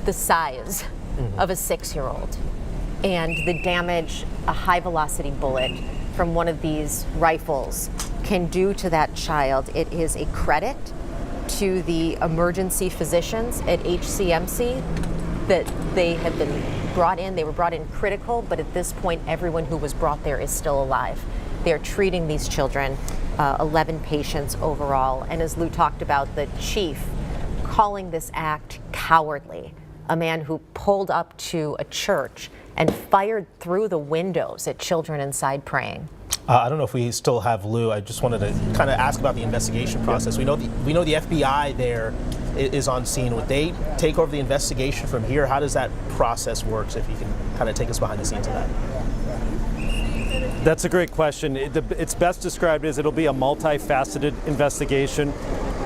the size of a 6-year-old, and the damage a high velocity bullet from one of these rifles can do to that child. It is a credit to the emergency physicians at HCMC that they have been brought in. They were brought in critical, but at this point, everyone who was brought there is still alive. They're treating these children, 11 patients overall. And as Lou talked about, the chief calling this act cowardly, a man who pulled up to a church and fired through the windows at children inside praying. I don't know if we still have Lou. I just wanted to kind of ask about the investigation process. We know the FBI there is on scene. Would they take over the investigation from here? How does that process work? So if you can kind of take us behind the scenes of that. That's a great question. It's best described as it'll be a multifaceted investigation.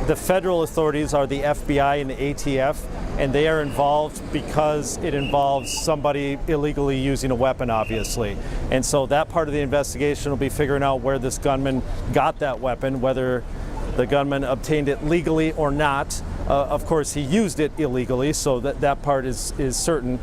The federal authorities are the FBI and the ATF, and they are involved because it involves somebody illegally using a weapon, obviously. And so that part of the investigation will be figuring out where this gunman got that weapon, whether the gunman obtained it legally or not. Of course, he used it illegally, so that part is certain.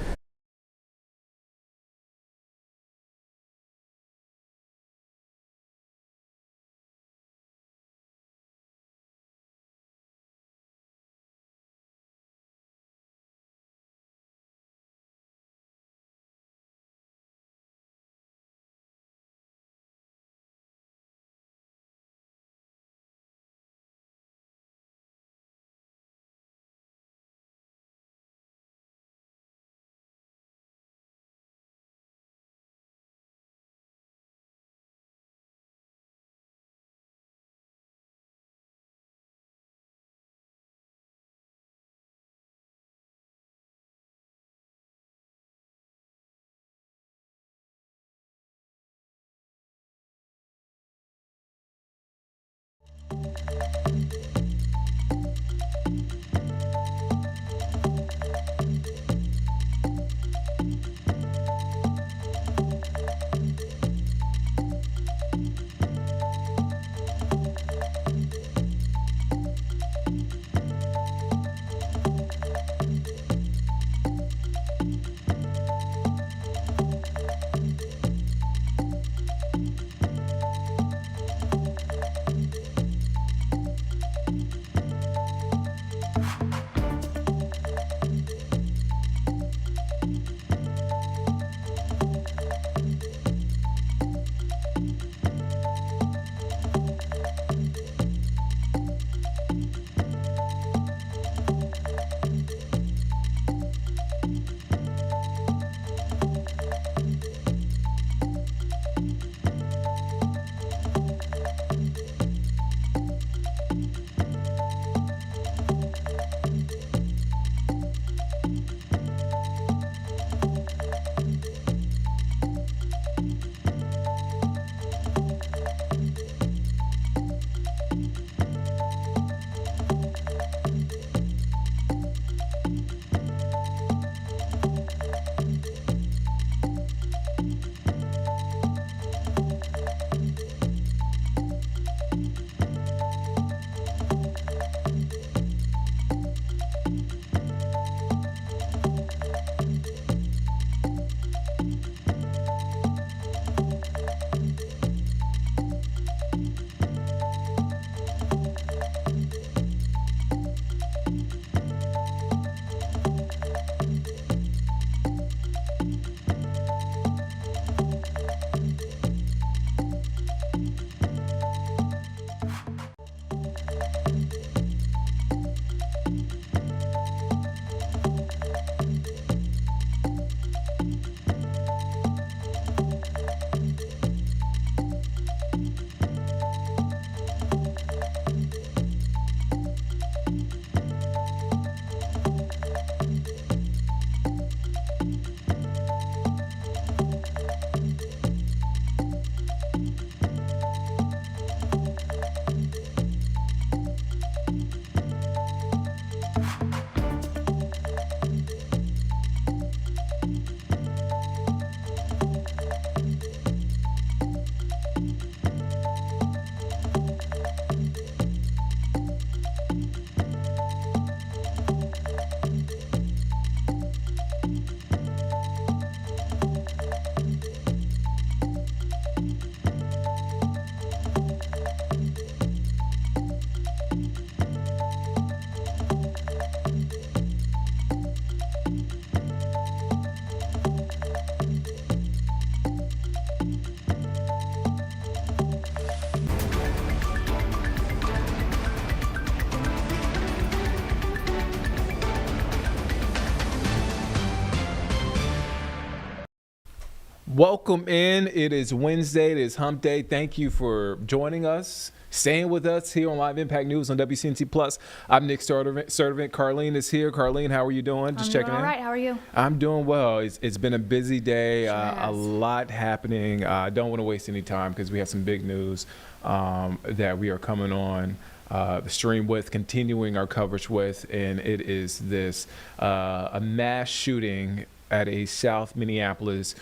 Welcome in. It is Wednesday. It is Hump Day. Thank you for joining us, staying with us here on Live Impact News on WCNC Plus. I'm Nick Sturdivant. Carlene is here. Carlene, how are you doing? Just checking in. All right. How are you? I'm doing well. It's been a busy day. A lot happening. I don't want to waste any time because we have some big news that we are coming on the stream with, continuing our coverage with, and it is this a mass shooting at a South Minneapolis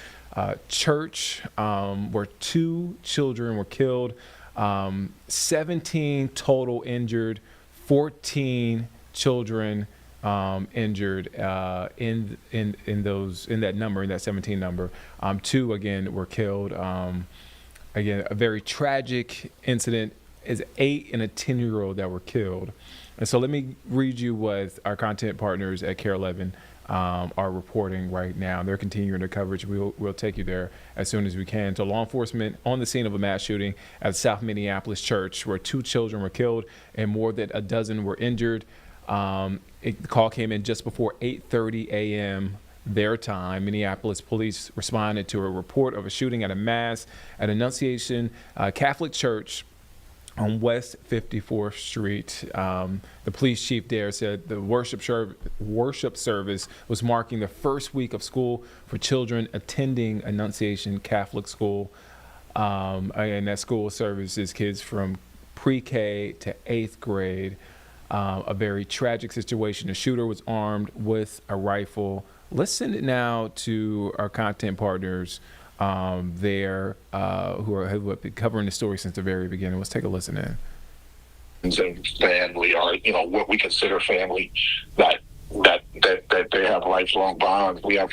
church where 2 children were killed, 17 total injured, 14 children injured in that 17 number. 2 again were killed. Again, a very tragic incident. Is 8 and a 10-year-old that were killed. And so let me read you what our content partners at Care 11 are reporting right now. They're continuing their coverage. We'll take you there as soon as we can. So law enforcement on the scene of a mass shooting at South Minneapolis church where 2 children were killed and more than a dozen were injured. The call came in just before 8:30 a.m. their time. Minneapolis police responded to a report of a shooting at a mass at Annunciation Catholic Church on West 54th Street. The police chief there said the worship service was marking the first week of school for children attending Annunciation Catholic School. And that school services kids from pre-K to 8th grade. A very tragic situation. The shooter was armed with a rifle. Let's send it now to our content partners there who have been covering the story since the very beginning. Let's take a listen in. And family are, what we consider family, that they have lifelong bonds. We have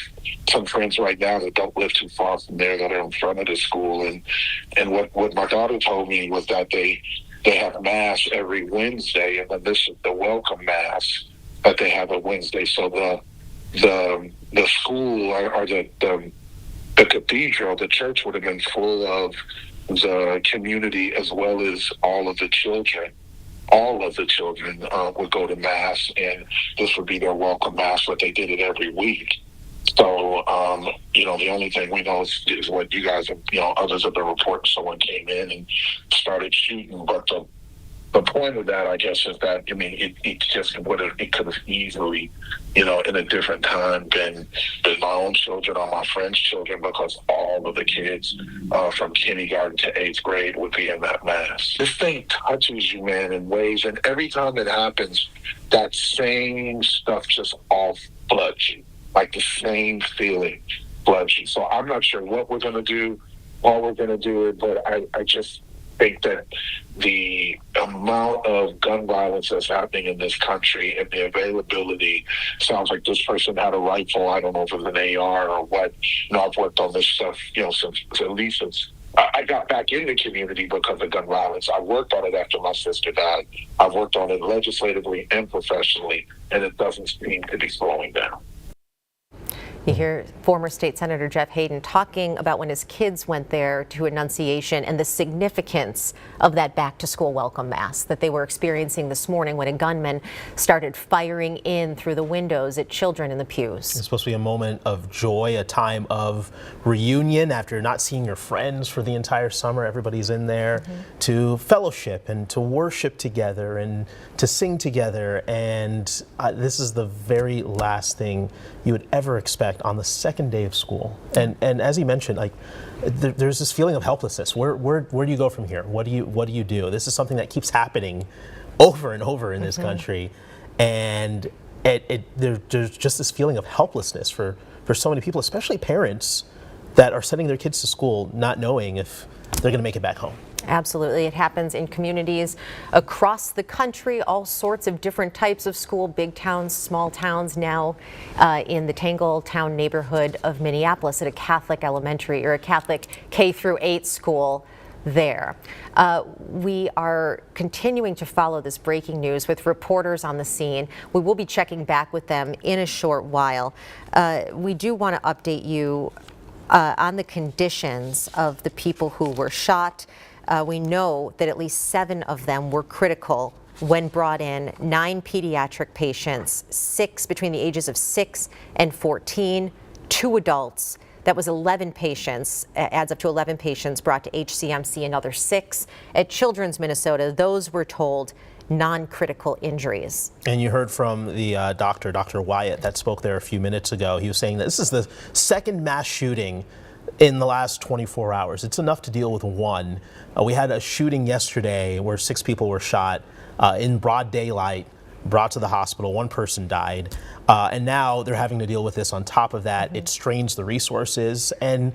some friends right now that don't live too far from there that are in front of the school. And what my daughter told me was that they have mass every Wednesday, and then this is the welcome mass that they have on Wednesday. So the school or the cathedral, the church would have been full of the community as well as all of the children. All of the children would go to mass, and this would be their welcome mass, but they did it every week. So, the only thing we know is what you guys have, others have been reporting someone came in and started shooting. But the point of that, I guess, is that, it could have easily, in a different time been my own children or my friend's children, because all of the kids from kindergarten to 8th grade would be in that mass. This thing touches you, man, in ways, and every time it happens, that same stuff just all floods you, like the same feeling floods you. So I'm not sure what we're going to do, how we're going to do it, but I just think that the amount of gun violence that's happening in this country and the availability, sounds like this person had a rifle. I don't know if it was an AR or what. I've worked on this stuff, since I got back in the community because of gun violence. I worked on it after my sister died. I've worked on it legislatively and professionally, and it doesn't seem to be slowing down. You hear former state senator Jeff Hayden talking about when his kids went there to Annunciation and the significance of that back to school welcome mass that they were experiencing this morning when a gunman started firing in through the windows at children in the pews. It's supposed to be a moment of joy, a time of reunion after not seeing your friends for the entire summer. Everybody's in there to fellowship and to worship together and to sing together. And this is the very last thing you would ever expect on the second day of school. And as he mentioned, there's this feeling of helplessness. Where do you go from here? What do you do? This is something that keeps happening over and over in this country, and there's just this feeling of helplessness for so many people, especially parents that are sending their kids to school not knowing if they're going to make it back home. Absolutely. It happens in communities across the country, all sorts of different types of school, big towns, small towns, now in the Tangletown neighborhood of Minneapolis at a Catholic elementary or a Catholic K-8 school there. We are continuing to follow this breaking news with reporters on the scene. We will be checking back with them in a short while. We do want to update you on the conditions of the people who were shot. We know that at least 7 of them were critical when brought in, 9 pediatric patients, 6 between the ages of 6 and 14, 2 adults. That was 11 patients, adds up to 11 patients brought to HCMC, another 6 at Children's Minnesota. Those were told non-critical injuries. And you heard from the Dr. Wyatt, that spoke there a few minutes ago. He was saying that this is the second mass shooting in the last 24 hours. It's enough to deal with one. We had a shooting yesterday where 6 people were shot in broad daylight, brought to the hospital. 1 person died. And now they're having to deal with this on top of that. It strains the resources. And,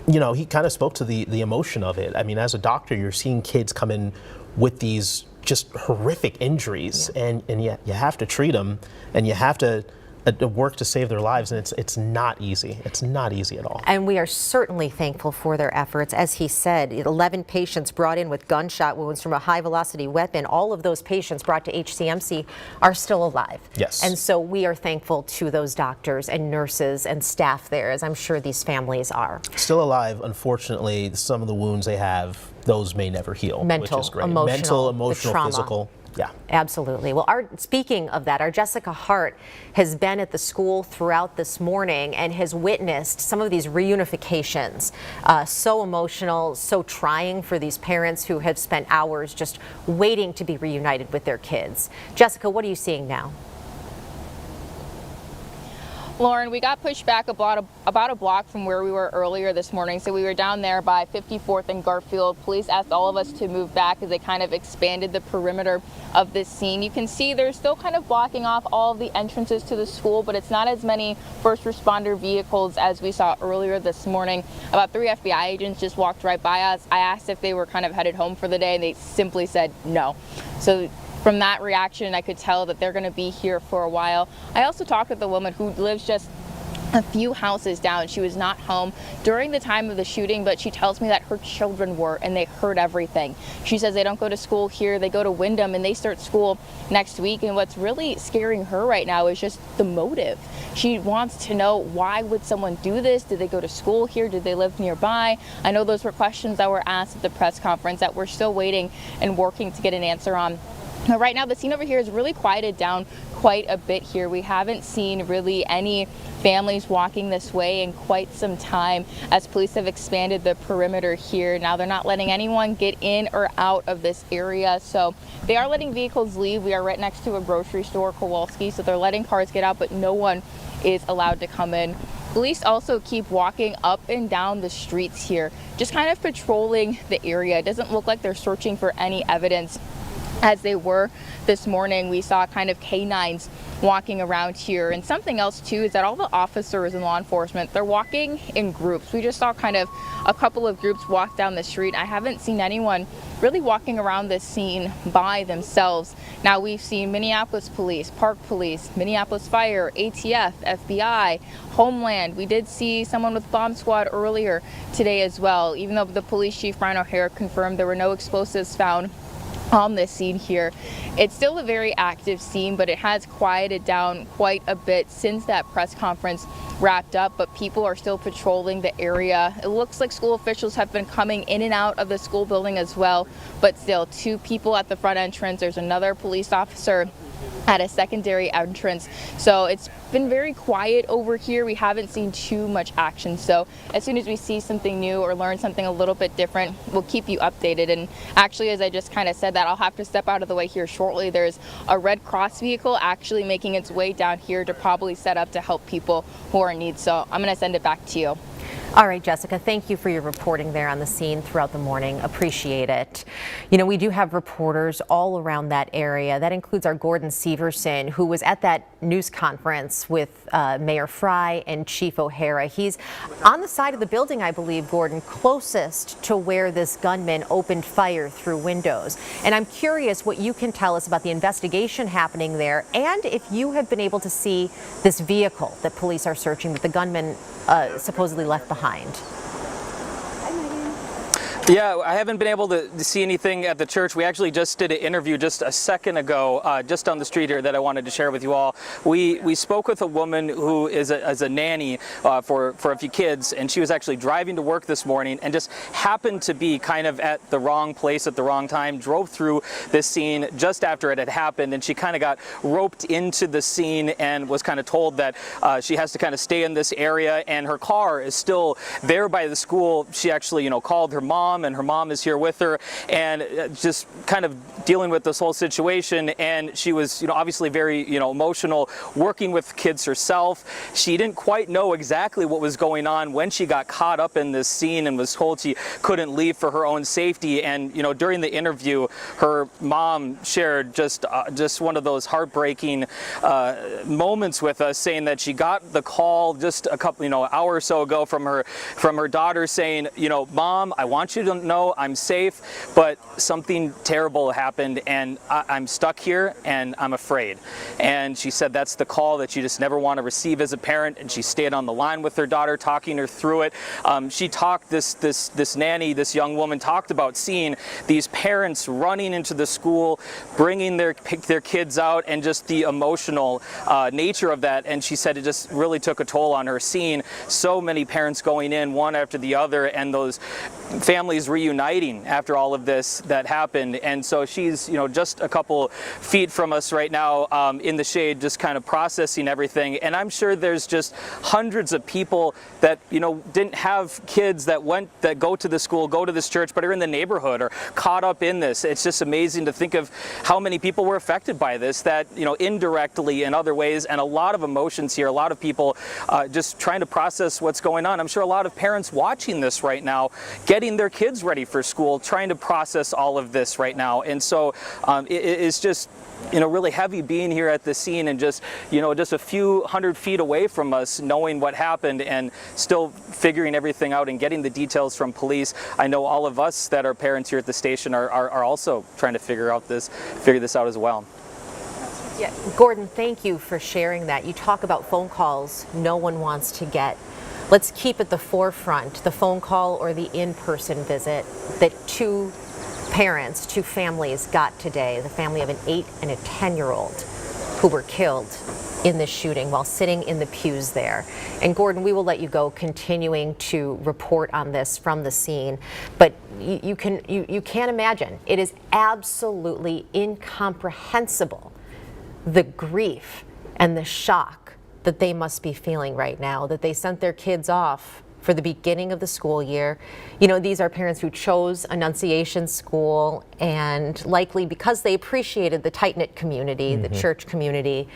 you know, he kind of spoke to the emotion of it. I mean, as a doctor, you're seeing kids come in with these just horrific injuries, and yet you have to treat them, and you have to work to save their lives, and it's not easy. It's not easy at all. And we are certainly thankful for their efforts. As he said, 11 patients brought in with gunshot wounds from a high-velocity weapon. All of those patients brought to HCMC are still alive. Yes. And so we are thankful to those doctors and nurses and staff there, as I'm sure these families are. Still alive. Unfortunately, some of the wounds they have, those may never heal, Mental, which is great. emotional, Emotional, the trauma. physical. Yeah. Absolutely. Well, speaking of that, our Jessica Hart has been at the school throughout this morning and has witnessed some of these reunifications. So emotional, so trying for these parents who have spent hours just waiting to be reunited with their kids. Jessica, what are you seeing now? Lauren, we got pushed back about a block from where we were earlier this morning. So we were down there by 54th and Garfield. Police asked all of us to move back as they kind of expanded the perimeter of this scene. You can see they're still kind of blocking off all of the entrances to the school, but it's not as many first responder vehicles as we saw earlier this morning. About 3 FBI agents just walked right by us. I asked if they were kind of headed home for the day, and they simply said no. So from that reaction, I could tell that they're going to be here for a while. I also talked with a woman who lives just a few houses down. She was not home during the time of the shooting, but she tells me that her children were, and they heard everything. She says they don't go to school here, they go to Wyndham, and they start school next week. And what's really scaring her right now is just the motive. She wants to know, why would someone do this? Did they go to school here? Did they live nearby? I know those were questions that were asked at the press conference that we're still waiting and working to get an answer on. Right now, the scene over here is really quieted down quite a bit here. We haven't seen really any families walking this way in quite some time as police have expanded the perimeter here. Now they're not letting anyone get in or out of this area, so they are letting vehicles leave. We are right next to a grocery store, Kowalski, so they're letting cars get out, but no one is allowed to come in. Police also keep walking up and down the streets here, just kind of patrolling the area. It doesn't look like they're searching for any evidence as they were this morning. We saw kind of canines walking around here. And something else too is that all the officers and law enforcement, they're walking in groups. We just saw kind of a couple of groups walk down the street. I haven't seen anyone really walking around this scene by themselves. Now we've seen Minneapolis Police, Park Police, Minneapolis Fire, ATF, FBI, Homeland. We did see someone with Bomb Squad earlier today as well, even though the police chief, Brian O'Hare, confirmed there were no explosives found on this scene here. It's still a very active scene, but it has quieted down quite a bit since that press conference wrapped up, but people are still patrolling the area. It looks like school officials have been coming in and out of the school building as well, but still 2 people at the front entrance. There's another police officer at a secondary entrance. So it's been very quiet over here. We haven't seen too much action. So as soon as we see something new or learn something a little bit different, we'll keep you updated. And actually, as I just kind of said that, I'll have to step out of the way here shortly. There's a Red Cross vehicle actually making its way down here to probably set up to help people who are in need. So I'm going to send it back to you. All right, Jessica, thank you for your reporting there on the scene throughout the morning. Appreciate it. You know, we do have reporters all around that area. That includes our Gordon Severson, who was at that news conference with Mayor Fry and Chief O'Hara. He's on the side of the building, I believe, Gordon, closest to where this gunman opened fire through windows. And I'm curious what you can tell us about the investigation happening there, and if you have been able to see this vehicle that police are searching that the gunman supposedly left behind. Yeah, I haven't been able to see anything at the church. We actually just did an interview just a second ago, just down the street here, that I wanted to share with you all. We spoke with a woman who is a nanny for a few kids, and she was actually driving to work this morning and just happened to be kind of at the wrong place at the wrong time, drove through this scene just after it had happened, and she kind of got roped into the scene and was kind of told that she has to kind of stay in this area, and her car is still there by the school. She actually, called her mom, and her mom is here with her, and just kind of dealing with this whole situation. And she was, obviously very, emotional, working with kids herself. She didn't quite know exactly what was going on when she got caught up in this scene and was told she couldn't leave for her own safety. And during the interview, her mom shared just one of those heartbreaking moments with us, saying that she got the call just a couple, hour or so ago from her daughter saying, Mom, I want you to know I'm safe, but something terrible happened, and I'm stuck here, and I'm afraid. And she said that's the call that you just never want to receive as a parent, and she stayed on the line with her daughter, talking her through it. She talked, this nanny, this young woman, talked about seeing these parents running into the school, bringing their kids out, and just the emotional nature of that. And she said it just really took a toll on her, seeing so many parents going in one after the other, and those families reuniting after all of this that happened. And so she's just a couple feet from us right now, in the shade, just kind of processing everything. And I'm sure there's just hundreds of people that didn't have kids that go to the school, go to this church, but are in the neighborhood or caught up in this. It's just amazing to think of how many people were affected by this, that indirectly in other ways, and a lot of emotions here, a lot of people just trying to process what's going on. I'm sure a lot of parents watching this right now, getting their kids ready for school, trying to process all of this right now. And so it's just really heavy being here at the scene, and just just a few hundred feet away from us, knowing what happened and still figuring everything out and getting the details from police. I know all of us that are parents here at the station are also trying to figure this out as well. Yeah, Gordon, thank you for sharing that. You talk about phone calls no one wants to get. Let's keep at the forefront the phone call or the in-person visit that two families got today. The family of an 8 and a 10-year-old who were killed in this shooting while sitting in the pews there. And Gordon, we will let you go, continuing to report on this from the scene. But you can't imagine. It is absolutely incomprehensible, the grief and the shock that they must be feeling right now, that they sent their kids off for the beginning of the school year. These are parents who chose Annunciation School, and likely because they appreciated the tight-knit community, the church community,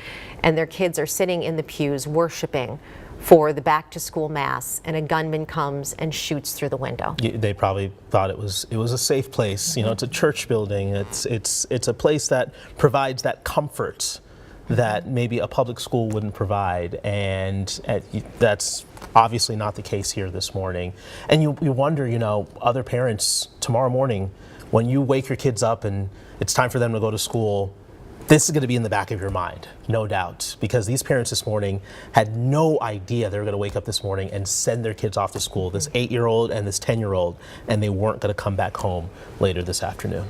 and their kids are sitting in the pews worshiping for the back-to-school mass, and a gunman comes and shoots through the window. They probably thought it was a safe place. It's a church building. It's a place that provides that comfort that maybe a public school wouldn't provide, and that's obviously not the case here this morning. And you wonder, other parents tomorrow morning, when you wake your kids up and it's time for them to go to school, this is going to be in the back of your mind, no doubt, because these parents this morning had no idea they were going to wake up this morning and send their kids off to school, this 8-year-old and this 10-year-old, and they weren't going to come back home later this afternoon.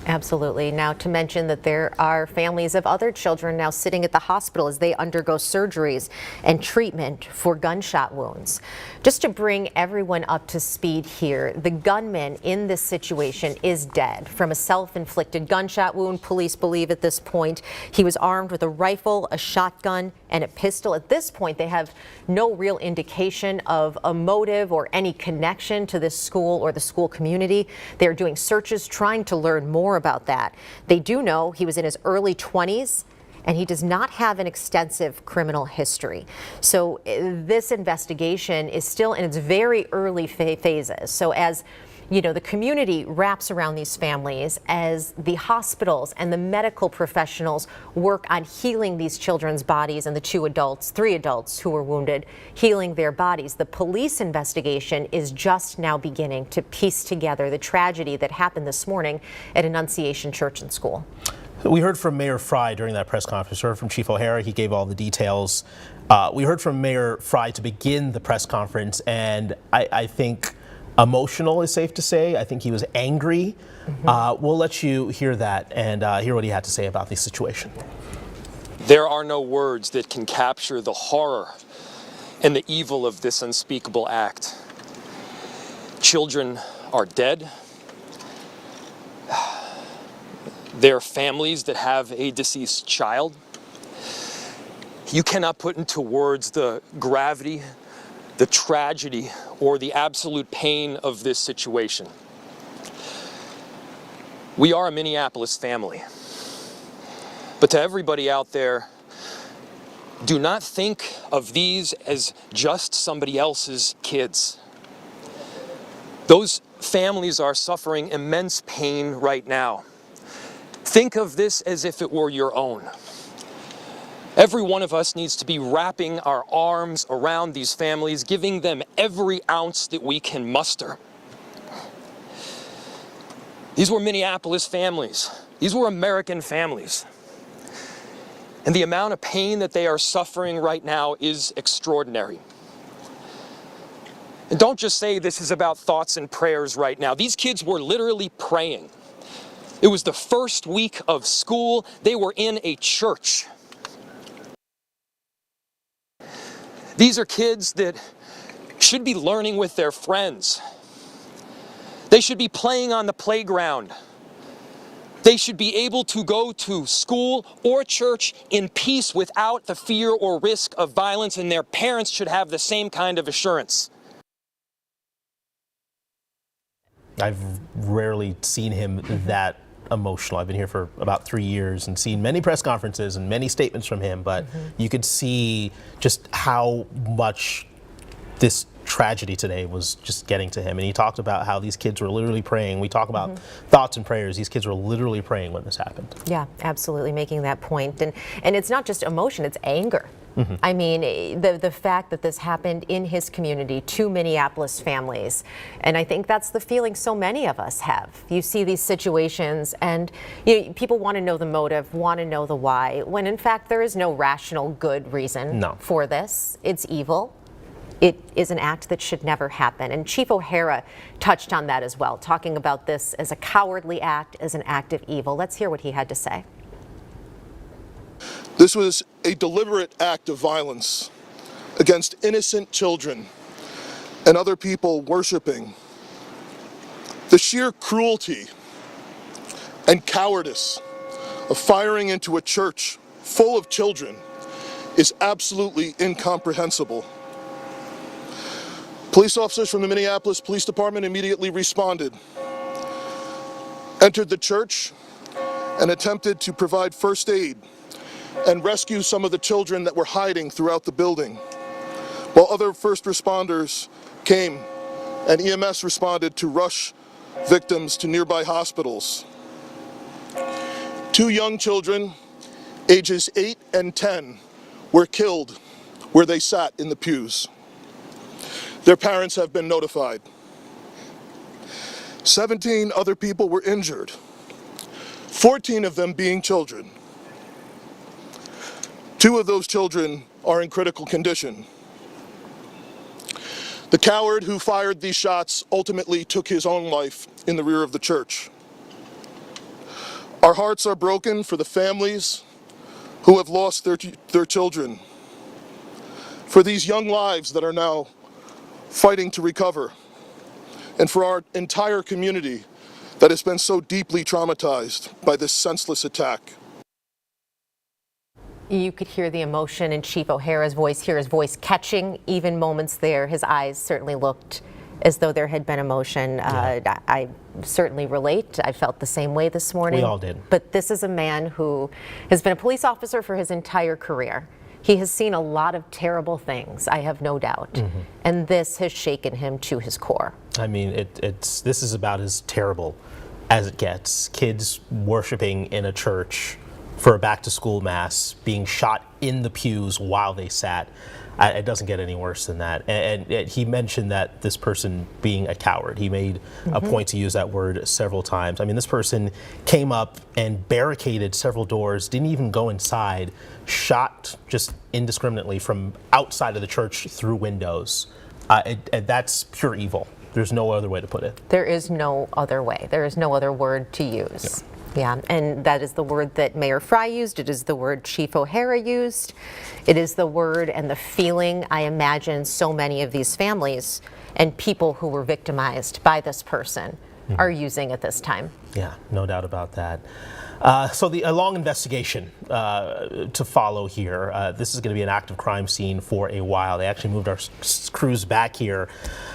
Absolutely. Now, to mention that there are families of other children now sitting at the hospital as they undergo surgeries and treatment for gunshot wounds. Just to bring everyone up to speed here, the gunman in this situation is dead from a self-inflicted gunshot wound. Police believe at this point he was armed with a rifle, a shotgun, and a pistol. At this point, they have no real indication of a motive or any connection to this school or the school community. They're doing searches trying to learn more about that. They do know he was in his early 20s, and he does not have an extensive criminal history. So this investigation is still in its very early phases. So as the community wraps around these families, as the hospitals and the medical professionals work on healing these children's bodies, and the three adults who were wounded, healing their bodies, the police investigation is just now beginning to piece together the tragedy that happened this morning at Annunciation Church and School. We heard from Mayor Fry during that press conference. We heard from Chief O'Hara. He gave all the details. We heard from Mayor Fry to begin the press conference, and I think emotional, is safe to say. I think he was angry. We'll let you hear that and hear what he had to say about the situation. There are no words that can capture the horror and the evil of this unspeakable act. Children are dead. There are families that have a deceased child. You cannot put into words the gravity, the tragedy, or the absolute pain of this situation. We are a Minneapolis family. But to everybody out there, do not think of these as just somebody else's kids. Those families are suffering immense pain right now. Think of this as if it were your own. Every one of us needs to be wrapping our arms around these families, giving them every ounce that we can muster. These were Minneapolis families. These were American families. And the amount of pain that they are suffering right now is extraordinary. And don't just say this is about thoughts and prayers right now. These kids were literally praying. It was the first week of school. They were in a church. These are kids that should be learning with their friends. They should be playing on the playground. They should be able to go to school or church in peace without the fear or risk of violence, and their parents should have the same kind of assurance. I've rarely seen him that emotional. I've been here for about 3 years and seen many press conferences and many statements from him, but you could see just how much this tragedy today was just getting to him. And he talked about how these kids were literally praying. We talk about thoughts and prayers. These kids were literally praying when this happened. Yeah, absolutely, making that point. And it's not just emotion, it's anger. I mean, the fact that this happened in his community to Minneapolis families. And I think that's the feeling so many of us have. You see these situations and people want to know the motive, want to know the why, when in fact there is no rational good reason for this. It's evil. It is an act that should never happen. And Chief O'Hara touched on that as well, talking about this as a cowardly act, as an act of evil. Let's hear what he had to say. This was a deliberate act of violence against innocent children and other people worshiping. The sheer cruelty and cowardice of firing into a church full of children is absolutely incomprehensible. Police officers from the Minneapolis Police Department immediately responded, entered the church, and attempted to provide first aid and rescue some of the children that were hiding throughout the building, while other first responders came and EMS responded to rush victims to nearby hospitals. 2 young children, ages 8 and 10, were killed where they sat in the pews. Their parents have been notified. 17 other people were injured, 14 of them being children. 2 of those children are in critical condition. The coward who fired these shots ultimately took his own life in the rear of the church. Our hearts are broken for the families who have lost their children, for these young lives that are now fighting to recover, and for our entire community that has been so deeply traumatized by this senseless attack. You could hear the emotion in Chief O'Hara's voice, hear his voice catching even moments there. His eyes certainly looked as though there had been emotion. I certainly relate. I felt the same way this morning. We all did. But this is a man who has been a police officer for his entire career. He has seen a lot of terrible things, I have no doubt. And this has shaken him to his core. I mean, this is about as terrible as it gets. Kids worshiping in a church for a back-to-school mass, being shot in the pews while they sat. It doesn't get any worse than that. And he mentioned that this person being a coward. He made a point to use that word several times. I mean, this person came up and barricaded several doors, didn't even go inside, shot just indiscriminately from outside of the church through windows. That's pure evil. There's no other way to put it. There is no other way. There is no other word to use. Yeah, and that is the word that Mayor Fry used. It is the word Chief O'Hara used. It is the word and the feeling I imagine so many of these families and people who were victimized by this person are using at this time. Yeah, no doubt about that. So a long investigation to follow here. This is going to be an active crime scene for a while. They actually moved our crews back here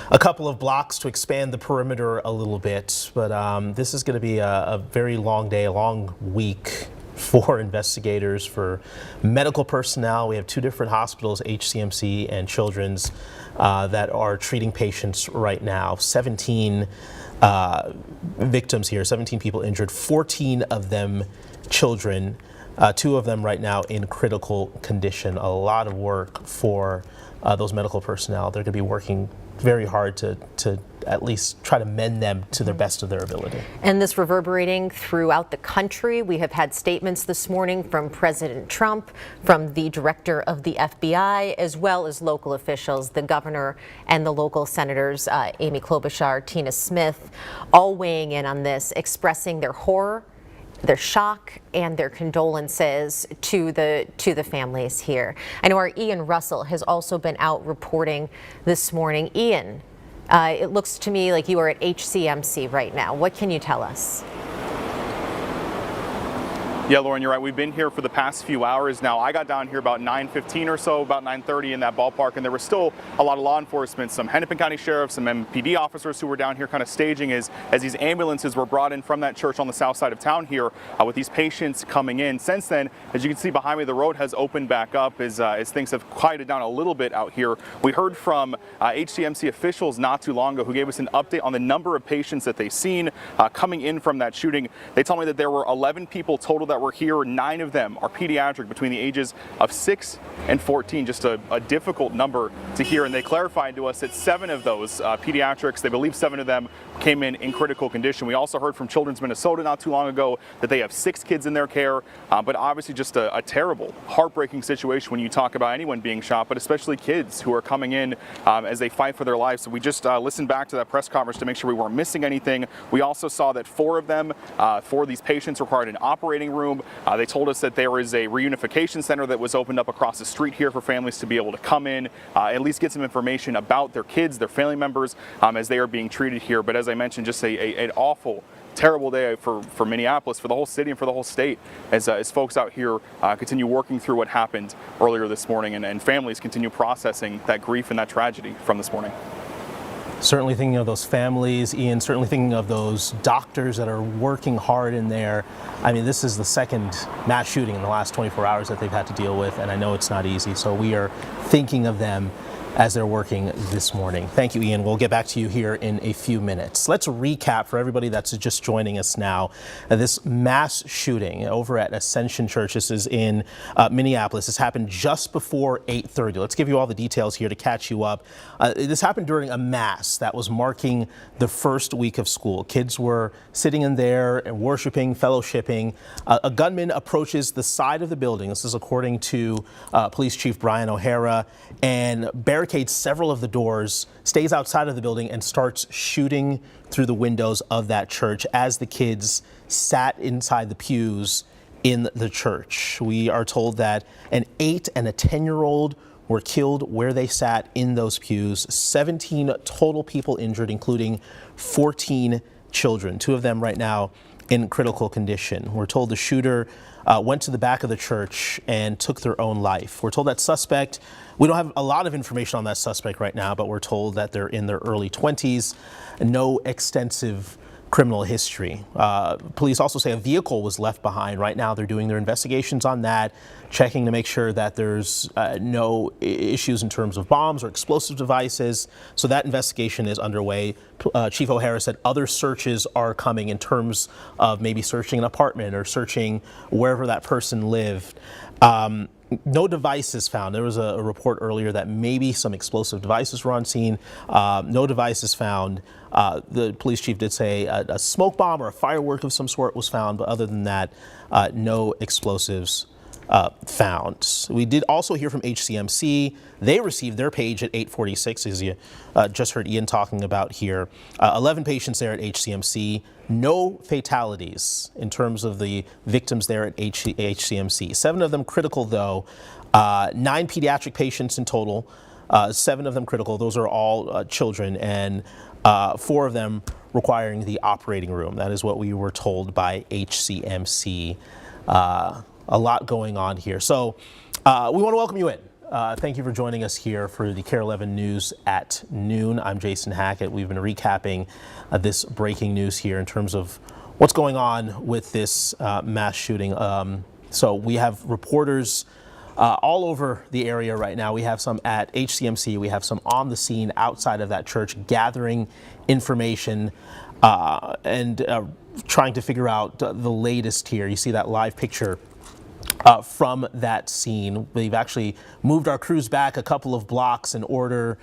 a couple of blocks to expand the perimeter a little bit. But this is going to be a very long day, a long week for investigators, for medical personnel. We have two different hospitals, HCMC and Children's, that are treating patients right now. 17 victims here, 17 people injured, 14 of them children, 2 of them right now in critical condition. A lot of work for those medical personnel. They're going to be working very hard to at least try to mend them to the best of their ability. And this reverberating throughout the country. We have had statements this morning from President Trump, from the director of the FBI, as well as local officials, the governor and the local senators, Amy Klobuchar, Tina Smith, all weighing in on this, expressing their horror, their shock, and their condolences to the families here. I know our Ian Russell has also been out reporting this morning. Ian, it looks to me like you are at HCMC right now. What can you tell us? Yeah, Lauren, you're right. We've been here for the past few hours now. I got down here about 9:15 or so, about 9:30 in that ballpark, and there was still a lot of law enforcement, some Hennepin County sheriffs, some MPD officers who were down here kind of staging as these ambulances were brought in from that church on the south side of town here with these patients coming in. Since then, as you can see behind me, the road has opened back up as things have quieted down a little bit out here. We heard from HCMC officials not too long ago who gave us an update on the number of patients that they've seen coming in from that shooting. They told me that there were 11 people total that were here. 9 of them are pediatric, between the ages of 6 and 14, just a difficult number to hear. And they clarified to us that 7 of those pediatrics, they believe 7 of them came in critical condition. We also heard from Children's Minnesota not too long ago that they have 6 kids in their care, but obviously just a terrible, heartbreaking situation when you talk about anyone being shot, but especially kids who are coming in as they fight for their lives. So we just listened back to that press conference to make sure we weren't missing anything. We also saw that 4 of them, 4 of these patients required an operating room. They told us that there is a reunification center that was opened up across the street here for families to be able to come in, at least get some information about their kids, their family members, as they are being treated here. But as I mentioned, just an awful, terrible day for Minneapolis, for the whole city and for the whole state, as folks out here continue working through what happened earlier this morning, and families continue processing that grief and that tragedy from this morning. Certainly thinking of those families, Ian, certainly thinking of those doctors that are working hard in there. I mean, this is the second mass shooting in the last 24 hours that they've had to deal with, and I know it's not easy. So we are thinking of them as they're working this morning. Thank you, Ian. We'll get back to you here in a few minutes. Let's recap for everybody that's just joining us now. This mass shooting over at Ascension Church, this is in Minneapolis. This happened just before 8:30. Let's give you all the details here to catch you up. This happened during a mass that was marking the first week of school. Kids were sitting in there and worshiping, fellowshipping. A gunman approaches the side of the building. This is according to Police Chief Brian O'Hara, and barricades several of the doors, stays outside of the building, and starts shooting through the windows of that church as the kids sat inside the pews in the church. We are told that an 8 and a 10-year-old were killed where they sat in those pews. 17 total people injured, including 14 children, 2 of them right now in critical condition. We're told the shooter went to the back of the church and took their own life. We're told that suspect, we don't have a lot of information on that suspect right now, but we're told that they're in their early 20s, no extensive criminal history. Police also say a vehicle was left behind. Right now they're doing their investigations on that, checking to make sure that there's no issues in terms of bombs or explosive devices. So that investigation is underway. Chief O'Hara said other searches are coming in terms of maybe searching an apartment or searching wherever that person lived. No devices found. There was a report earlier that maybe some explosive devices were on scene. No devices found. The police chief did say a smoke bomb or a firework of some sort was found, but other than that, no explosives found. We did also hear from HCMC. They received their page at 8:46, as you just heard Ian talking about here. 11 patients there at HCMC. No fatalities in terms of the victims there at HCMC. 7 of them critical, though. 9 pediatric patients in total. 7 of them critical. Those are all children, and 4 of them requiring the operating room. That is what we were told by HCMC. A lot going on here. So we want to welcome you in. Thank you for joining us here for the KARE 11 News at noon. I'm Jason Hackett. We've been recapping this breaking news here in terms of what's going on with this mass shooting. So we have reporters all over the area right now. We have some at HCMC. We have some on the scene outside of that church gathering information and trying to figure out the latest here. You see that live picture from that scene. We've actually moved our crews back a couple of blocks in order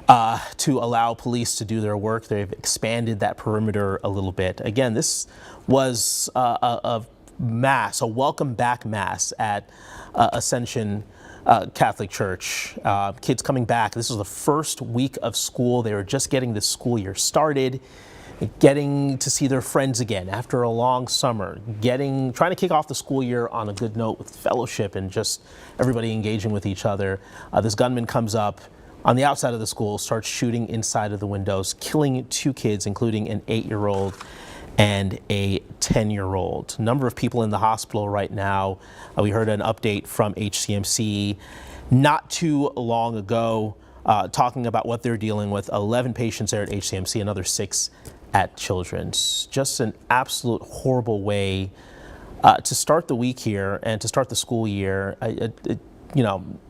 to allow police to do their work. They've expanded that perimeter a little bit. Again, this was a mass, a welcome back mass at Ascension Catholic Church. Kids coming back. This was the first week of school. They were just getting the school year started, getting to see their friends again after a long summer, trying to kick off the school year on a good note with fellowship and just everybody engaging with each other. This gunman comes up on the outside of the school, starts shooting inside of the windows, killing 2 kids, including an 8-year-old and a 10-year-old. Number of people in the hospital right now. We heard an update from HCMC not too long ago, talking about what they're dealing with. 11 patients there at HCMC, another 6 at Children's. Just an absolute horrible way to start the week here and to start the school year.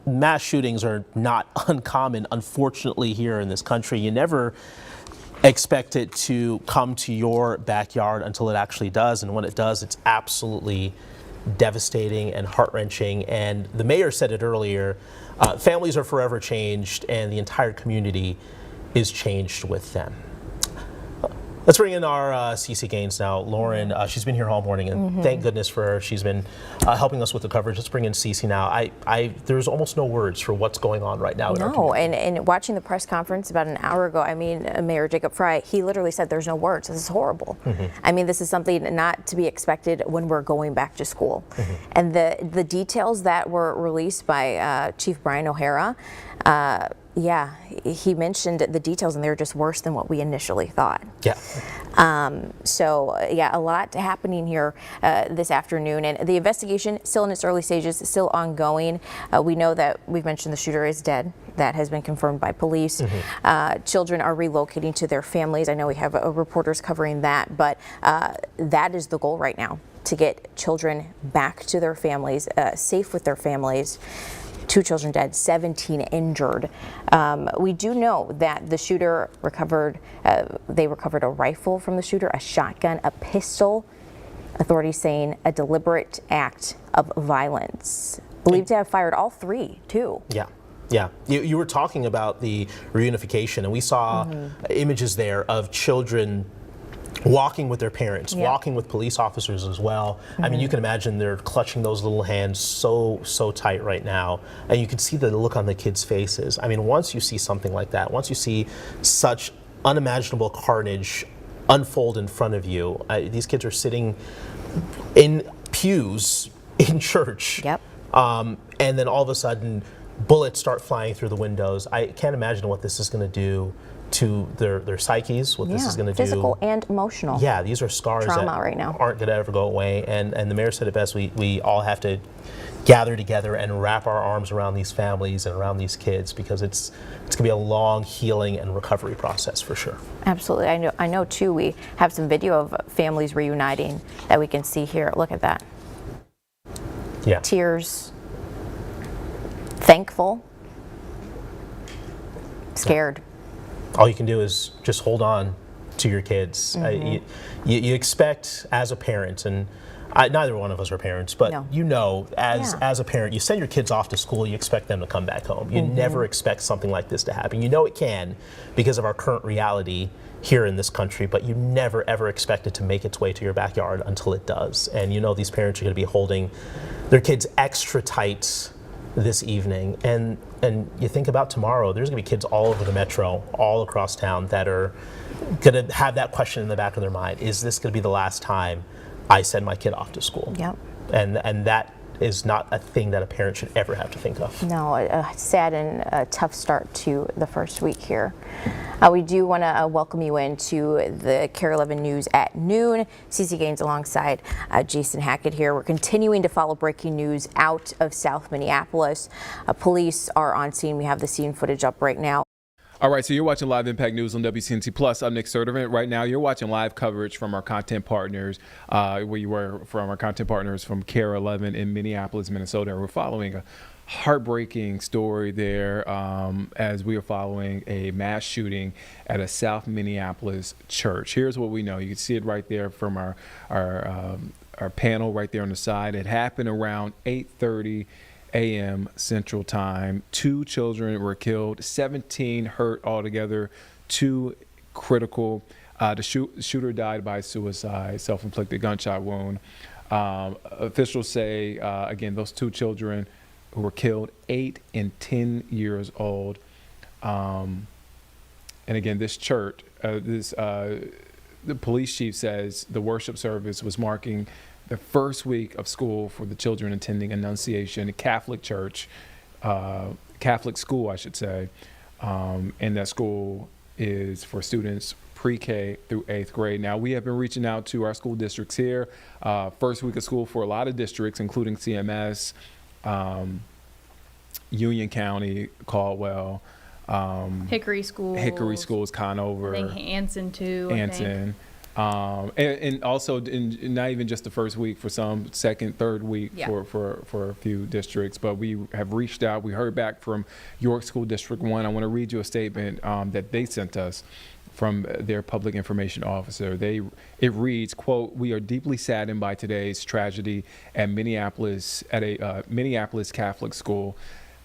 Mass shootings are not uncommon, unfortunately, here in this country. You never expect it to come to your backyard until it actually does, and when it does, it's absolutely devastating and heart-wrenching. And the mayor said it earlier, families are forever changed, and the entire community is changed with them. Let's bring in our CC Gaines now. Lauren, she's been here all morning, and thank goodness for her. She's been helping us with the coverage. Let's bring in CC now. There's almost no words for what's going on right now. No, and watching the press conference about an hour ago, I mean, Mayor Jacob Fry, he literally said there's no words. This is horrible. I mean, this is something not to be expected when we're going back to school. And the details that were released by Chief Brian O'Hara, yeah, he mentioned the details, and they're just worse than what we initially thought. Yeah. A lot happening here this afternoon, and the investigation still in its early stages, still ongoing. We know that we've mentioned the shooter is dead. That has been confirmed by police. Children are relocating to their families. I know we have reporters covering that, but that is the goal right now, to get children back to their families, safe with their families. 2 children dead, 17 injured. We do know that the shooter recovered, they recovered a rifle from the shooter, a shotgun, a pistol. Authorities saying a deliberate act of violence. Believed to have fired all 3, too. Yeah. Yeah, you were talking about the reunification, and we saw images there of children walking with their parents, walking with police officers as well. I mean, you can imagine they're clutching those little hands so tight right now, and you can see the look on the kids' faces. I mean, once you see something like that, once you see such unimaginable carnage unfold in front of you, these kids are sitting in pews in church, and then all of a sudden, bullets start flying through the windows. I can't imagine what this is going to do to their psyches, what this is going to do. Physical and emotional. Yeah, these are scars Trauma that right now. aren't going to ever go away. And the mayor said it best, we all have to gather together and wrap our arms around these families and around these kids, because it's going to be a long healing and recovery process for sure. Absolutely. I know too, we have some video of families reuniting that we can see here. Look at that. Yeah. Tears. Thankful. Scared. All you can do is just hold on to your kids. You expect as a parent, and neither one of us are parents, but No. you know, Yeah. as a parent, you send your kids off to school, you expect them to come back home. You never expect something like this to happen. You know it can because of our current reality here in this country, but you never ever expect it to make its way to your backyard until it does. And you know these parents are going to be holding their kids extra tight this evening. And you think about tomorrow, there's going to be kids all over the metro, all across town that are going to have that question in the back of their mind. Is this going to be the last time I send my kid off to school? Yep. And that is not a thing that a parent should ever have to think of. No, a sad and a tough start to the first week here. We do want to welcome you into the KARE 11 News at noon. Cece Gaines alongside Jason Hackett here. We're continuing to follow breaking news out of South Minneapolis. Police are on scene. We have the scene footage up right now. All right, so you're watching Live Impact News on WCNC Plus. I'm Nick Sertivant. Right now, you're watching live coverage from our content partners, from our content partners from KARE 11 in Minneapolis, Minnesota. We're following a heartbreaking story there as we are following a mass shooting at a South Minneapolis church. Here's what we know. You can see it right there from our panel right there on the side. It happened around 8:30 a.m. Central Time. 2 children were killed, 17 hurt altogether, 2 critical. The shooter died by suicide, self-inflicted gunshot wound. Officials say, again, those 2 children who were killed, 8 and 10 years old. And again, this church, the police chief says the worship service was marking the first week of school for the children attending Annunciation Catholic Church, Catholic school, I should say. And that school is for students pre-K through 8th grade. Now, we have been reaching out to our school districts here. First week of school for a lot of districts, including CMS, Union County, Caldwell, Hickory Schools, Conover. I think Anson too. Anson. And also not even just the first week, for some second, third week for a few districts, but we have reached out. We heard back from York School District 1. I want to read you a statement that they sent us from their public information officer. It reads, quote, "We are deeply saddened by today's tragedy at Minneapolis, at a Minneapolis Catholic school.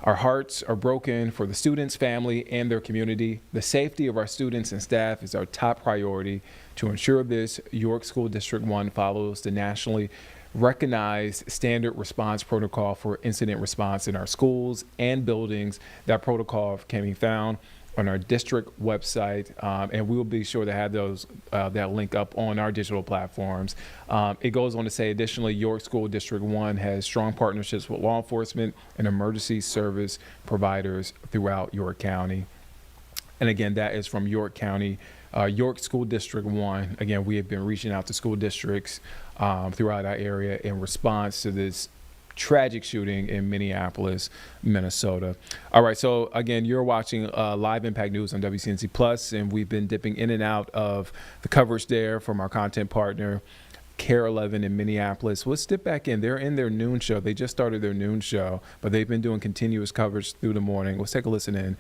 Our hearts are broken for the students, family, and their community. The safety of our students and staff is our top priority. To ensure this, York School District 1 follows the nationally recognized standard response protocol for incident response in our schools and buildings. That protocol can be found on our district website, and we will be sure to have that link up on our digital platforms." It goes on to say, additionally, York School District 1 has strong partnerships with law enforcement and emergency service providers throughout York County. And again, that is from York County, York School District 1. Again, we have been reaching out to school districts throughout our area in response to this tragic shooting in Minneapolis, Minnesota. All right, so again, you're watching Live Impact News on WCNC Plus, and we've been dipping in and out of the coverage there from our content partner, KARE 11 in Minneapolis. Let's dip back in. They're in their noon show. They just started their noon show, but they've been doing continuous coverage through the morning. Let's take a listen in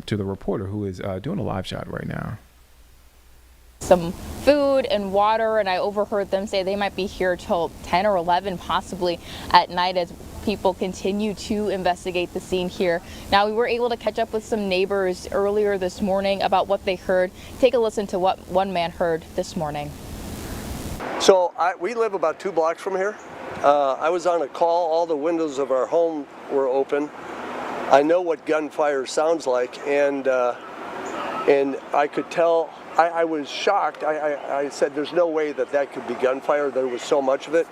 to the reporter who is doing a live shot right now. Some food and water, and I overheard them say they might be here till 10 or 11 possibly at night as people continue to investigate the scene here. Now, we were able to catch up with some neighbors earlier this morning about what they heard. Take a listen to what one man heard this morning. So we live about 2 blocks from here. I was on a call. All the windows of our home were open. I know what gunfire sounds like, and I could tell. I was shocked. I said, "There's no way that could be gunfire." There was so much of it.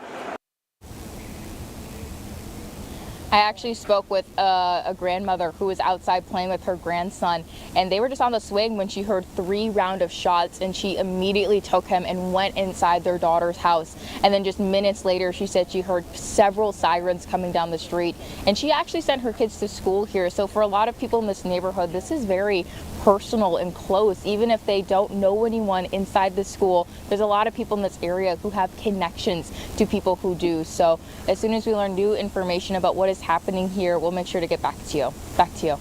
I actually spoke with a grandmother who was outside playing with her grandson, and they were just on the swing when she heard 3 rounds of shots, and she immediately took him and went inside their daughter's house. And then just minutes later, she said she heard several sirens coming down the street, and she actually sent her kids to school here. So for a lot of people in this neighborhood, this is very personal and close. Even if they don't know anyone inside the school, there's a lot of people in this area who have connections to people who do. So as soon as we learn new information about what is happening here, we'll make sure to get back to you. Back to you.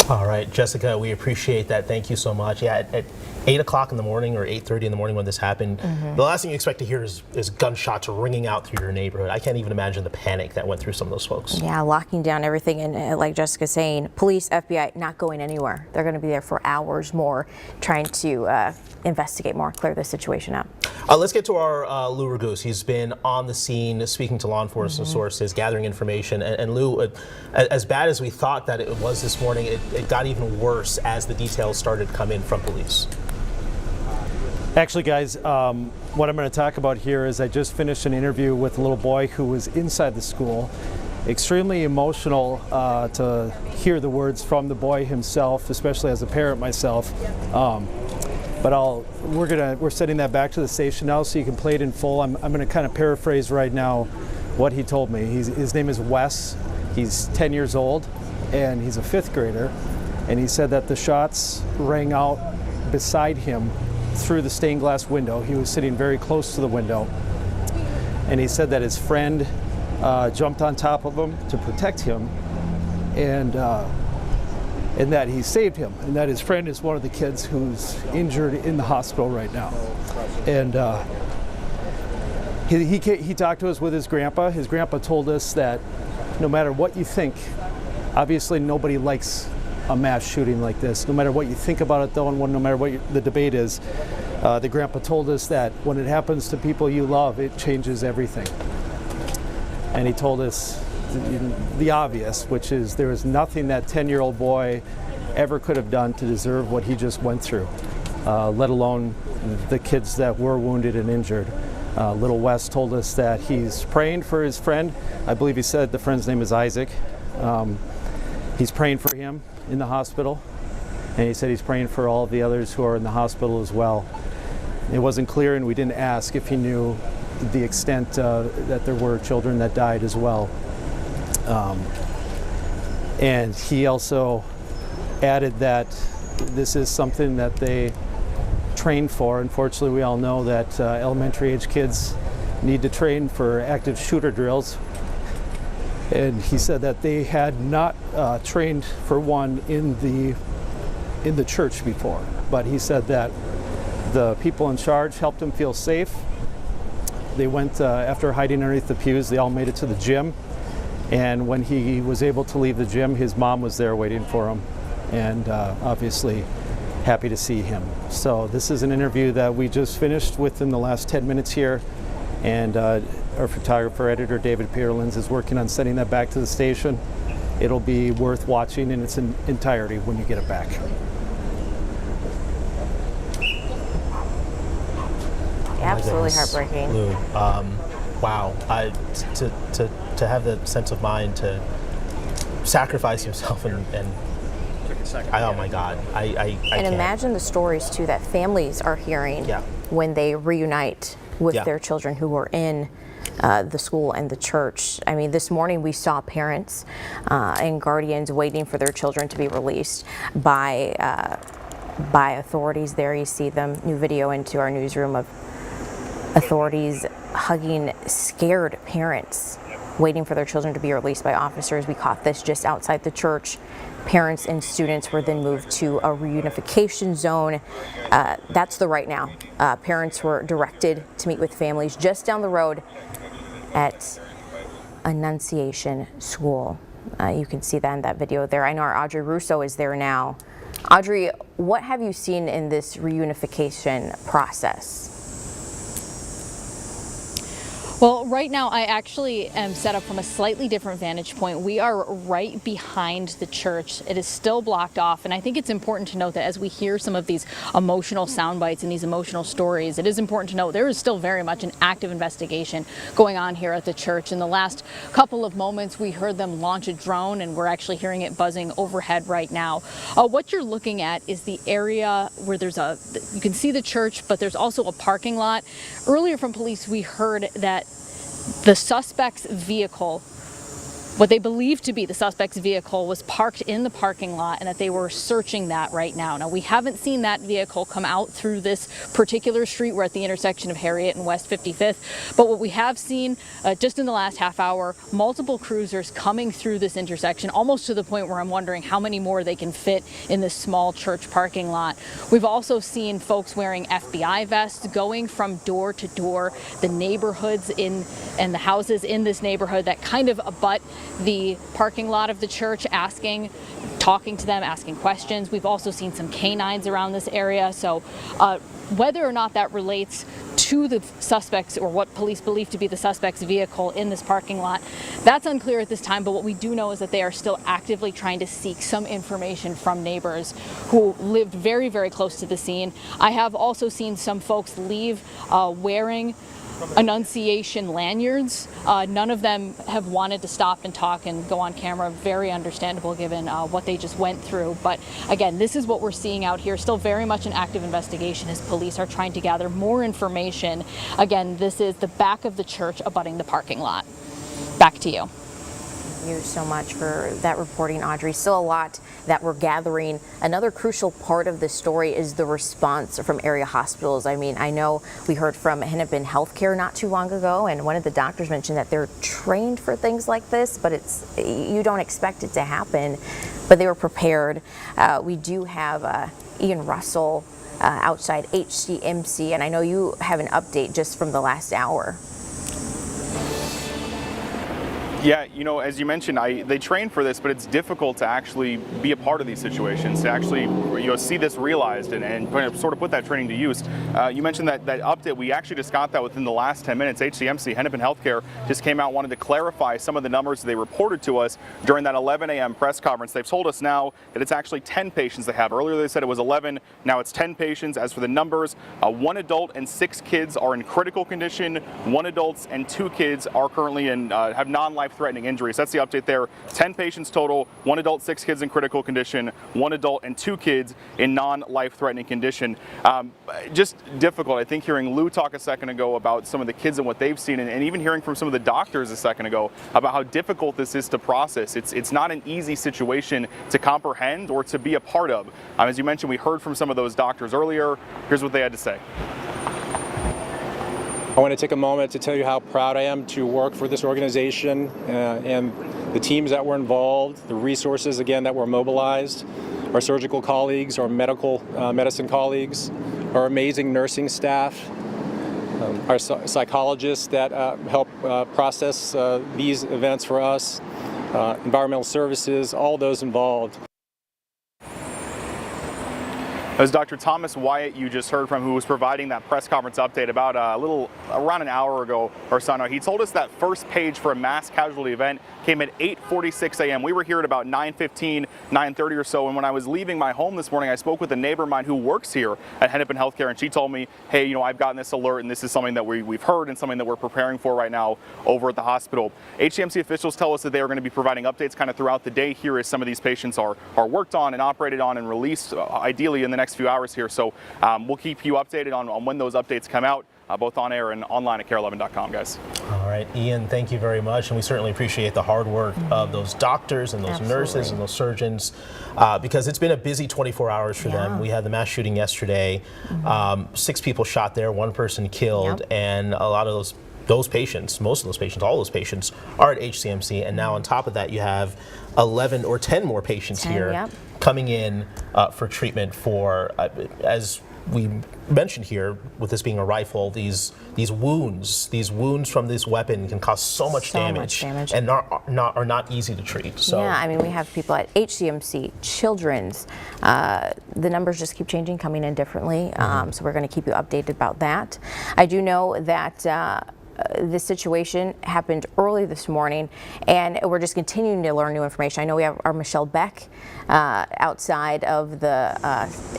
All right, Jessica, we appreciate that. Thank you so much. Yeah, at 8 o'clock in the morning or 8:30 in the morning when this happened, the last thing you expect to hear is gunshots ringing out through your neighborhood. I can't even imagine the panic that went through some of those folks. Yeah, locking down everything, and like Jessica's saying, police, FBI, not going anywhere. They're going to be there for hours more, trying to investigate more, clear this situation up. Let's get to our Lou Raguse. He's been on the scene, speaking to law enforcement sources, gathering information. And Lou, as bad as we thought that it was this morning, it got even worse as the details started to come in from police. Actually, guys, what I'm going to talk about here is I just finished an interview with a little boy who was inside the school. Extremely emotional to hear the words from the boy himself, especially as a parent myself. But we're sending that back to the station now, so you can play it in full. I'm going to kind of paraphrase right now what he told me. His name is Wes. He's 10 years old, and he's a 5th grader. And he said that the shots rang out beside him through the stained glass window. He was sitting very close to the window. And he said that his friend jumped on top of him to protect him, and that he saved him, and that his friend is one of the kids who's injured in the hospital right now. And he talked to us with his grandpa. His grandpa told us that no matter what you think, obviously nobody likes a mass shooting like this. No matter what you think about it, though, and no matter what the debate is, the grandpa told us that when it happens to people you love, it changes everything. And he told us the obvious, which is there is nothing that 10-year-old boy ever could have done to deserve what he just went through, let alone the kids that were wounded and injured. Little Wes told us that he's praying for his friend. I believe he said the friend's name is Isaac. He's praying for him in the hospital, and he said he's praying for all of the others who are in the hospital as well. It wasn't clear, and we didn't ask if he knew the extent that there were children that died as well. And he also added that this is something that they train for. Unfortunately, we all know that elementary age kids need to train for active shooter drills. And he said that they had not trained for one in the church before, but he said that the people in charge helped him feel safe. They went, after hiding underneath the pews, they all made it to the gym. And when he was able to leave the gym, his mom was there waiting for him, and obviously happy to see him. So this is an interview that we just finished within the last 10 minutes here, and our photographer editor David Peterlins is working on sending that back to the station. It'll be worth watching in its entirety when you get it back. Absolutely heartbreaking. Lou, wow. To have the sense of mind to sacrifice himself and oh my God, I can't. Imagine the stories too that families are hearing when they reunite with their children who were in the school and the church. I mean, this morning we saw parents and guardians waiting for their children to be released by authorities. There you see them. New video into our newsroom of authorities hugging scared parents waiting for their children to be released by officers. We caught this just outside the church. Parents and students were then moved to a reunification zone. That's the right now. Parents were directed to meet with families just down the road at Annunciation School. You can see that in that video there. I know our Audrey Russo is there now. Audrey, what have you seen in this reunification process? Well, right now I actually am set up from a slightly different vantage point. We are right behind the church. It is still blocked off, and I think it's important to note that as we hear some of these emotional sound bites and these emotional stories, it is important to note there is still very much an active investigation going on here at the church. In the last couple of moments, we heard them launch a drone, and we're actually hearing it buzzing overhead right now. What you're looking at is the area where you can see the church, but there's also a parking lot. Earlier from police, we heard that the suspect's vehicle what they believe to be the suspect's vehicle was parked in the parking lot and that they were searching that right now. Now, we haven't seen that vehicle come out through this particular street. We're at the intersection of Harriet and West 55th. But what we have seen just in the last half hour, multiple cruisers coming through this intersection, almost to the point where I'm wondering how many more they can fit in this small church parking lot. We've also seen folks wearing FBI vests going from door to door. The neighborhoods and the houses in this neighborhood that kind of abut the parking lot of the church, talking to them, asking questions. We've also seen some canines around this area. So whether or not that relates to the suspects or what police believe to be the suspect's vehicle in this parking lot, that's unclear at this time. But what we do know is that they are still actively trying to seek some information from neighbors who lived very, very close to the scene. I have also seen some folks leave wearing Annunciation lanyards. None of them have wanted to stop and talk and go on camera. Very understandable given what they just went through. But again, this is what we're seeing out here. Still very much an active investigation as police are trying to gather more information. Again, this is the back of the church abutting the parking lot. Back to you. Thank you so much for that reporting, Audrey. Still a lot that we're gathering. Another crucial part of this story is the response from area hospitals. I mean, I know we heard from Hennepin Healthcare not too long ago, and one of the doctors mentioned that they're trained for things like this, but you don't expect it to happen, but they were prepared. We do have Ian Russell outside HCMC, and I know you have an update just from the last hour. Yeah, you know, as you mentioned, they train for this, but it's difficult to actually be a part of these situations, to actually see this realized and sort of put that training to use. You mentioned that update. We actually just got that within the last 10 minutes. HCMC, Hennepin Healthcare, just came out, wanted to clarify some of the numbers they reported to us during that 11 a.m. press conference. They've told us now that it's actually 10 patients they have. Earlier they said it was 11, now it's 10 patients. As for the numbers, 1 adult and 6 kids are in critical condition. 1 adult and 2 kids are currently have non-life-threatening injuries. That's the update there. 10 patients total, 1 adult, 6 kids in critical condition, 1 adult and 2 kids in non-life-threatening condition. Just difficult. I think hearing Lou talk a second ago about some of the kids and what they've seen, and even hearing from some of the doctors a second ago about how difficult this is to process. It's not an easy situation to comprehend or to be a part of. As you mentioned, we heard from some of those doctors earlier. Here's what they had to say. I want to take a moment to tell you how proud I am to work for this organization and the teams that were involved, the resources, again, that were mobilized, our surgical colleagues, our medicine colleagues, our amazing nursing staff, our psychologists that help process these events for us, environmental services, all those involved. That was Dr. Thomas Wyatt you just heard from, who was providing that press conference update about around an hour ago or so. Now, he told us that first page for a mass casualty event came at 8:46 a.m. We were here at about 9:15, 9:30 or so, and when I was leaving my home this morning, I spoke with a neighbor of mine who works here at Hennepin Healthcare, and she told me, hey, I've gotten this alert, and this is something that we've heard and something that we're preparing for right now over at the hospital. HCMC officials tell us that they are going to be providing updates kind of throughout the day here as some of these patients are worked on and operated on and released, ideally in the next few hours here. So we'll keep you updated on when those updates come out, both on air and online at KARE11.com, guys. All right, Ian, thank you very much. And we certainly appreciate the hard work of those doctors and those nurses and those surgeons, because it's been a busy 24 hours for them. We had the mass shooting yesterday, 6 people shot there, 1 person killed, and a lot of those patients, most of those patients, all those patients are at HCMC. And now on top of that, you have 11 or 10 more patients here coming in for treatment for, as we mentioned here, with this being a rifle, these wounds from this weapon can cause so much damage and are not easy to treat. So yeah, I mean, we have people at HCMC, Children's. The numbers just keep changing, coming in differently. So we're going to keep you updated about that. I do know that this situation happened early this morning, and we're just continuing to learn new information. I know we have our Michelle Beck outside of the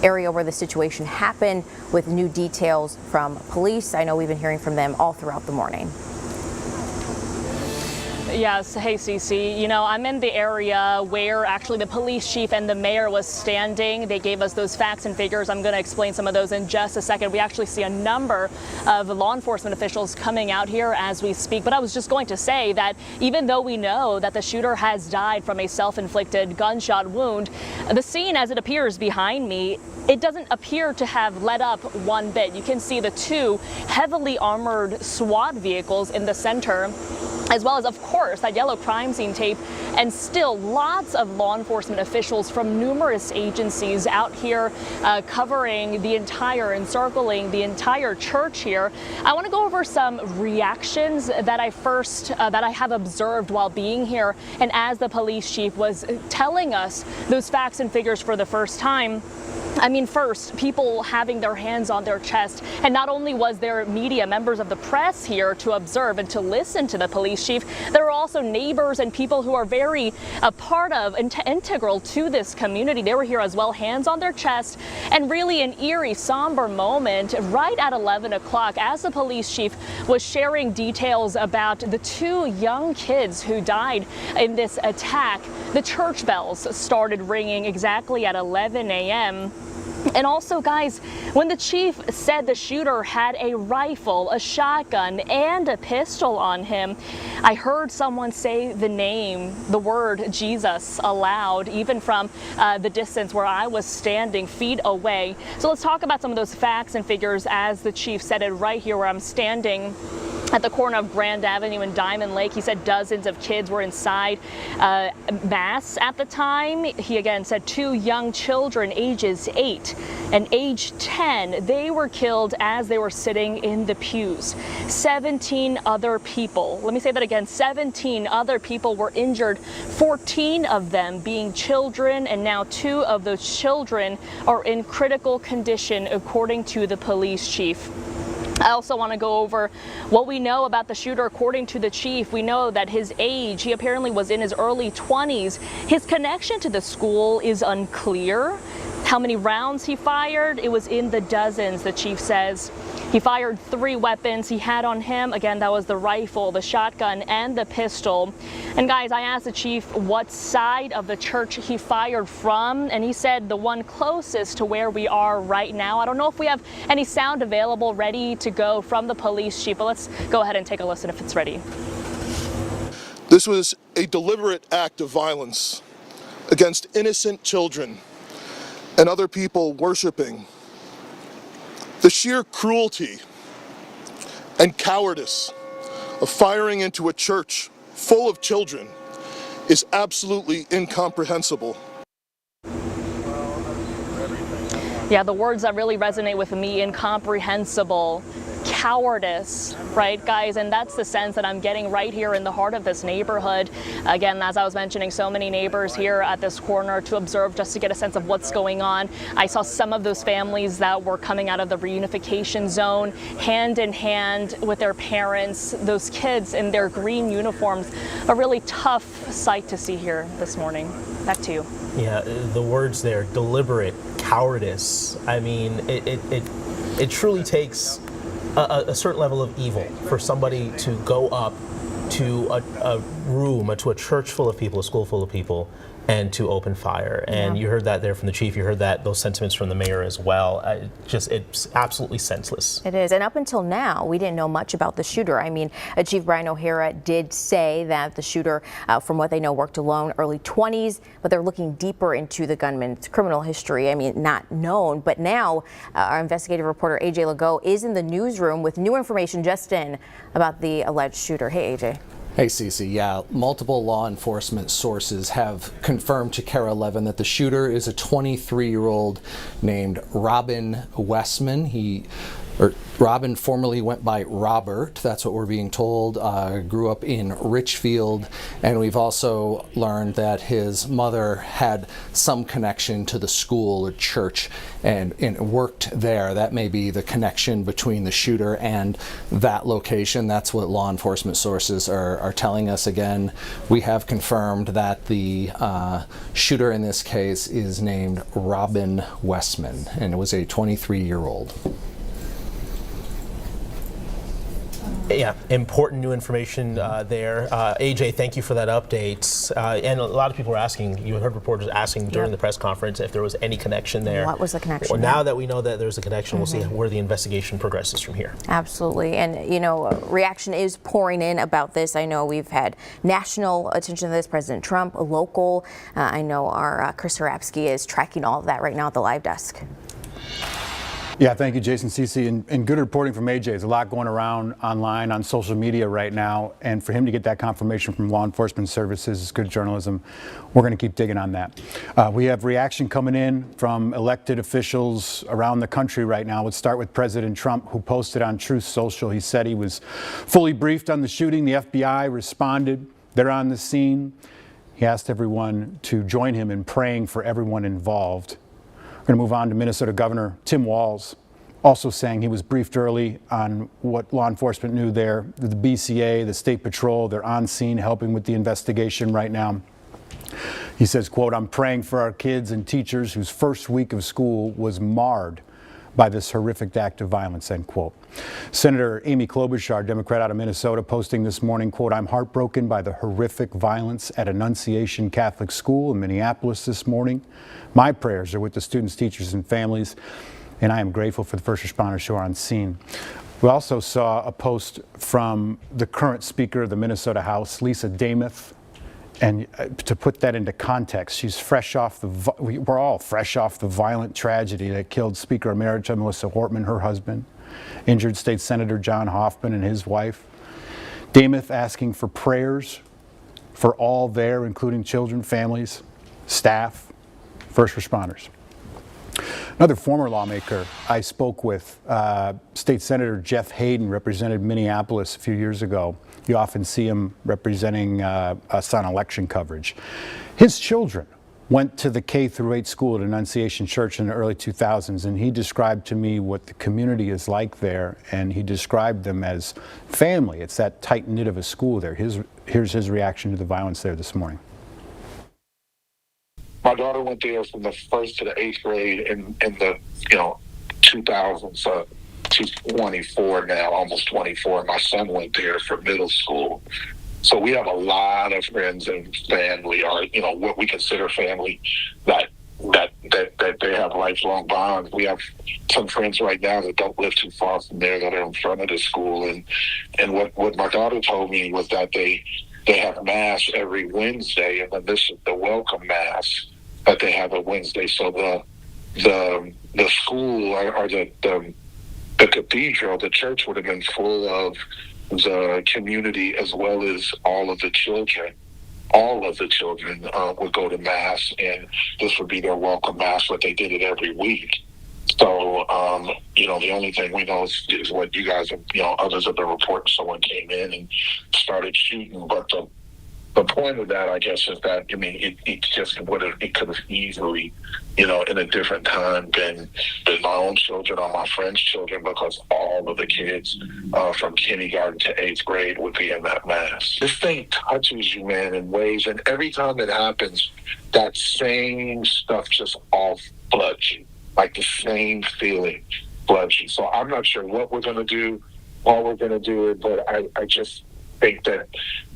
area where the situation happened with new details from police. I know we've been hearing from them all throughout the morning. Yes, hey Cece. You know, I'm in the area where actually the police chief and the mayor was standing. They gave us those facts and figures. I'm going to explain some of those in just a second. We actually see a number of law enforcement officials coming out here as we speak. But I was just going to say that even though we know that the shooter has died from a self-inflicted gunshot wound, the scene as it appears behind me, it doesn't appear to have let up one bit. You can see the two heavily armored SWAT vehicles in the center, as well as, of course, that yellow crime scene tape, and still lots of law enforcement officials from numerous agencies out here covering the entire, encircling the entire church here. I want to go over some reactions that I have observed while being here, and as the police chief was telling us those facts and figures for the first time. I mean, first, people having their hands on their chest, and not only was there media, members of the press here to observe and to listen to the police chief, there were also neighbors and people who are very a part of and integral to this community. They were here as well, hands on their chest, and really an eerie, somber moment right at 11 o'clock as the police chief was sharing details about the two young kids who died in this attack. The church bells started ringing exactly at 11 a.m. And also, guys, when the chief said the shooter had a rifle, a shotgun, and a pistol on him, I heard someone say the word Jesus aloud, even from the distance where I was standing, feet away. So let's talk about some of those facts and figures as the chief said it right here where I'm standing at the corner of Grand Avenue and Diamond Lake. He said dozens of kids were inside mass at the time. He again said two young children, ages 8 and age 10, they were killed as they were sitting in the pews. 17 other people, let me say that again, 17 other people were injured, 14 of them being children, and now 2 of those children are in critical condition according to the police chief. I also want to go over what we know about the shooter. According to the chief, we know that his age, he apparently was in his early 20s. His connection to the school is unclear. How many rounds he fired? It was in the dozens, the chief says. He fired 3 weapons he had on him. Again, that was the rifle, the shotgun, and the pistol. And guys, I asked the chief what side of the church he fired from, and he said the one closest to where we are right now. I don't know if we have any sound available ready to go from the police chief, but let's go ahead and take a listen if it's ready. This was a deliberate act of violence against innocent children and other people worshiping. The sheer cruelty and cowardice of firing into a church full of children is absolutely incomprehensible. Yeah, the words that really resonate with me, incomprehensible, cowardice, right, guys? And that's the sense that I'm getting right here in the heart of this neighborhood. Again, as I was mentioning, so many neighbors here at this corner to observe just to get a sense of what's going on. I saw some of those families that were coming out of the reunification zone hand in hand with their parents, those kids in their green uniforms. A really tough sight to see here this morning. Back to you. Yeah, the words there, deliberate, cowardice. I mean, it truly takes a certain level of evil for somebody to go up to a room, to a church full of people, a school full of people, and to open fire. And you heard that there from the chief. You heard those sentiments from the mayor as well. It's absolutely senseless. It is. And up until now, we didn't know much about the shooter. I mean, Chief Brian O'Hara did say that the shooter, from what they know, worked alone, early 20s, but they're looking deeper into the gunman's criminal history. I mean, not known. But now our investigative reporter, AJ Legault, is in the newsroom with new information just in about the alleged shooter. Hey, AJ. Hey, Cece. Yeah, multiple law enforcement sources have confirmed to KARE 11 that the shooter is a 23-year-old named Robin Westman. Robin formerly went by Robert, that's what we're being told, grew up in Richfield, and we've also learned that his mother had some connection to the school or church and worked there. That may be the connection between the shooter and that location. That's what law enforcement sources are telling us. Again, we have confirmed that the shooter in this case is named Robin Westman, and it was a 23-year-old. Yeah, important new information there. AJ, thank you for that update. And a lot of people were asking, you heard reporters asking during the press conference if there was any connection there. What was the connection? Well, now that we know that there's a connection, we'll see where the investigation progresses from here. Absolutely. And, you know, reaction is pouring in about this. I know we've had national attention to this, President Trump, local. I know our Chris Harapsky is tracking all of that right now at the live desk. Yeah, thank you, Jason Cece, and good reporting from AJ. There's a lot going around online on social media right now, and for him to get that confirmation from law enforcement services is good journalism. We're going to keep digging on that. We have reaction coming in from elected officials around the country right now. Let's start with President Trump, who posted on Truth Social. He said he was fully briefed on the shooting. The FBI responded. They're on the scene. He asked everyone to join him in praying for everyone involved. We're going to move on to Minnesota Governor Tim Walz, also saying he was briefed early on what law enforcement knew there. The BCA, the State Patrol, they're on scene helping with the investigation right now. He says, quote, "I'm praying for our kids and teachers whose first week of school was marred by this horrific act of violence," end quote. Senator Amy Klobuchar, Democrat out of Minnesota, posting this morning, quote, "I'm heartbroken by the horrific violence at Annunciation Catholic School in Minneapolis this morning. My prayers are with the students, teachers, and families, and I am grateful for the first responders who are on scene." We also saw a post from the current Speaker of the Minnesota House, Lisa Demuth. And to put that into context, she's fresh off we're all fresh off the violent tragedy that killed Speaker Emerita Melissa Hortman, her husband, injured State Senator John Hoffman and his wife. Demuth asking for prayers for all there, including children, families, staff, first responders. Another former lawmaker I spoke with, State Senator Jeff Hayden, represented Minneapolis a few years ago. You often see him representing us on election coverage. His children went to the K-8 school at Annunciation Church in the early 2000s, and he described to me what the community is like there, and he described them as family. It's that tight-knit of a school there. Here's his reaction to the violence there this morning. My daughter went there from the 1st to the 8th grade in the 2000s. She's 24 now, almost 24. My son went there for middle school. So we have a lot of friends and family, or what we consider family, that they have lifelong bonds. We have some friends right now that don't live too far from there that are in front of the school. And what my daughter told me was that they have mass every Wednesday, and then this is the welcome mass that they have on Wednesday. So the school or the cathedral, the church would have been full of the community as well as all of the children. All of the children would go to mass, and this would be their welcome mass, but they did it every week. So, the only thing we know is what you guys have, others have been reporting someone came in and started shooting. But the point of that, I guess, is that, it could have easily, in a different time been my own children or my friends' children, because all of the kids from kindergarten to 8th grade would be in that mass. This thing touches you, man, in ways, and every time it happens, that same stuff just all floods you, like the same feeling floods you. So I'm not sure what we're going to do, how we're going to do it, but I just think that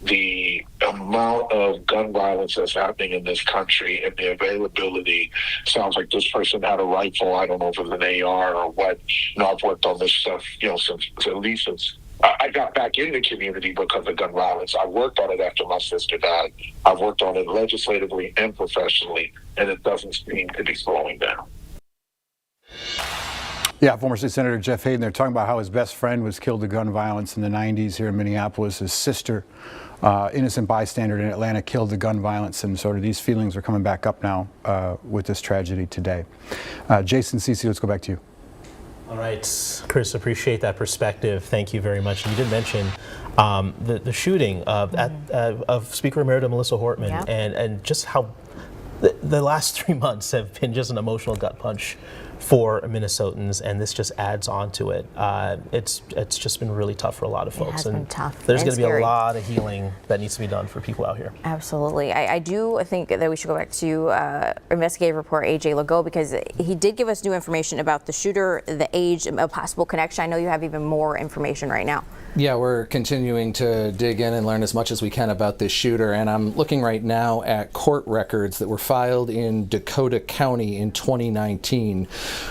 the amount of gun violence that's happening in this country and the availability, sounds like this person had a rifle. I don't know if it was an AR or what. I've worked on this stuff, since at least since I got back in the community because of gun violence. I worked on it after my sister died. I've worked on it legislatively and professionally, and it doesn't seem to be slowing down. Yeah, former State Senator Jeff Hayden, they're talking about how his best friend was killed in gun violence in the 90s here in Minneapolis. His sister, innocent bystander in Atlanta, killed the gun violence, and sort of these feelings are coming back up now with this tragedy today. Jason Cece, let's go back to you. All right, Chris, appreciate that perspective. Thank you very much. You did mention the shooting of Speaker Emerita Melissa Hortman, and just how the last 3 months have been just an emotional gut punch for Minnesotans, and this just adds on to it. It's just been really tough for a lot of folks. It has been tough. There's and going to be scary. a lot of healing that needs to be done for people out here. Absolutely. I do think that we should go back to investigative reporter AJ Legault, because he did give us new information about the shooter, the age, a possible connection. I know you have even more information right now. Yeah, we're continuing to dig in and learn as much as we can about this shooter, and I'm looking right now at court records that were filed in Dakota County in 2019,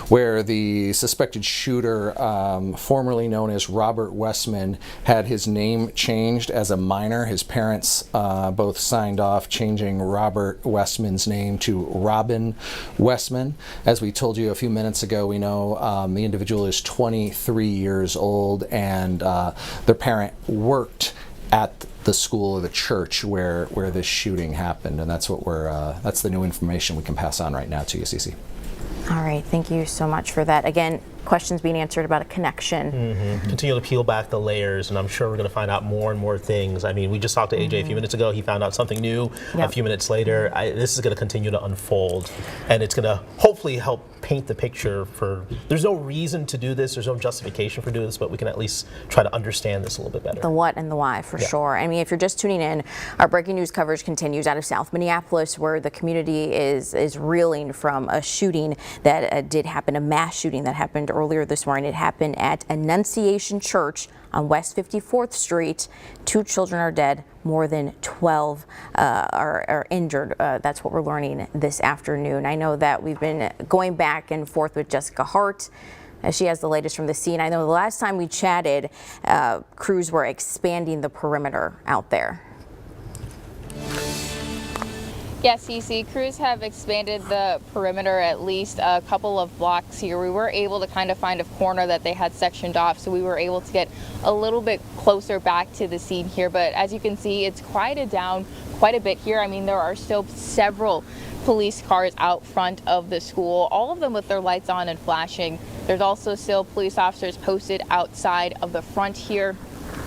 where the suspected shooter, formerly known as Robert Westman, had his name changed as a minor. His parents both signed off changing Robert Westman's name to Robin Westman. As we told you a few minutes ago, we know the individual is 23 years old, and their parent worked at the school or the church where this shooting happened, and that's what that's the new information we can pass on right now to you, Cece. All right, thank you so much for that. Again, questions being answered about a connection. Continue to peel back the layers, and I'm sure we're going to find out more and more things. I mean, we just talked to AJ a few minutes ago. He found out something new a few minutes later. This is going to continue to unfold, and it's going to hopefully help paint the picture for, there's no reason to do this, there's no justification for doing this, but we can at least try to understand this a little bit better. The what and the why, for sure. I mean, if you're just tuning in, our breaking news coverage continues out of South Minneapolis, where the community is reeling from a shooting that did happen, a mass shooting that happened earlier this morning. It happened at Annunciation Church on West 54th Street. 2 children are dead. More than 12 are injured. That's what we're learning this afternoon. I know that we've been going back and forth with Jessica Hart, as she has the latest from the scene. I know the last time we chatted, crews were expanding the perimeter out there. Yes, Cece, crews have expanded the perimeter at least a couple of blocks here. We were able to kind of find a corner that they had sectioned off, so we were able to get a little bit closer back to the scene here. But as you can see, it's quieted down quite a bit here. I mean, there are still several police cars out front of the school, all of them with their lights on and flashing. There's also still police officers posted outside of the front here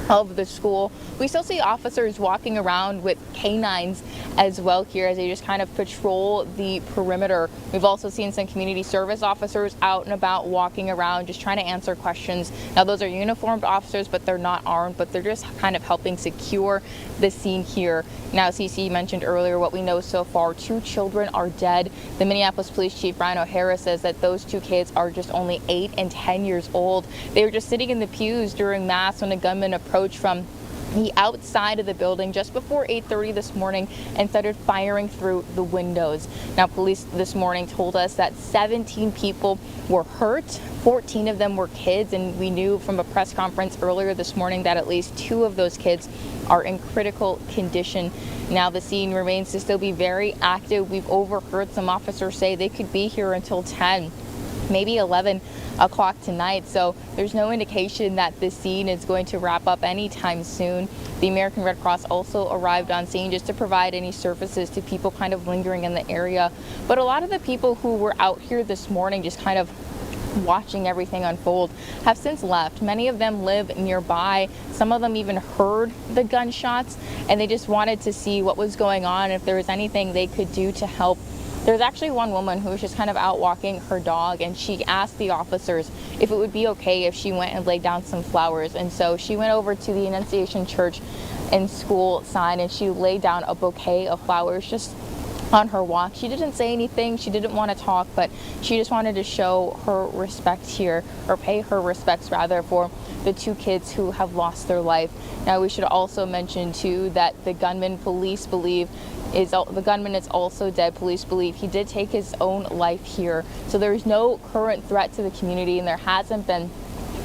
of the school. We still see officers walking around with canines as well here as they just kind of patrol the perimeter. We've also seen some community service officers out and about walking around just trying to answer questions. Now those are uniformed officers, but they're not armed, but they're just kind of helping secure the scene here. Now, CC mentioned earlier what we know so far. 2 children are dead. The Minneapolis Police Chief Brian O'Hara says that those 2 kids are just only 8 and 10 years old. They were just sitting in the pews during mass when a gunman approached from the outside of the building just before 8:30 this morning and started firing through the windows. Now, police this morning told us that 17 people were hurt. 14 of them were kids, and we knew from a press conference earlier this morning that at least 2 of those kids are in critical condition. Now, the scene remains to still be very active. We've overheard some officers say they could be here until 10, maybe 11 o'clock tonight, so there's no indication that this scene is going to wrap up anytime soon. The American Red Cross also arrived on scene just to provide any services to people kind of lingering in the area. But a lot of the people who were out here this morning just kind of watching everything unfold have since left. Many of them live nearby. Some of them even heard the gunshots, and they just wanted to see what was going on, if there was anything they could do to help. There's actually one woman who was just kind of out walking her dog, and she asked the officers if it would be okay if she went and laid down some flowers. And so she went over to the Annunciation Church and School sign, and she laid down a bouquet of flowers just on her walk. She didn't say anything, she didn't want to talk, but she just wanted to show her respect here, or pay her respects rather, for the 2 kids who have lost their life. Now, we should also mention too that the gunman, police believe, the gunman is also dead. Police believe he did take his own life here. So there's no current threat to the community, and there hasn't been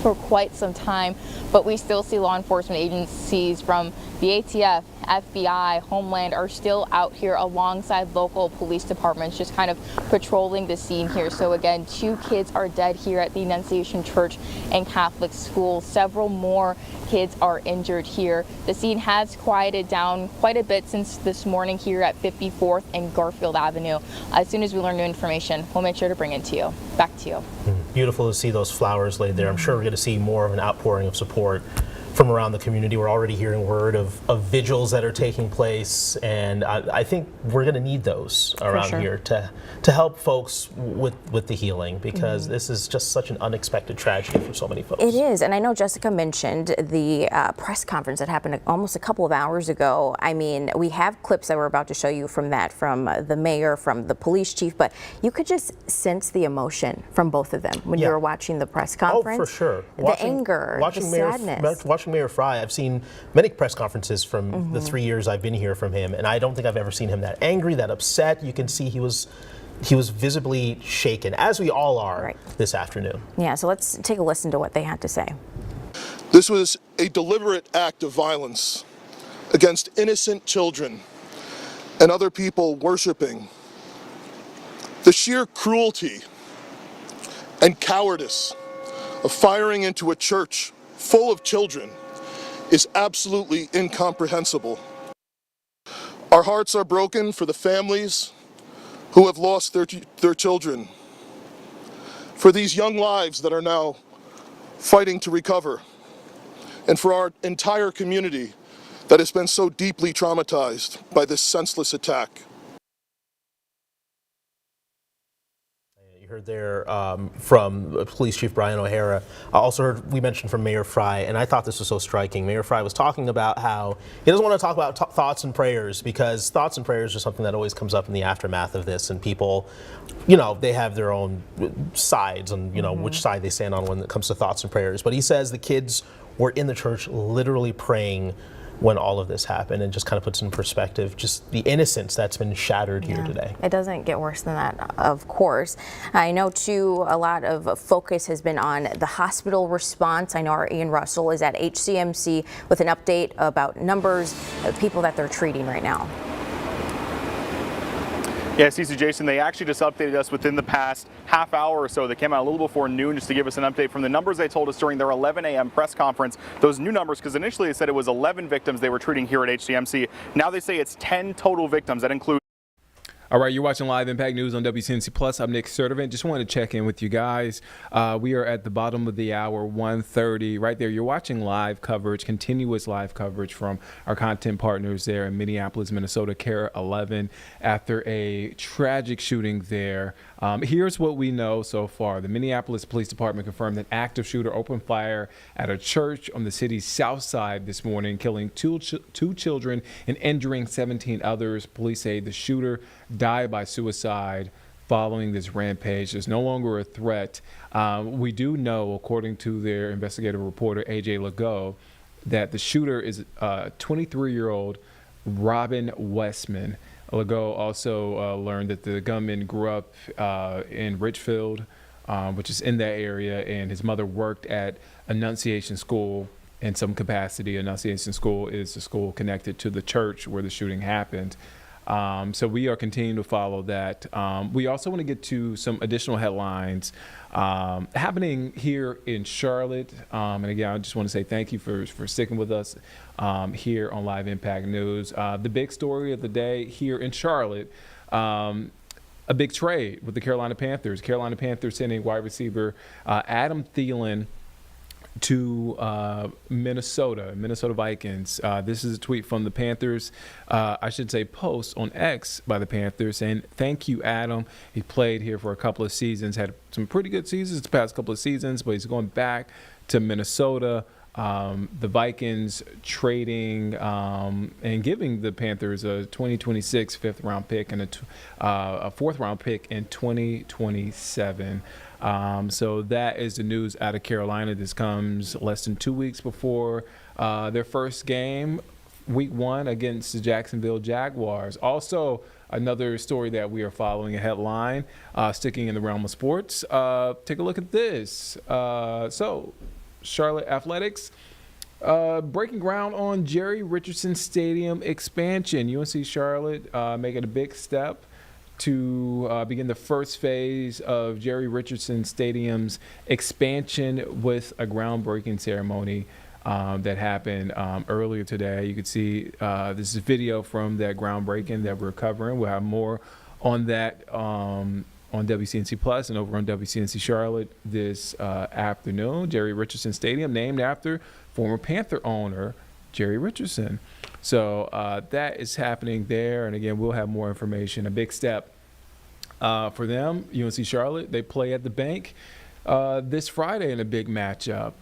for quite some time, but we still see law enforcement agencies from the ATF, FBI, Homeland are still out here alongside local police departments, just kind of patrolling the scene here. So again, 2 kids are dead here at the Annunciation Church and Catholic School. Several more kids are injured here. The scene has quieted down quite a bit since this morning here at 54th and Garfield Avenue. As soon as we learn new information, we'll make sure to bring it to you. Back to you. Beautiful to see those flowers laid there. I'm sure we're going to see more of an outpouring of support from from around the community. We're already hearing word of vigils that are taking place, and I think we're going to need those around here to help folks with the healing, because this is just such an unexpected tragedy for so many folks. It is, and I know Jessica mentioned the press conference that happened almost a couple of hours ago. I mean, we have clips that we're about to show you from that, from the mayor, from the police chief, but you could just sense the emotion from both of them when you were watching the press conference. Oh, for sure. The anger, the sadness. Watching Mayor Fry, I've seen many press conferences from the 3 years I've been here from him, and I don't think I've ever seen him that angry, that upset. You can see he was visibly shaken, as we all are this afternoon. Yeah, so let's take a listen to what they had to say. This was a deliberate act of violence against innocent children and other people worshiping. The sheer cruelty and cowardice of firing into a church full of children is absolutely incomprehensible. Our hearts are broken for the families who have lost their children, for these young lives that are now fighting to recover, and for our entire community that has been so deeply traumatized by this senseless attack. You heard there from Police Chief Brian O'Hara. I also heard we mentioned from Mayor Fry, and I thought this was so striking. Mayor Fry was talking about how he doesn't want to talk about thoughts and prayers, because thoughts and prayers are something that always comes up in the aftermath of this, and people, you know, they have their own sides and, you know, which side they stand on when it comes to thoughts and prayers. But he says the kids were in the church literally praying when all of this happened, and just kind of puts in perspective just the innocence that's been shattered here today. It doesn't get worse than that, of course. I know, too, a lot of focus has been on the hospital response. I know our Ian Russell is at HCMC with an update about numbers of people that they're treating right now. Yeah, Cece, Jason, they actually just updated us within the past half hour or so. They came out a little before noon just to give us an update from the numbers they told us during their 11 a.m. press conference. Those new numbers, because initially they said it was 11 victims they were treating here at HCMC. Now they say it's 10 total victims. That includes. All right, you're watching Live Impact News on WCNC Plus. I'm Nick Sertivant. Just wanted to check in with you guys. We are at the bottom of the hour, 1:30. Right there, you're watching live coverage, continuous live coverage from our content partners there in Minneapolis, Minnesota, KARE 11, after a tragic shooting there. Here's what we know so far. The Minneapolis Police Department confirmed that active shooter opened fire at a church on the city's south side this morning, killing two children and injuring 17 others. Police say the shooter died by suicide following this rampage. There's no longer a threat. We do know, according to their investigative reporter, AJ Legault, that the shooter is 23-year-old Robin Westman. Legault also learned that the gunman grew up in Richfield, which is in that area, and his mother worked at Annunciation School in some capacity. Annunciation School is a school connected to the church where the shooting happened. So we are continuing to follow that. We also want to get to some additional headlines happening here in Charlotte. And again, I just want to say thank you for sticking with us here on Live Impact News. The big story of the day here in Charlotte, a big trade with the Carolina Panthers. Carolina Panthers sending wide receiver Adam Thielen to Minnesota Vikings. This is a tweet from the Panthers, I should say post on X by the Panthers saying, "Thank you, Adam. He played here for a couple of seasons, had some pretty good seasons the past couple of seasons, but he's going back to Minnesota." The Vikings trading and giving the Panthers a 2026 fifth-round pick and a fourth-round pick in 2027. So that is the news out of Carolina. This comes less than 2 weeks before their first game, week 1 against the Jacksonville Jaguars. Also, another story that we are following, a headline, sticking in the realm of sports. Take a look at this. So Charlotte Athletics breaking ground on Jerry Richardson Stadium expansion. UNC Charlotte making a big step to begin the first phase of Jerry Richardson Stadium's expansion with a groundbreaking ceremony that happened earlier today. You could see this is video from that groundbreaking that we're covering. We'll have more on that on WCNC Plus and over on WCNC Charlotte this afternoon. Jerry Richardson Stadium, named after former Panther owner Jerry Richardson. So that is happening there. And again, we'll have more information. A big step for them, UNC Charlotte. They play at the Bank this Friday in a big matchup.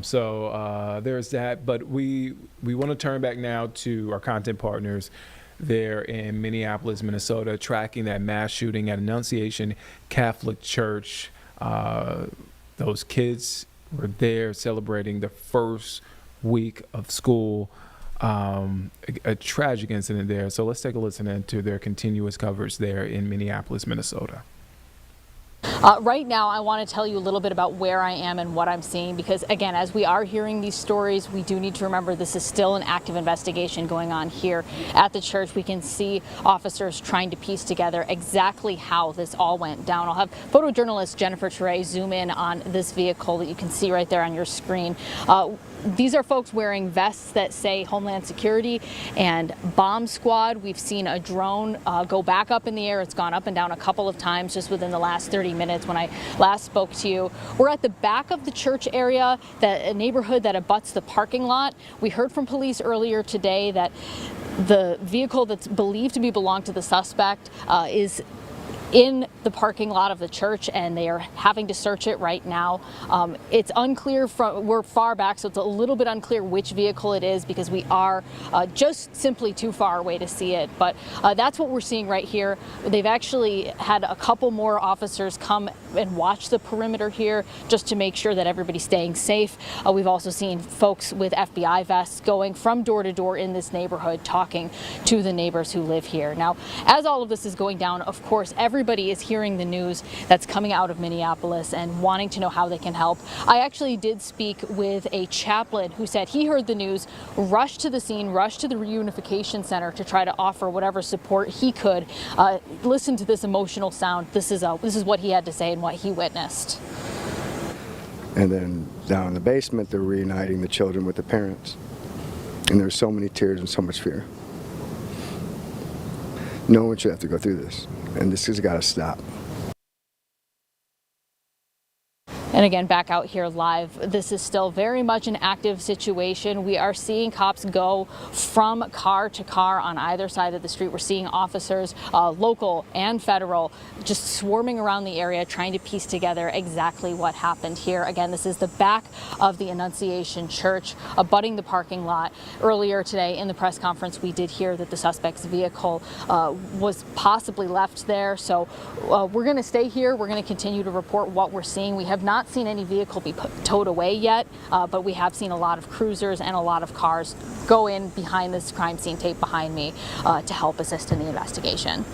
So there's that. But we want to turn back now to our content partners there in Minneapolis, Minnesota, tracking that mass shooting at Annunciation Catholic Church. Those kids were there celebrating the first week of school. A tragic incident there. So let's take a listen into their continuous coverage there in Minneapolis, Minnesota. Right now, I want to tell you a little bit about where I am and what I'm seeing, because again, as we are hearing these stories, we do need to remember this is still an active investigation going on here at the church. We can see officers trying to piece together exactly how this all went down. I'll have photojournalist Jennifer Teray zoom in on this vehicle that you can see right there on your screen. These are folks wearing vests that say Homeland Security and Bomb Squad. We've seen a drone go back up in the air. It's gone up and down a couple of times just within the last 30 minutes when I last spoke to you. We're at the back of the church area, a neighborhood that abuts the parking lot. We heard from police earlier today that the vehicle that's believed to belong to the suspect is in the parking lot of the church, and they are having to search it right now. It's unclear we're far back, so it's a little bit unclear which vehicle it is because we are just simply too far away to see it. But that's what we're seeing right here. They've actually had a couple more officers come and watch the perimeter here just to make sure that everybody's staying safe. We've also seen folks with FBI vests going from door to door in this neighborhood talking to the neighbors who live here. Now, as all of this is going down, of course, everybody is hearing the news that's coming out of Minneapolis and wanting to know how they can help. I actually did speak with a chaplain who said he heard the news, rushed to the scene, rushed to the reunification center to try to offer whatever support he could. Listen to this emotional sound. This is what he had to say and what he witnessed. And then down in the basement, they're reuniting the children with the parents. And there's so many tears and so much fear. No one should have to go through this. And this has got to stop. And again, back out here live, this is still very much an active situation. We are seeing cops go from car to car on either side of the street. We're seeing officers, local and federal, just swarming around the area trying to piece together exactly what happened here. Again, this is the back of the Annunciation Church, abutting the parking lot. Earlier today in the press conference, we did hear that the suspect's vehicle was possibly left there. So we're going to stay here. We're going to continue to report what we're seeing. We have not seen any vehicle be towed away yet, but we have seen a lot of cruisers and a lot of cars go in behind this crime scene tape behind me to help assist in the investigation.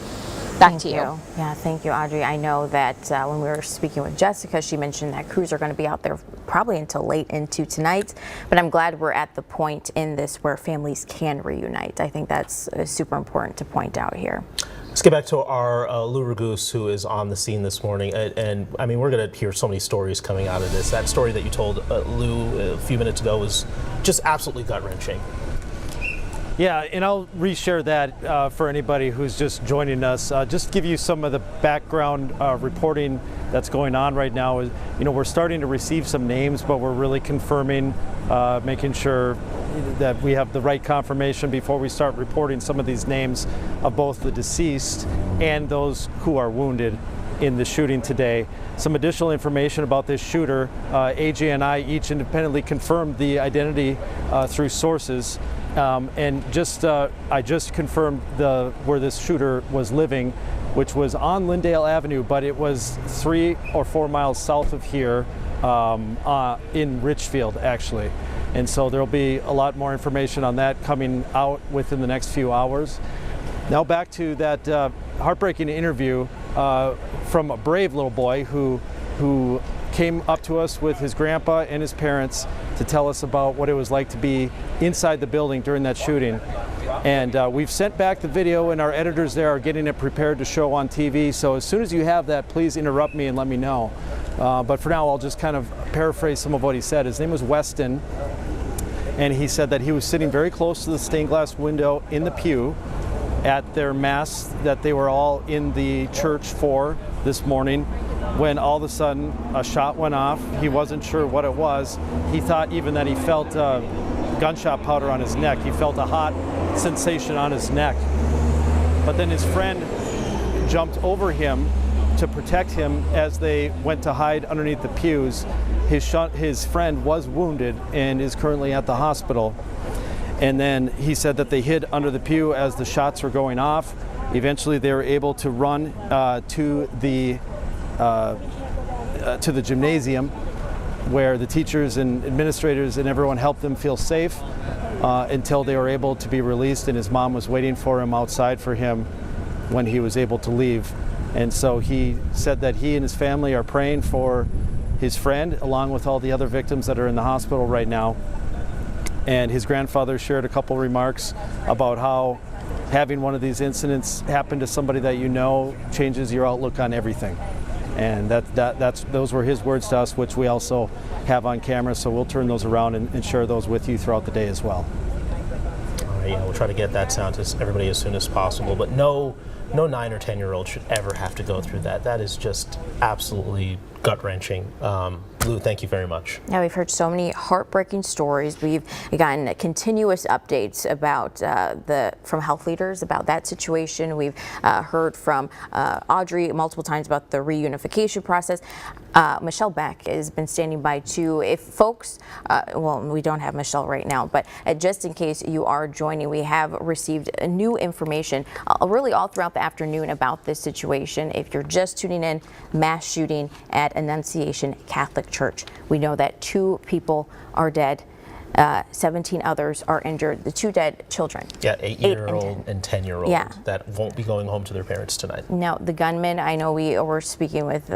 Back to you. Yeah, thank you, Audrey. I know that when we were speaking with Jessica, she mentioned that crews are going to be out there probably until late into tonight, but I'm glad we're at the point in this where families can reunite. I think that's super important to point out here. Let's get back to our Lou Ragoose, who is on the scene this morning. And I mean, we're going to hear so many stories coming out of this. That story that you told Lou a few minutes ago was just absolutely gut-wrenching. Yeah, and I'll reshare that for anybody who's just joining us. Just give you some of the background reporting that's going on right now. You know, we're starting to receive some names, but we're really confirming, making sure that we have the right confirmation before we start reporting some of these names of both the deceased and those who are wounded in the shooting today. Some additional information about this shooter. AJ and I each independently confirmed the identity through sources. And I just confirmed where this shooter was living, which was on Lyndale Avenue, but it was 3 or 4 miles south of here in Richfield, actually. And so there'll be a lot more information on that coming out within the next few hours. Now back to that heartbreaking interview from a brave little boy who came up to us with his grandpa and his parents to tell us about what it was like to be inside the building during that shooting. And we've sent back the video, and our editors there are getting it prepared to show on TV. So as soon as you have that, please interrupt me and let me know. But for now, I'll just kind of paraphrase some of what he said. His name was Weston, and he said that he was sitting very close to the stained glass window in the pew at their mass that they were all in the church for this morning when all of a sudden a shot went off. He wasn't sure what it was. He thought even that he felt gunshot powder on his neck. He felt a hot sensation on his neck. But then his friend jumped over him to protect him as they went to hide underneath the pews. His friend was wounded and is currently at the hospital. And then he said that they hid under the pew as the shots were going off. Eventually they were able to run to the gymnasium where the teachers and administrators and everyone helped them feel safe until they were able to be released, and his mom was waiting for him outside for him when he was able to leave. And so he said that he and his family are praying for his friend along with all the other victims that are in the hospital right now. And his grandfather shared a couple remarks about how having one of these incidents happen to somebody that you know changes your outlook on everything. And those were his words to us, which we also have on camera, so we'll turn those around and share those with you throughout the day as well. All right, we'll try to get that sound to everybody as soon as possible, but no 9 or 10-year-old should ever have to go through that. That is just absolutely gut-wrenching. Lou, thank you very much. Now, we've heard so many heartbreaking stories. We've gotten continuous updates about from health leaders about that situation. We've heard from Audrey multiple times about the reunification process. Michelle Beck has been standing by too. If folks, well, we don't have Michelle right now, but just in case you are joining, we have received new information really all throughout the afternoon about this situation. If you're just tuning in, mass shooting at Annunciation Catholic Church. We know that 2 people are dead. 17 others are injured. The 2 dead children. Yeah, 8-year-old and 10-year-old that won't be going home to their parents tonight. Now, the gunman, I know we were speaking with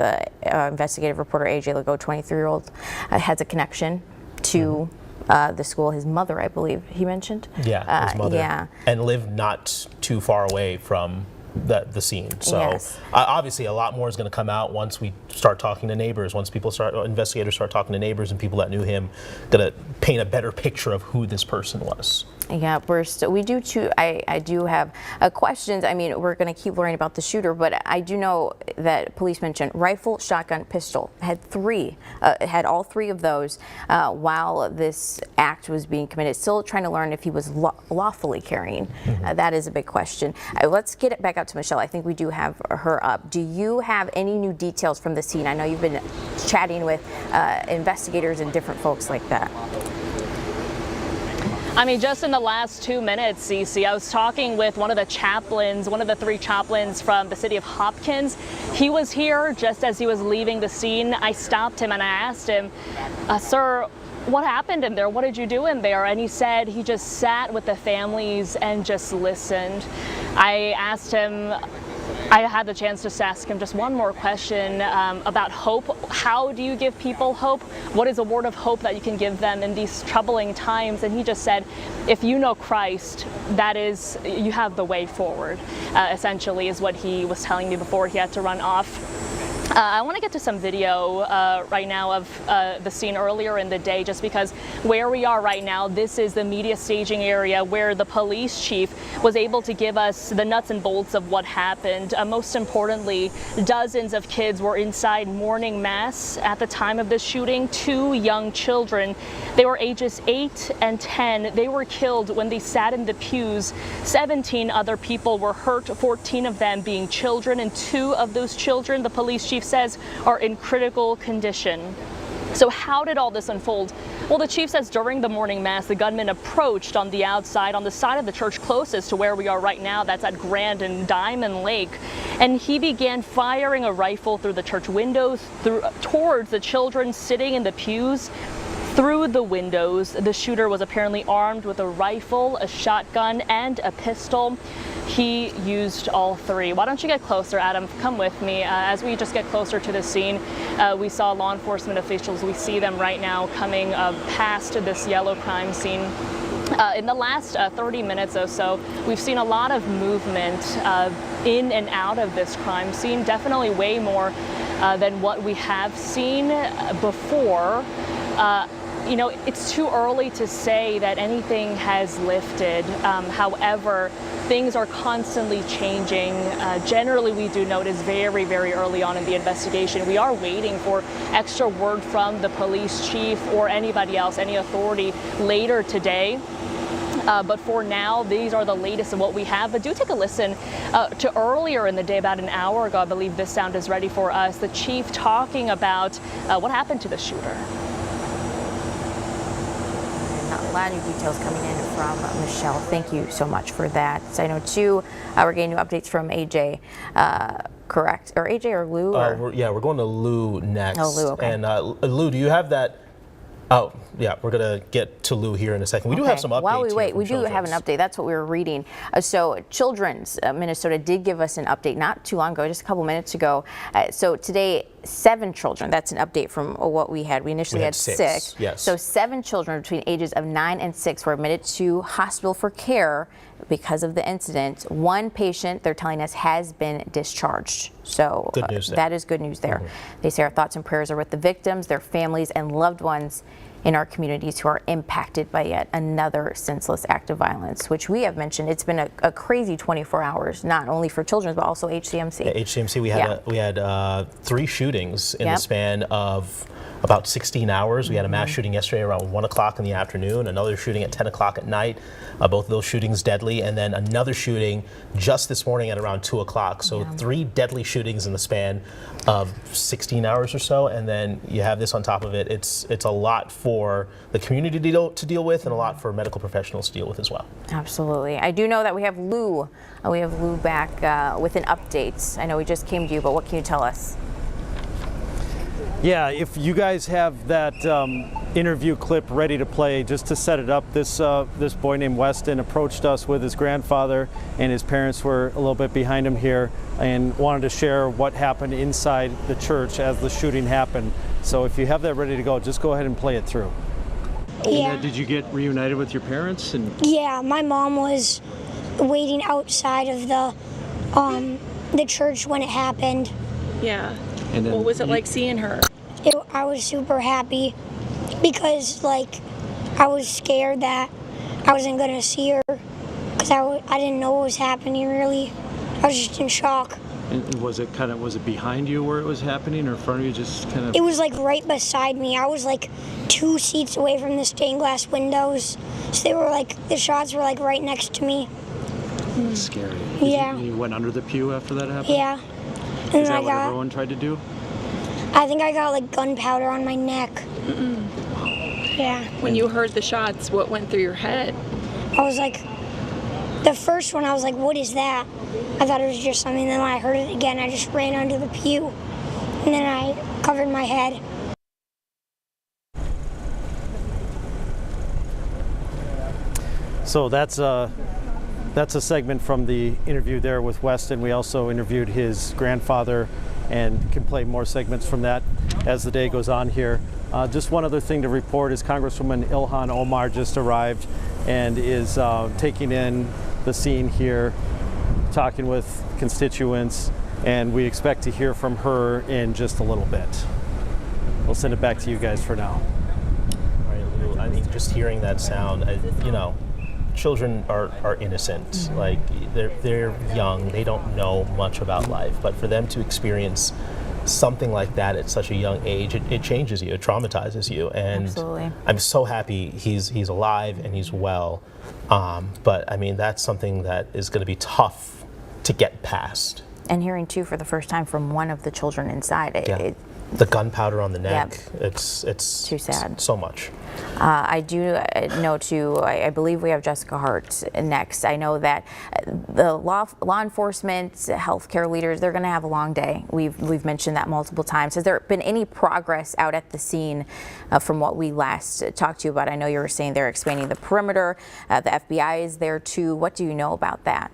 investigative reporter AJ Legault, 23-year-old, has a connection to the school. His mother, I believe, he mentioned. Yeah, his mother. And lived not too far away from the scene. So obviously a lot more is going to come out once we start talking to neighbors, once investigators start talking to neighbors and people that knew him, going to paint a better picture of who this person was. Yeah, we do too. I do have questions. I mean, we're going to keep learning about the shooter, but I do know that police mentioned rifle, shotgun, pistol. Had all 3 of those while this act was being committed. Still trying to learn if he was lawfully carrying. That is a big question. Let's get it back out to Michelle. I think we do have her up. Do you have any new details from the scene? I know you've been chatting with investigators and different folks like that. I mean, just in the last 2 minutes, Cece, I was talking with one of the chaplains, one of the 3 chaplains from the city of Hopkins. He was here just as he was leaving the scene. I stopped him and I asked him, sir, what happened in there? What did you do in there? And he said he just sat with the families and just listened. I asked him, I had the chance to ask him just one more question about hope. How do you give people hope? What is a word of hope that you can give them in these troubling times? And he just said, if you know Christ, that is, you have the way forward, essentially is what he was telling me before he had to run off. I want to get to some video right now of the scene earlier in the day, just because where we are right now, this is the media staging area where the police chief was able to give us the nuts and bolts of what happened. Most importantly, dozens of kids were inside morning mass at the time of the shooting. 2 young children, they were ages 8 and 10. They were killed when they sat in the pews. 17 other people were hurt, 14 of them being children, and 2 of those children, the police chief says, are in critical condition. So how did all this unfold? Well, the chief says during the morning mass, the gunman approached on the outside, on the side of the church closest to where we are right now, that's at Grand and Diamond Lake, and he began firing a rifle through the church windows, towards the children sitting in the pews. Through the windows, the shooter was apparently armed with a rifle, a shotgun, and a pistol. He used all 3. Why don't you get closer, Adam? Come with me. As we just get closer to the scene, we saw law enforcement officials. We see them right now coming past this yellow crime scene. In the last 30 minutes or so, we've seen a lot of movement in and out of this crime scene, definitely way more than what we have seen before. you know, it's too early to say that anything has lifted. However, things are constantly changing. Generally, we do notice very, very early on in the investigation. We are waiting for extra word from the police chief or anybody else, any authority later today. But for now, these are the latest of what we have. But do take a listen to earlier in the day, about an hour ago, I believe this sound is ready for us, the chief talking about what happened to the shooter. A lot of new details coming in from Michelle. Thank you so much for that. So I know too, we're getting new updates from AJ, correct? Or AJ or Lou? Or? We're going to Lou next. Oh, Lou, okay. And Lou, do you have that? Oh, yeah, we're going to get to Lou here in a second. We do have some updates. While we wait, here we do have an update. That's what we were reading. So Children's Minnesota did give us an update not too long ago, just a couple minutes ago. So today, 7 children. That's an update from what we had. We initially had 6. Yes. So 7 children between ages of 9 and 6 were admitted to hospital for care because of the incident. 1 patient, they're telling us, has been discharged. So good news there. That is good news there. They say our thoughts and prayers are with the victims, their families, and loved ones in our communities who are impacted by yet another senseless act of violence, which we have mentioned. It's been a crazy 24 hours, not only for Children's, but also HCMC. At HCMC, we had 3 shootings in the span of about 16 hours. We had a mass shooting yesterday around 1 o'clock in the afternoon, another shooting at 10 o'clock at night, both of those shootings deadly, and then another shooting just this morning at around 2 o'clock. So 3 deadly shootings in the span of 16 hours or so, and then you have this on top of it. It's a lot for the community to deal with, and a lot for medical professionals to deal with as well. Absolutely. I do know that we have Lou. We have Lou back with an update. I know we just came to you, but what can you tell us? Yeah, if you guys have that interview clip ready to play, just to set it up, this boy named Weston approached us with his grandfather, and his parents were a little bit behind him here and wanted to share what happened inside the church as the shooting happened. So if you have that ready to go, just go ahead and play it through. Yeah. Did you get reunited with your parents? Yeah, my mom was waiting outside of the church when it happened. Yeah. And then what was it like seeing her? I was super happy because, like, I was scared that I wasn't going to see her because I didn't know what was happening, really. I was just in shock. And was it behind you where it was happening, or in front of you, just kind of? It was, like, right beside me. I was, like, 2 seats away from the stained glass windows. So they were, like, the shots were, like, right next to me. That's scary. Yeah. You went under the pew after that happened? Yeah. And Is that what everyone tried to do? I think I got, like, gunpowder on my neck. Yeah. When you heard the shots, what went through your head? I was like, the first one, I was like, what is that? I thought it was just something. Then when I heard it again, I just ran under the pew. And then I covered my head. So that's a segment from the interview there with Weston. We also interviewed his grandfather and can play more segments from that as the day goes on here. Just one other thing to report is Congresswoman Ilhan Omar just arrived and is taking in the scene here, talking with constituents, and we expect to hear from her in just a little bit. We'll send it back to you guys for now. All right, Lou, I mean, just hearing that sound, you know, children are innocent. Like, they're young, they don't know much about life, but for them to experience something like that at such a young age, it changes you, it traumatizes you. And absolutely. I'm so happy he's alive and he's well. But I mean, that's something that is going to be tough to get past. And hearing too for the first time from one of the children inside, the gunpowder on the neck, it's too sad. So much. I do know too, I believe we have Jessica Hart next. I know that the law enforcement, healthcare leaders, they're going to have a long day. We've mentioned that multiple times. Has there been any progress out at the scene from what we last talked to you about? I know you were saying they're expanding the perimeter. The FBI is there too. What do you know about that?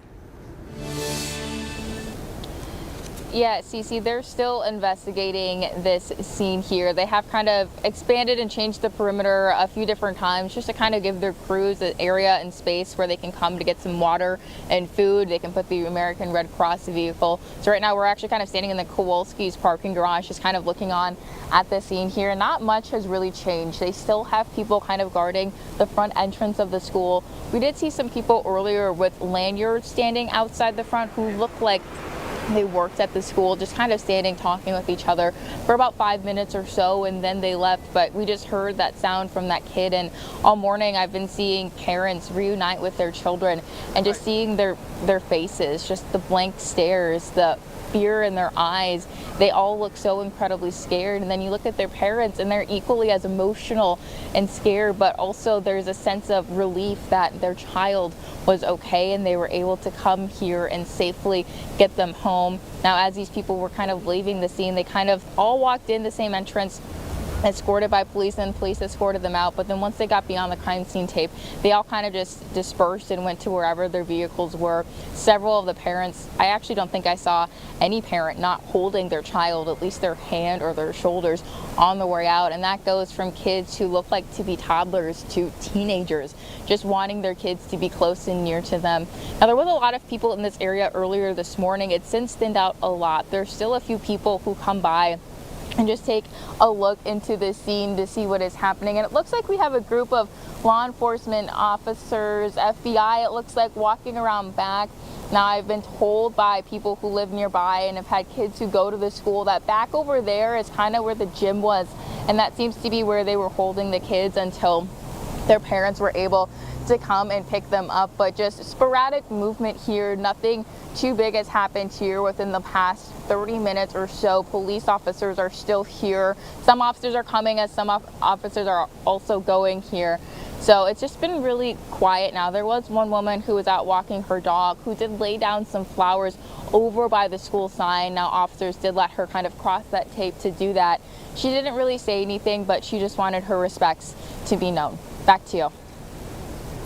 Yeah, Cece, they're still investigating this scene here. They have kind of expanded and changed the perimeter a few different times just to kind of give their crews an area and space where they can come to get some water and food. They can put the American Red Cross vehicle. So right now we're actually kind of standing in the Kowalski's parking garage, just kind of looking on at the scene here. Not much has really changed. They still have people kind of guarding the front entrance of the school. We did see some people earlier with lanyards standing outside the front who look like they worked at the school, just kind of standing talking with each other for about 5 minutes or so, and then they left. But we just heard that sound from that kid, and all morning I've been seeing parents reunite with their children and just seeing their faces, just the blank stares, the fear in their eyes. They all look so incredibly scared, and then you look at their parents and they're equally as emotional and scared, but also there's a sense of relief that their child was okay and they were able to come here and safely get them home. Now, as these people were kind of leaving the scene, they kind of all walked in the same entrance, escorted by police, and police escorted them out. But then once they got beyond the crime scene tape, they all kind of just dispersed and went to wherever their vehicles were. Several of the parents, I actually don't think I saw any parent not holding their child, at least their hand or their shoulders, on the way out. And that goes from kids who look like to be toddlers to teenagers, just wanting their kids to be close and near to them. Now, there was a lot of people in this area earlier this morning. It's since thinned out a lot. There's still a few people who come by and just take a look into this scene to see what is happening. And it looks like we have a group of law enforcement officers, FBI, it looks like, walking around back. Now, I've been told by people who live nearby and have had kids who go to the school that back over there is kind of where the gym was, and that seems to be where they were holding the kids until their parents were able to come and pick them up. But just sporadic movement here. Nothing too big has happened here within the past 30 minutes or so. Police officers are still here. Some officers are coming as some officers are also going here. So it's just been really quiet now. There was one woman who was out walking her dog who did lay down some flowers over by the school sign. Now, officers did let her kind of cross that tape to do that. She didn't really say anything, but she just wanted her respects to be known. Back to you.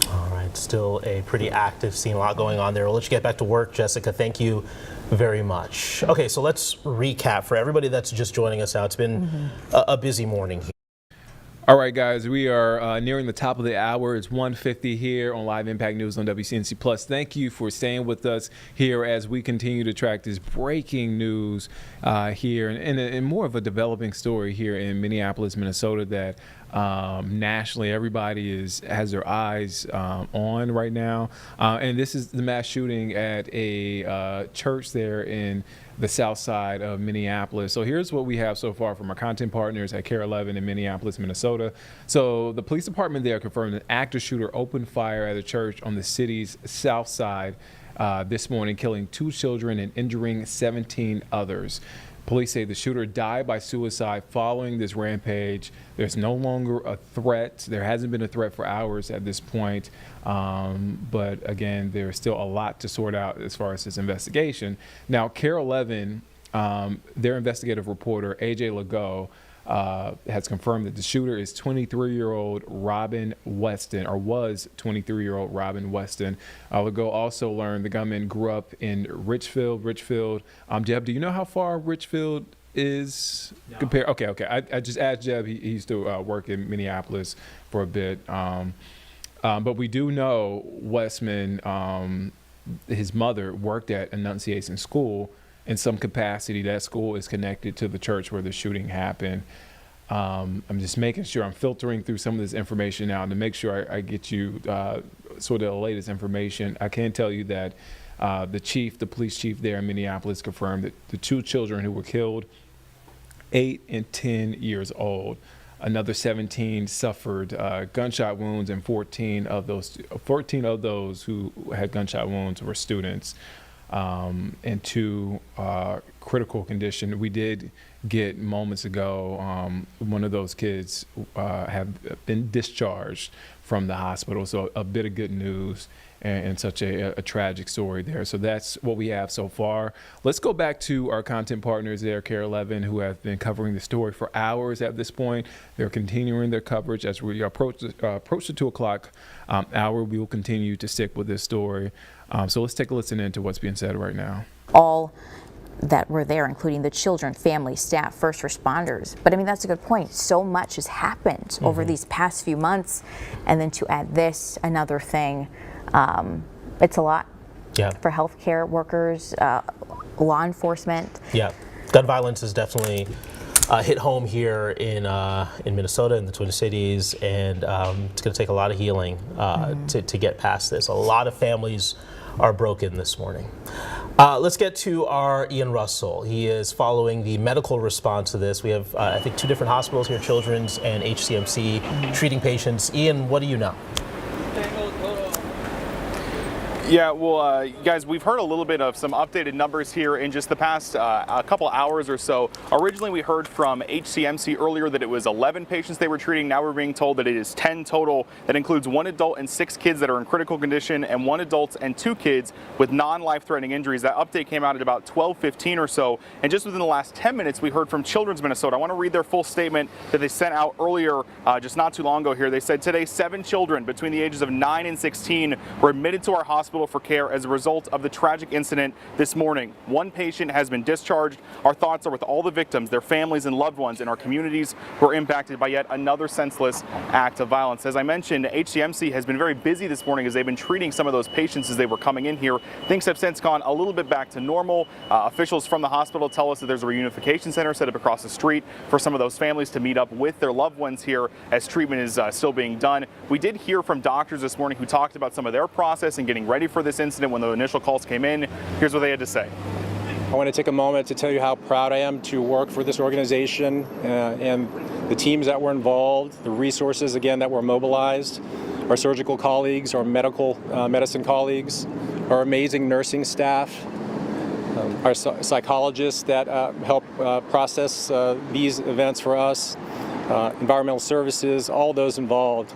All right, still a pretty active scene, a lot going on there. We'll let you get back to work, Jessica. Thank you very much. Okay, so let's recap for everybody that's just joining us now. It's been a busy morning here. All right, guys, we are nearing the top of the hour. It's 1:50 here on Live Impact News on WCNC Plus. Thank you for staying with us here as we continue to track this breaking news here and more of a developing story here in Minneapolis, Minnesota that nationally everybody has their eyes on right now. And this is the mass shooting at a church there in the south side of Minneapolis. So here's what we have so far from our content partners at KARE 11 in Minneapolis, Minnesota. So the police department there confirmed an active shooter opened fire at a church on the city's south side this morning, killing 2 children and injuring 17 others. Police say the shooter died by suicide following this rampage. There's no longer a threat. There hasn't been a threat for hours at this point. But again, there's still a lot to sort out as far as this investigation. Now, KARE 11, their investigative reporter, AJ Legault, has confirmed that the shooter is 23-year-old Robin Weston, or was 23-year-old Robin Weston. Legault also learned the gunman grew up in Richfield. Jeb, do you know how far Richfield is compared? Okay. I just asked Jeb. He used to work in Minneapolis for a bit. But we do know Westman, his mother worked at Annunciation School in some capacity. That school is connected to the church where the shooting happened. I'm just making sure I'm filtering through some of this information now to make sure I get you sort of the latest information. I can tell you that the police chief there in Minneapolis confirmed that the 2 children who were killed, 8 and 10 years old. Another 17 suffered gunshot wounds, and 14 of those who had gunshot wounds were students. And 2 critical condition. We did get moments ago, one of those kids have been discharged from the hospital. So a bit of good news and such a tragic story there. So that's what we have so far. Let's go back to our content partners there, KARE 11, who have been covering the story for hours at this point. They're continuing their coverage as we approach the 2 o'clock hour. We will continue to stick with this story. So let's take a listen into what's being said right now. All that were there, including the children, family, staff, first responders. But I mean, that's a good point. So much has happened over these past few months, and then to add this, another thing, it's a lot for healthcare workers, law enforcement. Yeah, gun violence is definitely hit home here in Minnesota, in the Twin Cities, and it's going to take a lot of healing to get past this. A lot of families are broken this morning. Let's get to our Ian Russell. He is following the medical response to this. We have, I think, 2 different hospitals here, Children's and HCMC, treating patients. Ian, what do you know? Yeah, well, guys, we've heard a little bit of some updated numbers here in just the past a couple hours or so. Originally, we heard from HCMC earlier that it was 11 patients they were treating. Now we're being told that it is 10 total. That includes 1 adult and 6 kids that are in critical condition, and 1 adult and 2 kids with non-life-threatening injuries. That update came out at about 12:15 or so. And just within the last 10 minutes, we heard from Children's Minnesota. I want to read their full statement that they sent out earlier, just not too long ago here. They said, today, 7 children between the ages of 9 and 16 were admitted to our hospital for care as a result of the tragic incident this morning. 1 patient has been discharged. Our thoughts are with all the victims, their families and loved ones in our communities who are impacted by yet another senseless act of violence. As I mentioned, HCMC has been very busy this morning as they've been treating some of those patients as they were coming in here. Things have since gone a little bit back to normal. Officials from the hospital tell us that there's a reunification center set up across the street for some of those families to meet up with their loved ones here as treatment is still being done. We did hear from doctors this morning who talked about some of their process and getting ready for this incident when the initial calls came in. Here's what they had to say. I want to take a moment to tell you how proud I am to work for this organization and the teams that were involved, the resources, again, that were mobilized, our surgical colleagues, our medicine colleagues, our amazing nursing staff, our psychologists that help process these events for us, environmental services, all those involved.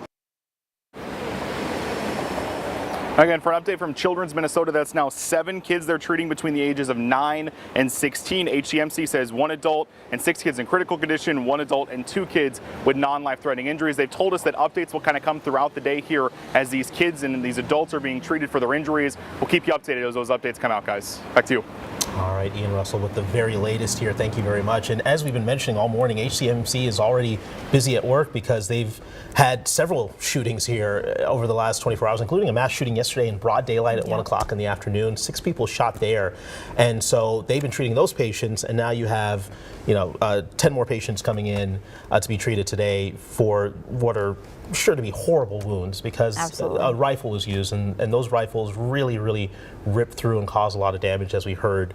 Again, for an update from Children's Minnesota, that's now 7 kids they're treating between the ages of 9 and 16. HCMC says 1 adult and 6 kids in critical condition, 1 adult and 2 kids with non-life-threatening injuries. They've told us that updates will kind of come throughout the day here as these kids and these adults are being treated for their injuries. We'll keep you updated as those updates come out, guys. Back to you. All right, Ian Russell with the very latest here. Thank you very much. And as we've been mentioning all morning, HCMC is already busy at work because they've had several shootings here over the last 24 hours, including a mass shooting yesterday in broad daylight at 1 o'clock in the afternoon. 6 people shot there. And so they've been treating those patients, and now you have 10 more patients coming in to be treated today for what are sure to be horrible wounds because a rifle was used, and those rifles really rip through and cause a lot of damage, as we heard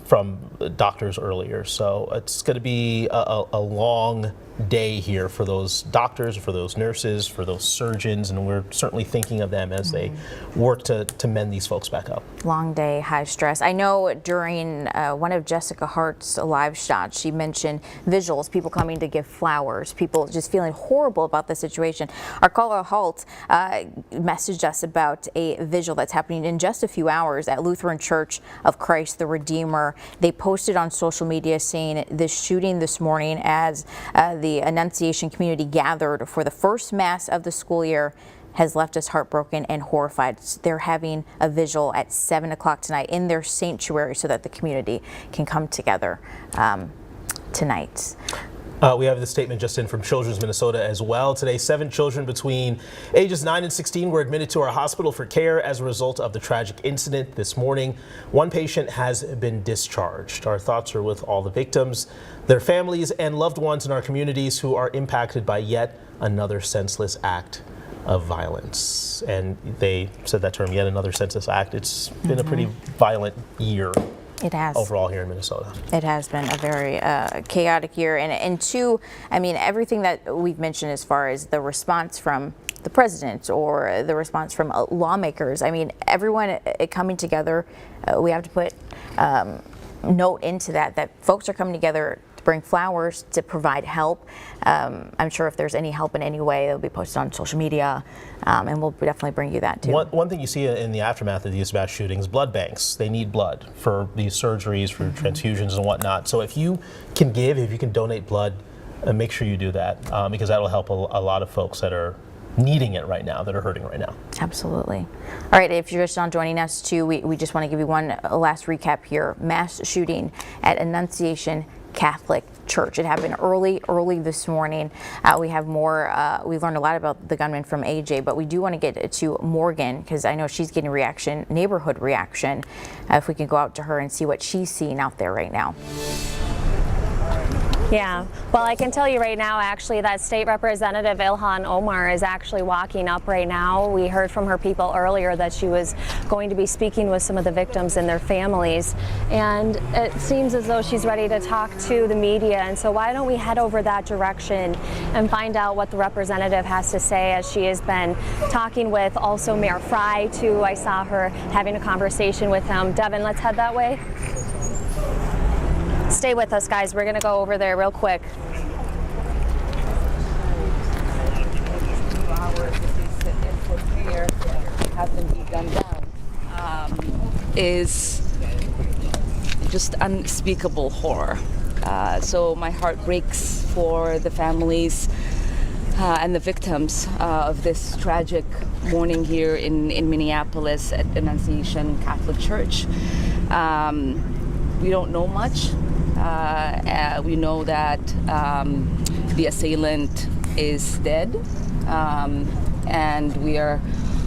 from doctors earlier. So it's going to be a long day here for those doctors, for those nurses, for those surgeons, and we're certainly thinking of them as they work to mend these folks back up. Long day, high stress. I know during one of Jessica Hart's live shots, she mentioned visuals, people coming to give flowers, people just feeling horrible about the situation. Our caller Halt messaged us about a visual that's happening in just a few hours at Lutheran Church of Christ the Redeemer. They posted on social media saying this shooting this morning as the Annunciation community gathered for the first Mass of the school year has left us heartbroken and horrified. They're having a vigil at 7 o'clock tonight in their sanctuary so that the community can come together tonight. We have the statement just in from Children's Minnesota as well. Today, 7 children between ages 9 and 16 were admitted to our hospital for care as a result of the tragic incident this morning. 1 patient has been discharged. Our thoughts are with all the victims, their families, and loved ones in our communities who are impacted by yet another senseless act of violence. And they said that term, yet another senseless act. It's been a pretty violent year. It has. Overall here in Minnesota. It has been a very chaotic year. And 2, I mean, everything that we've mentioned as far as the response from the president or the response from lawmakers, I mean, everyone coming together, we have to put note into that folks are coming together to bring flowers, to provide help. I'm sure if there's any help in any way, it'll be posted on social media, and we'll definitely bring you that too. One thing you see in the aftermath of these mass shootings, blood banks. They need blood for these surgeries, for transfusions and whatnot. So if you can give, if you can donate blood, make sure you do that because that'll help a lot of folks that are needing it right now, that are hurting right now. Absolutely. All right, if you're just now joining us too, we just want to give you one last recap here. Mass shooting at Annunciation Catholic Church. It happened early this morning. We have more, we learned a lot about the gunman from AJ, but we do want to get to Morgan, because I know she's getting reaction, neighborhood reaction. If we can go out to her and see what she's seeing out there right now. Yeah, well, I can tell you right now, actually, that State Representative Ilhan Omar is actually walking up right now. We heard from her people earlier that she was going to be speaking with some of the victims and their families, and it seems as though she's ready to talk to the media. And so why don't we head over that direction and find out what the representative has to say, as she has been talking with also Mayor Fry, too. I saw her having a conversation with him. Devin, let's head that way. Stay with us, guys. We're going to go over there real quick. Is just unspeakable horror. So my heart breaks for the families and the victims of this tragic morning here in Minneapolis at Annunciation Catholic Church. We don't know much. We know that the assailant is dead, and we are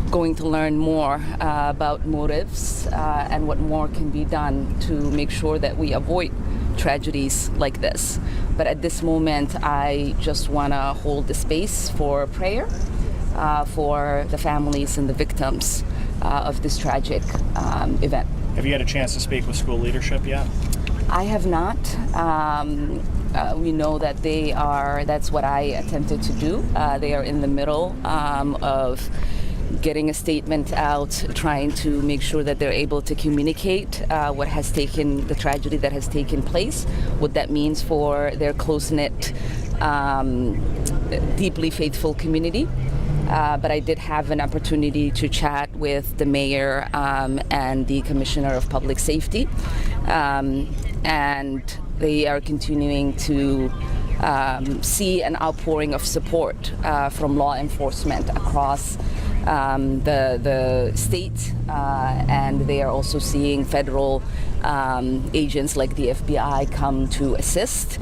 going to learn more about motives and what more can be done to make sure that we avoid tragedies like this. But at this moment, I just want to hold the space for prayer for the families and the victims of this tragic event. Have you had a chance to speak with school leadership yet? I have not. We know that that's what I attempted to do. They are in the middle of getting a statement out, trying to make sure that they're able to communicate the tragedy that has taken place, what that means for their close-knit, deeply faithful community. But I did have an opportunity to chat with the mayor and the commissioner of public safety, and they are continuing to see an outpouring of support from law enforcement across the state, and they are also seeing federal agents like the FBI come to assist.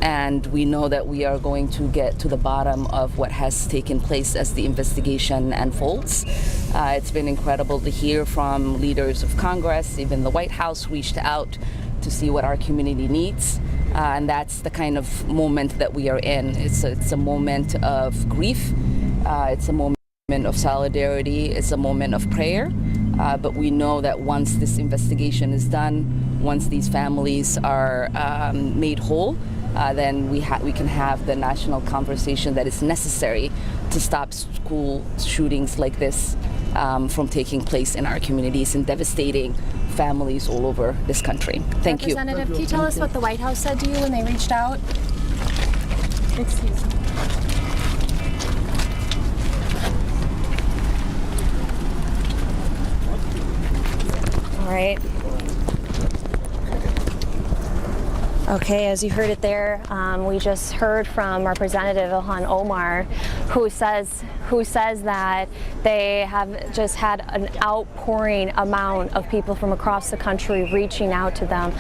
And we know that we are going to get to the bottom of what has taken place as the investigation unfolds. It's been incredible to hear from leaders of Congress. Even the White House reached out to see what our community needs. And that's the kind of moment that we are in. It's a moment of grief. It's a moment of solidarity. It's a moment of prayer. But we know that once this investigation is done, once these families are made whole, then we can have the national conversation that is necessary to stop school shootings like this from taking place in our communities and devastating families all over this country. Thank you. Representative, can you tell us what the White House said to you when they reached out? Excuse me. All right. Okay, as you heard it there, we just heard from Representative Ilhan Omar, who says that they have just had an outpouring amount of people from across the country reaching out to them.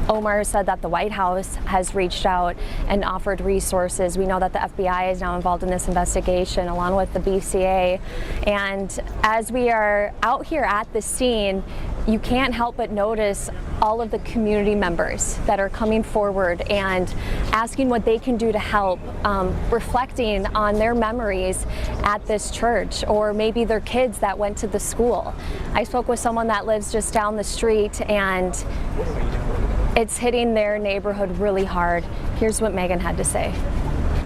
Omar said that the White House has reached out and offered resources. We know that the FBI is now involved in this investigation, along with the BCA. And as we are out here at the scene, you can't help but notice all of the community members that are coming forward and asking what they can do to help, reflecting on their memories at this church, or maybe their kids that went to the school. I spoke with someone that lives just down the street, and it's hitting their neighborhood really hard. Here's what Megan had to say.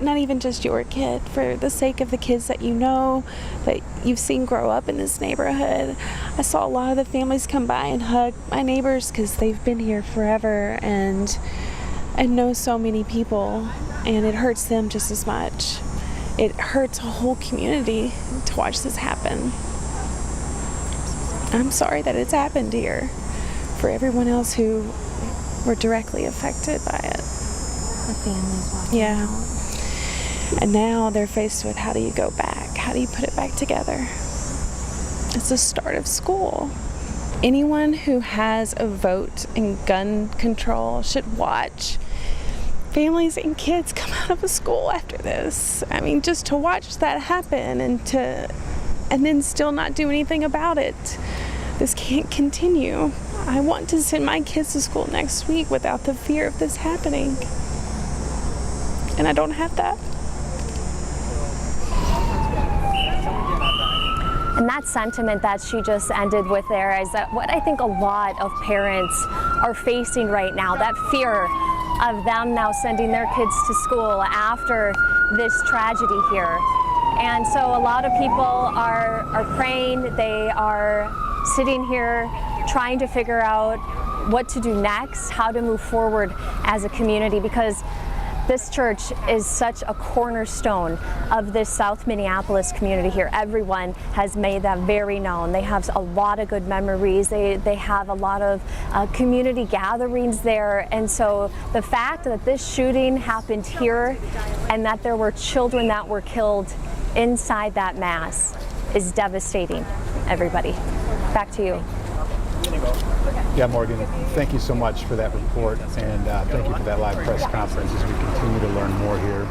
Not even just your kid, for the sake of the kids that you know, that you've seen grow up in this neighborhood. I saw a lot of the families come by and hug my neighbors because they've been here forever and know so many people, and it hurts them just as much. It hurts a whole community to watch this happen. I'm sorry that it's happened here, for everyone else who were directly affected by it. The families walking Yeah. out. And now they're faced with, how do you go back? How do you put it back together? It's the start of school. Anyone who has a vote in gun control should watch families and kids come out of a school after this. I mean, just to watch that happen and then still not do anything about it. This can't continue. I want to send my kids to school next week without the fear of this happening. And I don't have that. And that sentiment that she just ended with there is that what I think a lot of parents are facing right now, that fear of them now sending their kids to school after this tragedy here. And so a lot of people are praying, they are sitting here trying to figure out what to do next, how to move forward as a community, because this church is such a cornerstone of this South Minneapolis community here. Everyone has made that very known. They have a lot of good memories. They have a lot of community gatherings there. And so the fact that this shooting happened here and that there were children that were killed inside that mass is devastating, everybody. Back to you. Yeah, Morgan, thank you so much for that report, and thank you for that live press conference as we continue to learn more here.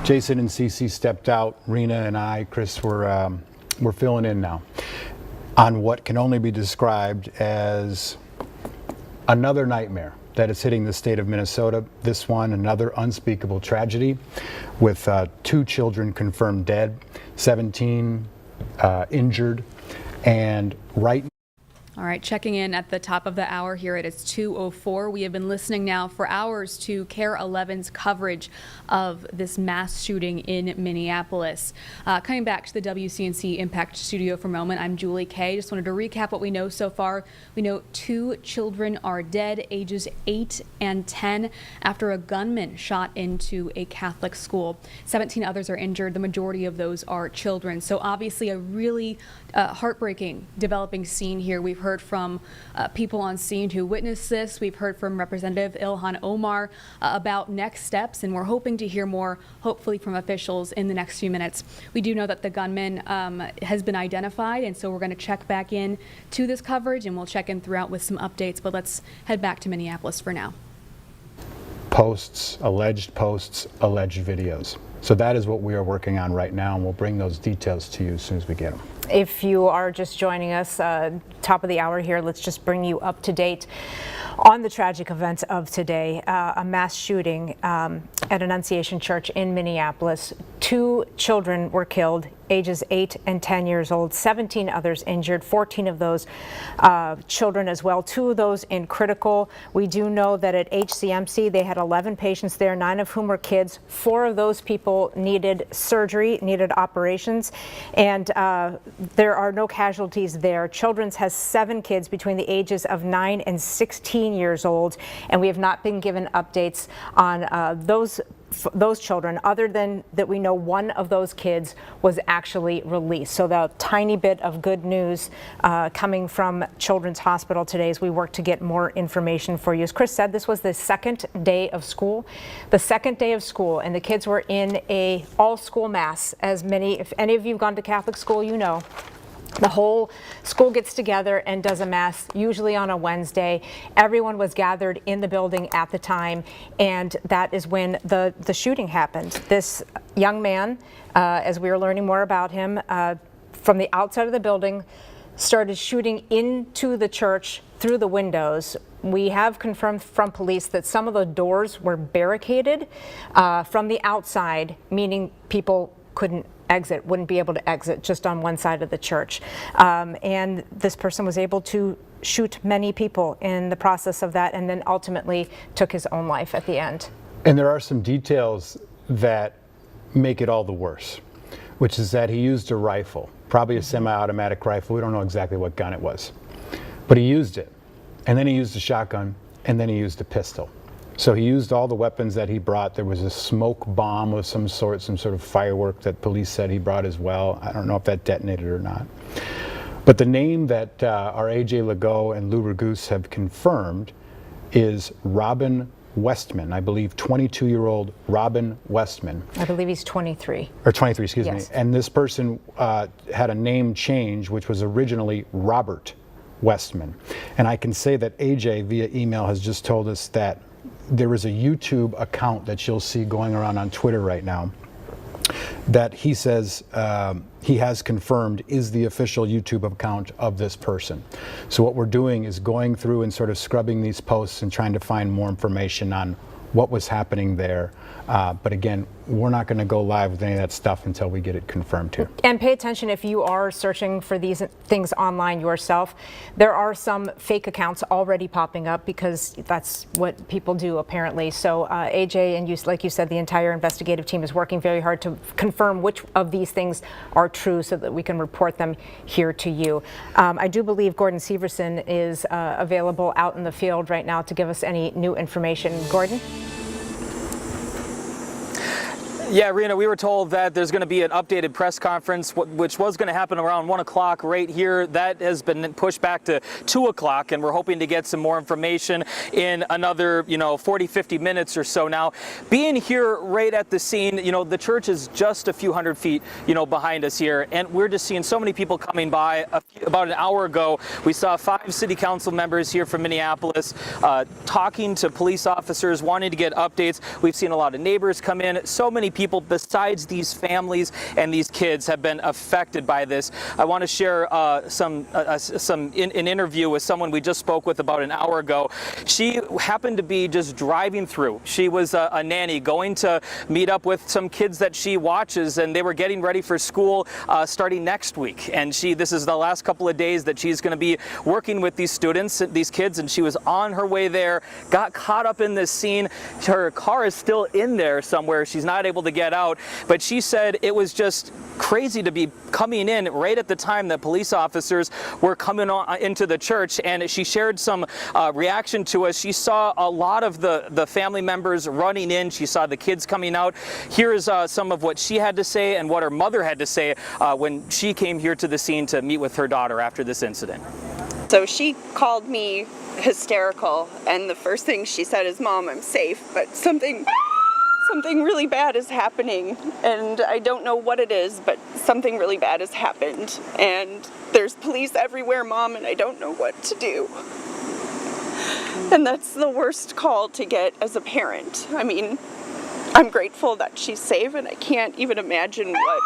Jason and Cece stepped out. Rena and I, Chris, we're filling in now on what can only be described as another nightmare that is hitting the state of Minnesota. This one, another unspeakable tragedy with 2 children confirmed dead, 17 injured, and right now. All right, checking in at the top of the hour here. It is 2:04. We have been listening now for hours to KARE 11's coverage of this mass shooting in Minneapolis. Coming back to the WCNC Impact Studio for a moment, I'm Julie Kay. Just wanted to recap what we know so far. We know 2 children are dead, ages 8 and 10, after a gunman shot into a Catholic school. 17 others are injured. The majority of those are children. So obviously a really heartbreaking developing scene here. We've heard from people on scene who witnessed this. We've heard from Representative Ilhan Omar about next steps, and we're hoping to hear more, hopefully from officials in the next few minutes. We do know that the gunman has been identified, and so we're going to check back in to this coverage, and we'll check in throughout with some updates, but let's head back to Minneapolis for now. Posts, alleged videos. So that is what we are working on right now, and we'll bring those details to you as soon as we get them. If you are just joining us, top of the hour here, let's just bring you up to date on the tragic events of today. A mass shooting at Annunciation Church in Minneapolis. 2 children were killed, ages 8 and 10 years old, 17 others injured, 14 of those children as well, 2 of those in critical. We do know that at HCMC they had 11 patients there, 9 of whom were kids. 4 of those people needed surgery, needed operations, and there are no casualties there. Children's has 7 kids between the ages of 9 and 16 years old, and we have not been given updates on those children, other than that we know one of those kids was actually released. So the tiny bit of good news coming from Children's Hospital today as we work to get more information for you. As Chris said, this was the 2nd day of school. The 2nd day of school, and the kids were in a all-school mass. If any of you have gone to Catholic school, you know. The whole school gets together and does a mass, usually on a Wednesday. Everyone was gathered in the building at the time, and that is when the shooting happened. This young man, as we were learning more about him, from the outside of the building, started shooting into the church through the windows. We have confirmed from police that some of the doors were barricaded from the outside, meaning people wouldn't be able to exit just on one side of the church. And this person was able to shoot many people in the process of that, and then ultimately took his own life at the end. And there are some details that make it all the worse, which is that he used a rifle, probably a semi-automatic rifle. We don't know exactly what gun it was, but he used it. And then he used a shotgun, and then he used a pistol. So he used all the weapons that he brought. There was a smoke bomb of some sort of firework that police said he brought as well. I don't know if that detonated or not. But the name that our AJ Legault and Lou Raguse have confirmed is Robin Westman, I believe 22-year-old Robin Westman. I believe he's 23. Or 23, excuse Yes. me. And this person had a name change, which was originally Robert Westman. And I can say that AJ via email has just told us that there is a YouTube account that you'll see going around on Twitter right now that he says he has confirmed is the official YouTube account of this person. So what we're doing is going through and sort of scrubbing these posts and trying to find more information on what was happening there. But again, we're not going to go live with any of that stuff until we get it confirmed here. And pay attention if you are searching for these things online yourself. There are some fake accounts already popping up because that's what people do apparently. So AJ and you, like you said, the entire investigative team is working very hard to confirm which of these things are true so that we can report them here to you. I do believe Gordon Severson is available out in the field right now to give us any new information. Gordon? Yeah, Rena, we were told that there's going to be an updated press conference, which was going to happen around 1 o'clock right here. That has been pushed back to 2 o'clock, and we're hoping to get some more information in another, 40, 50 minutes or so. Now, being here right at the scene, the church is just a few hundred feet, behind us here, and we're just seeing so many people coming by. About an hour ago, we saw 5 city council members here from Minneapolis talking to police officers, wanting to get updates. We've seen a lot of neighbors come in. So many people besides these families and these kids have been affected by this. I want to share an interview with someone we just spoke with about an hour ago. She happened to be just driving through. She was a nanny going to meet up with some kids that she watches, and they were getting ready for school starting next week. And this is the last couple of days that she's going to be working with these students, these kids, and she was on her way there, got caught up in this scene. Her car is still in there somewhere. She's not able to get out, but she said it was just crazy to be coming in right at the time that police officers were coming into the church. And she shared some reaction to us. She saw a lot of the family members running in. She saw the kids coming out. Here's some of what she had to say and what her mother had to say when she came here to the scene to meet with her daughter after this incident. So she called me hysterical, and the first thing she said is, "Mom, I'm safe, but something really bad is happening, and I don't know what it is, but something really bad has happened, and there's police everywhere, Mom, and I don't know what to do." And that's the worst call to get as a parent. I mean, I'm grateful that she's safe, and I can't even imagine what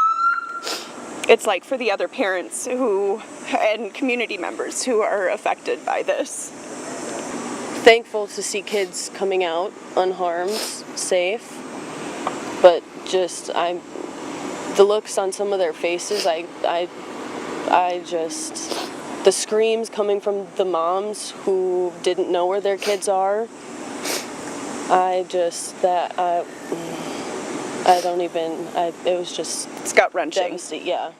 it's like for the other parents and community members who are affected by this. Thankful to see kids coming out unharmed, safe. But just the looks on some of their faces, the screams coming from the moms who didn't know where their kids are. It was just, it's gut-wrenching. Yeah.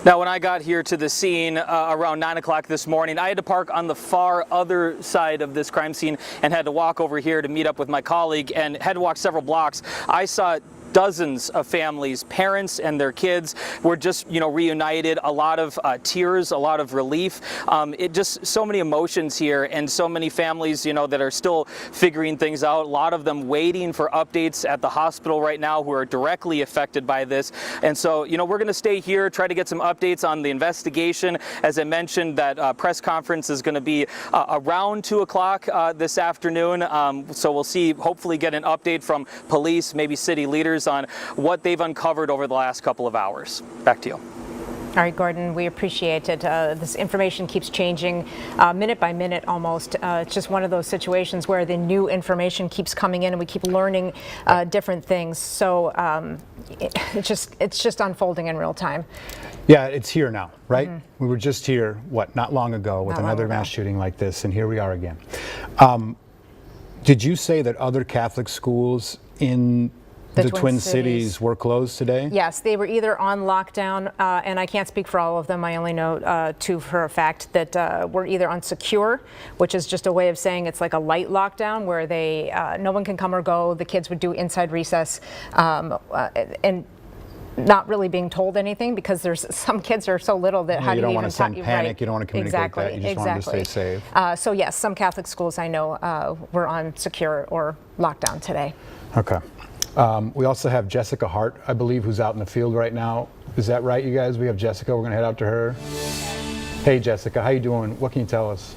Now, when I got here to the scene around 9 o'clock this morning, I had to park on the far other side of this crime scene and had to walk over here to meet up with my colleague and had to walk several blocks. I saw dozens of families, parents and their kids were just, reunited. A lot of tears, a lot of relief. It just so many emotions here, and so many families, that are still figuring things out. A lot of them waiting for updates at the hospital right now who are directly affected by this. And so, we're going to stay here, try to get some updates on the investigation. As I mentioned, that press conference is going to be around 2 o'clock this afternoon. So we'll see, hopefully get an update from police, maybe city leaders on what they've uncovered over the last couple of hours. Back to you. All right, Gordon, we appreciate it. This information keeps changing minute by minute almost. It's just one of those situations where the new information keeps coming in and we keep learning different things. So it's just unfolding in real time. Yeah, it's here now, right? We were just here, not long ago with another mass shooting like this, and here we are again. Did you say that other Catholic schools in the Twin Cities were closed today? Yes, they were either on lockdown, and I can't speak for all of them. I only know 2 for a fact that were either on secure, which is just a way of saying it's like a light lockdown where no one can come or go. The kids would do inside recess, and not really being told anything because there's some kids are so little that how do you don't even want to send panic, right. you don't want to communicate exactly, that, you just exactly. want them to stay safe. So yes, some Catholic schools I know were on secure or lockdown today. Okay. We also have Jessica Hart, I believe, who's out in the field right now. Is that right, you guys? We have Jessica. We're going to head out to her. Hey, Jessica. How you doing? What can you tell us?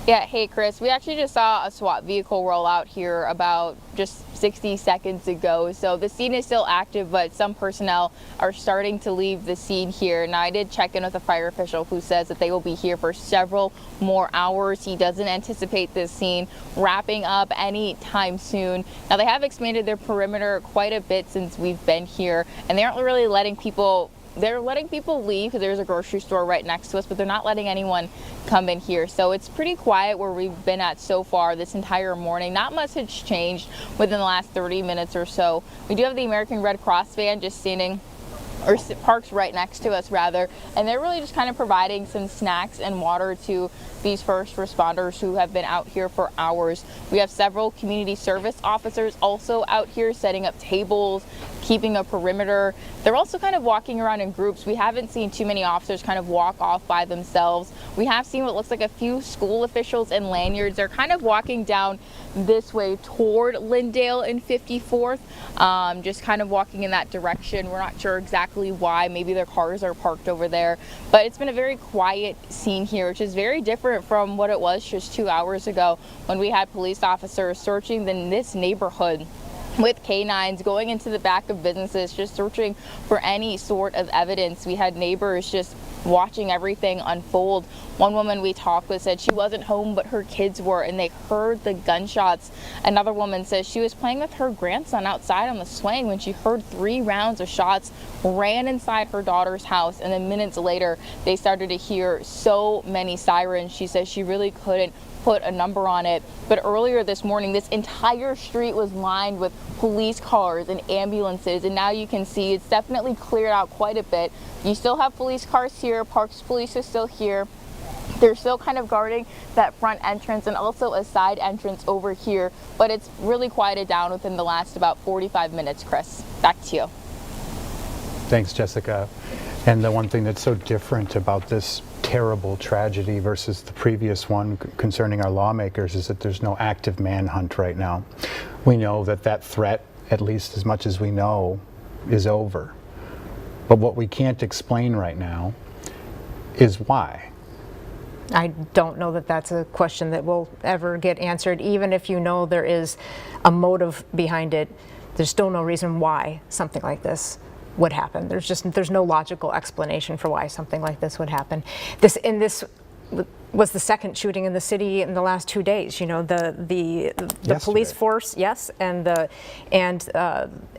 Yeah, hey Chris, we actually just saw a SWAT vehicle roll out here about just 60 seconds ago. So the scene is still active, but some personnel are starting to leave the scene here. Now I did check in with a fire official who says that they will be here for several more hours. He doesn't anticipate this scene wrapping up anytime soon. Now they have expanded their perimeter quite a bit since we've been here, and they aren't really letting people They're letting people leave because there's a grocery store right next to us, but they're not letting anyone come in here. So it's pretty quiet where we've been at so far this entire morning. Not much has changed within the last 30 minutes or so. We do have the American Red Cross van just standing, or parks right next to us rather, and they're really just kind of providing some snacks and water to these first responders who have been out here for hours. We have several community service officers also out here setting up tables, keeping a perimeter. They're also kind of walking around in groups. We haven't seen too many officers kind of walk off by themselves. We have seen what looks like a few school officials in lanyards. They're kind of walking down this way toward Lyndale and 54th, just kind of walking in that direction. We're not sure exactly why. Maybe their cars are parked over there, but it's been a very quiet scene here, which is very different from what it was just 2 hours ago when we had police officers searching this neighborhood with canines going into the back of businesses, just searching for any sort of evidence. We had neighbors just watching everything unfold. One woman we talked with said she wasn't home, but her kids were, and they heard the gunshots. Another woman says she was playing with her grandson outside on the swing when she heard 3 rounds of shots, ran inside her daughter's house, and then minutes later, they started to hear so many sirens. She says she really couldn't put a number on it. But earlier this morning, this entire street was lined with police cars and ambulances, and now you can see it's definitely cleared out quite a bit. You still have police cars here, Parks Police is still here. They're still kind of guarding that front entrance and also a side entrance over here, but it's really quieted down within the last about 45 minutes, Chris. Back to you. Thanks, Jessica. And the one thing that's so different about this terrible tragedy versus the previous one concerning our lawmakers is that there's no active manhunt right now. We know that that threat, at least as much as we know, is over. But what we can't explain right now is why. I don't know that that's a question that will ever get answered. Even if you know there is a motive behind it, there's still no reason why something like this would happen. There's no logical explanation for why something like this would happen. This was the second shooting in the city in the last 2 days. You know, the police force, yes, and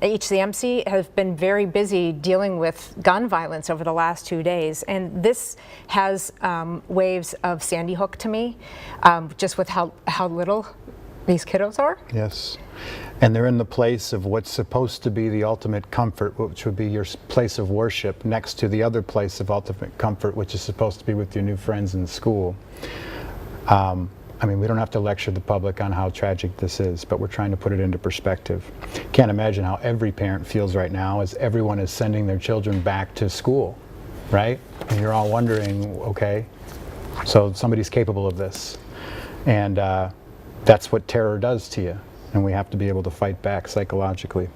HCMC have been very busy dealing with gun violence over the last 2 days, and this has waves of Sandy Hook to me, just with how little these kiddos are. Yes. And they're in the place of what's supposed to be the ultimate comfort, which would be your place of worship, next to the other place of ultimate comfort, which is supposed to be with your new friends in school. I mean, we don't have to lecture the public on how tragic this is, but we're trying to put it into perspective. Can't imagine how every parent feels right now as everyone is sending their children back to school, right? And you're all wondering, okay, so somebody's capable of this. And that's what terror does to you. And we have to be able to fight back psychologically.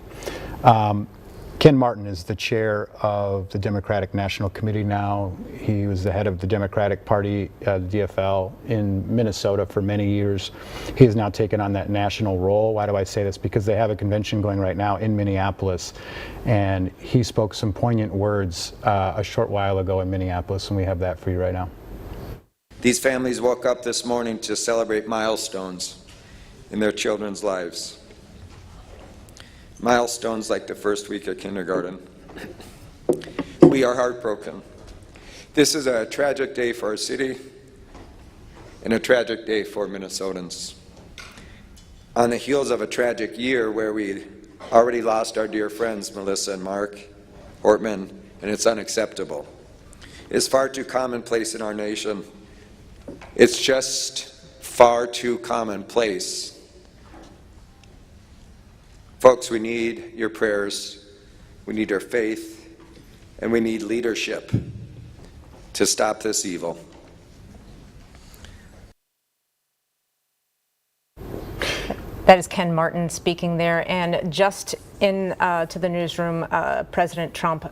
Ken Martin is the chair of the Democratic National Committee now. He was the head of the Democratic Party, DFL, in Minnesota for many years. He has now taken on that national role. Why do I say this? Because they have a convention going right now in Minneapolis. And he spoke some poignant words a short while ago in Minneapolis, and we have that for you right now. These families woke up this morning to celebrate milestones in their children's lives. Milestones like the first week of kindergarten. We are heartbroken. This is a tragic day for our city and a tragic day for Minnesotans. On the heels of a tragic year where we already lost our dear friends Melissa and Mark Ortman, and it's unacceptable. It's far too commonplace in our nation. It's just far too commonplace Folks, we need your prayers, we need your faith, and we need leadership to stop this evil. That is Ken Martin speaking there. And just in to the newsroom, President Trump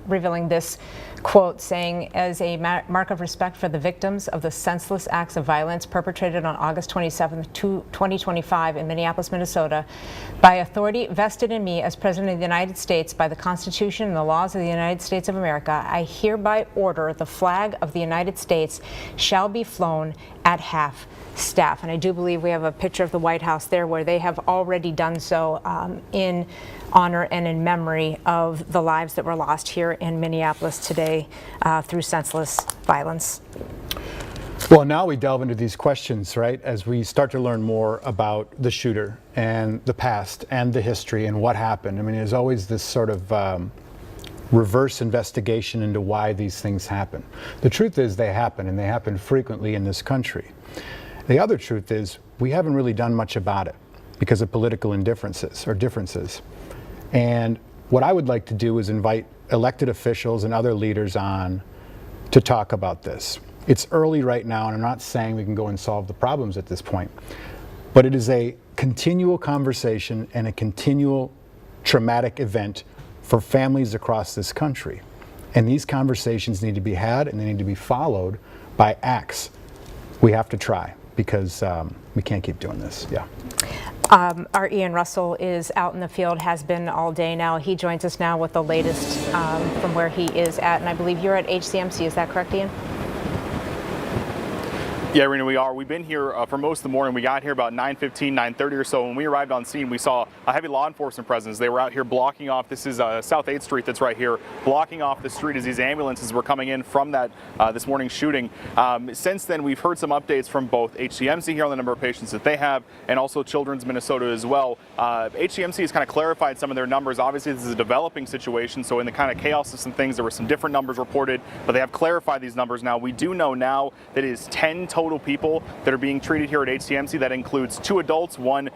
revealing this quote, saying, as a mark of respect for the victims of the senseless acts of violence perpetrated on August 27, 2025 in Minneapolis, Minnesota, by authority vested in me as President of the United States by the Constitution and the laws of the United States of America, I hereby order the flag of the United States shall be flown at half staff. And I do believe we have a picture of the White House there where they have already done so in honor and in memory of the lives that were lost here in Minneapolis today through senseless violence. Well, now we delve into these questions, right, as we start to learn more about the shooter and the past and the history and what happened. I mean, there's always this sort of reverse investigation into why these things happen. The truth is they happen, and they happen frequently in this country. The other truth is we haven't really done much about it because of political indifferences or differences. And what I would like to do is invite elected officials and other leaders on to talk about this. It's early right now, and I'm not saying we can go and solve the problems at this point, but it is a continual conversation and a continual traumatic event for families across this country. And these conversations need to be had, and they need to be followed by acts. We have to try, because we can't keep doing this. Yeah. Our Ian Russell is out in the field, has been all day now. He joins us now with the latest from where he is at, and I believe you're at HCMC. Is that correct, Ian? Yeah, Irina, we are. We've been here for most of the morning. We got here about 9:15, 9:30 or so. When we arrived on scene, we saw a heavy law enforcement presence. They were out here blocking off, this is South 8th Street that's right here, blocking off the street as these ambulances were coming in from that this morning's shooting. Since then, we've heard some updates from both HCMC here on the number of patients that they have, and also Children's Minnesota as well. HCMC has kind of clarified some of their numbers. Obviously, this is a developing situation, so in the kind of chaos of some things, there were some different numbers reported, but they have clarified these numbers now. We do know now that it is 10 total people that are being treated here at HCMC. That includes 2 adults, one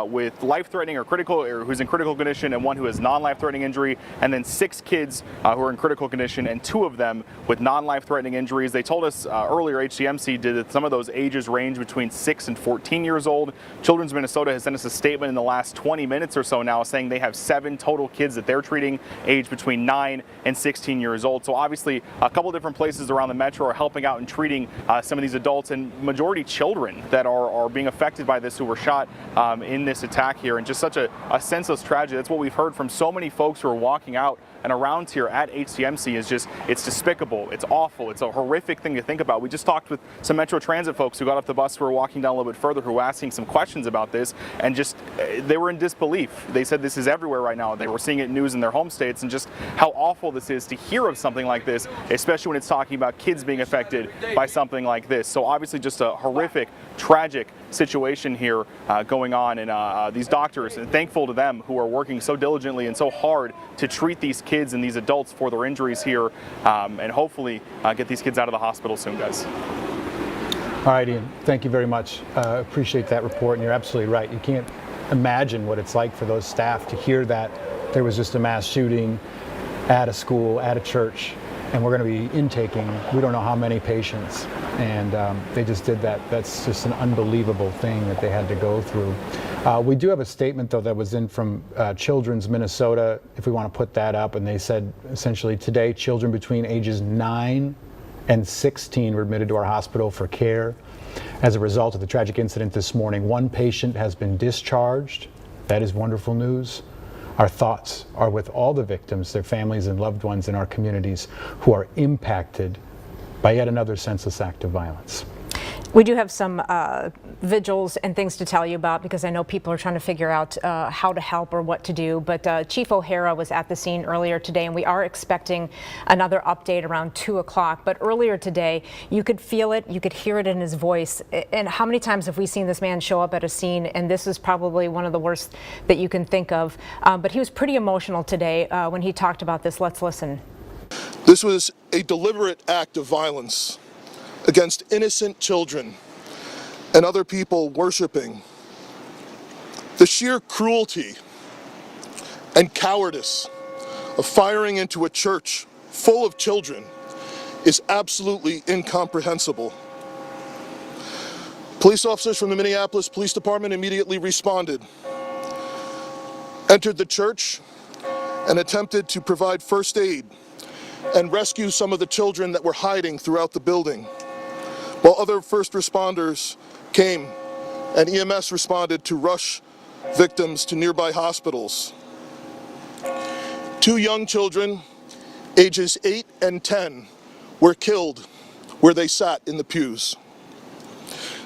with life-threatening or critical, or who's in critical condition, and one who has non-life-threatening injury, and then 6 kids who are in critical condition, and 2 of them with non-life-threatening injuries. They told us earlier, HCMC did, that some of those ages range between 6 and 14 years old. Children's Minnesota has sent us a statement in the last 20 minutes or so now saying they have 7 total kids that they're treating, aged between 9 and 16 years old. So obviously a couple different places around the metro are helping out and treating some of these adults, and majority children that are being affected by this, who were shot in this attack here, and just such a senseless tragedy. That's what we've heard from so many folks who are walking out and around here at HCMC. Is just, it's despicable, it's awful, it's a horrific thing to think about. We just talked with some Metro Transit folks who got off the bus, who were walking down a little bit further, who were asking some questions about this, and just they were in disbelief. They said this is everywhere right now. They were seeing it in news in their home states, and just how awful this is to hear of something like this, especially when it's talking about kids being affected by something like this. So obviously just a horrific, tragic situation here going on, and these doctors, and thankful to them, who are working so diligently and so hard to treat these kids and these adults for their injuries here, and hopefully get these kids out of the hospital soon, guys. All right, Ian, thank you very much. Appreciate that report, and you're absolutely right. You can't imagine what it's like for those staff to hear that there was just a mass shooting at a school, at a church, and we're going to be intaking we don't know how many patients, and they just did that. That's just an unbelievable thing that they had to go through. We do have a statement, though, that was in from Children's Minnesota, if we want to put that up, and they said essentially today children between ages 9 and 16 were admitted to our hospital for care. As a result of the tragic incident this morning, 1 patient has been discharged. That is wonderful news. Our thoughts are with all the victims, their families and loved ones in our communities who are impacted by yet another senseless act of violence. We do have some vigils and things to tell you about, because I know people are trying to figure out how to help or what to do. But Chief O'Hara was at the scene earlier today, and we are expecting another update around 2 o'clock. But earlier today, you could feel it, you could hear it in his voice. And how many times have we seen this man show up at a scene? And this is probably one of the worst that you can think of. But he was pretty emotional today when he talked about this. Let's listen. This was a deliberate act of violence against innocent children and other people worshiping. The sheer cruelty and cowardice of firing into a church full of children is absolutely incomprehensible. Police officers from the Minneapolis Police Department immediately responded, entered the church, and attempted to provide first aid and rescue some of the children that were hiding throughout the building, while other first responders came and EMS responded to rush victims to nearby hospitals. 2 young children, ages 8 and 10, were killed where they sat in the pews.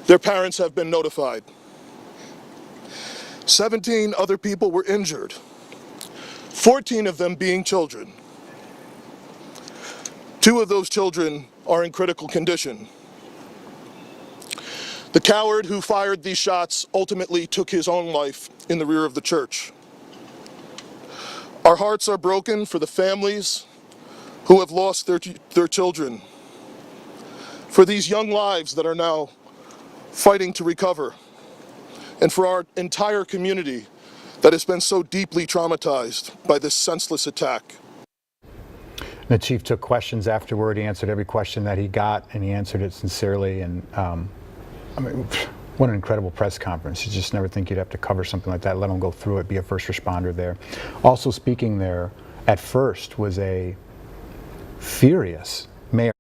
Their parents have been notified. 17 other people were injured, 14 of them being children. 2 of those children are in critical condition. The coward who fired these shots ultimately took his own life in the rear of the church. Our hearts are broken for the families who have lost their children, for these young lives that are now fighting to recover, and for our entire community that has been so deeply traumatized by this senseless attack. The chief took questions afterward. He answered every question that he got, and he answered it sincerely. And I mean, what an incredible press conference. You just never think you'd have to cover something like that, let them go through it, be a first responder there. Also speaking there at first was a furious mayor.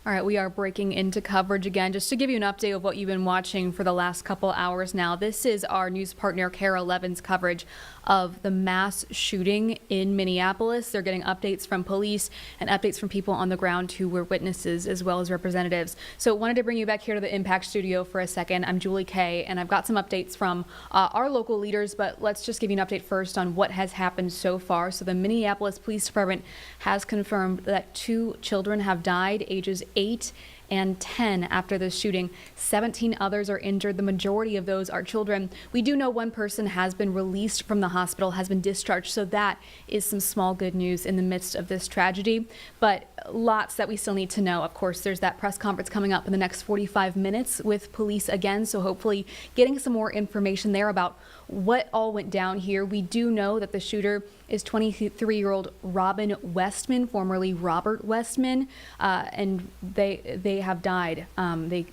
All right, we are breaking into coverage again. Just to give you an update of what you've been watching for the last couple hours now, this is our news partner, KARE 11's coverage of the mass shooting in Minneapolis. They're getting updates from police and updates from people on the ground who were witnesses as well as representatives. So wanted to bring you back here to the Impact Studio for a second. I'm Julie Kay, and I've got some updates from our local leaders, but let's just give you an update first on what has happened so far. So the Minneapolis Police Department has confirmed that 2 children have died, ages 8 and 10 after this shooting. 17 others are injured. The majority of those are children. We do know 1 person has been released from the hospital, has been discharged, so that is some small good news in the midst of this tragedy. But lots that we still need to know. Of course, there's that press conference coming up in the next 45 minutes with police again, so hopefully getting some more information there about what all went down here. We do know that the shooter is 23-year-old Robin Westman, formerly Robert Westman, and they have died. They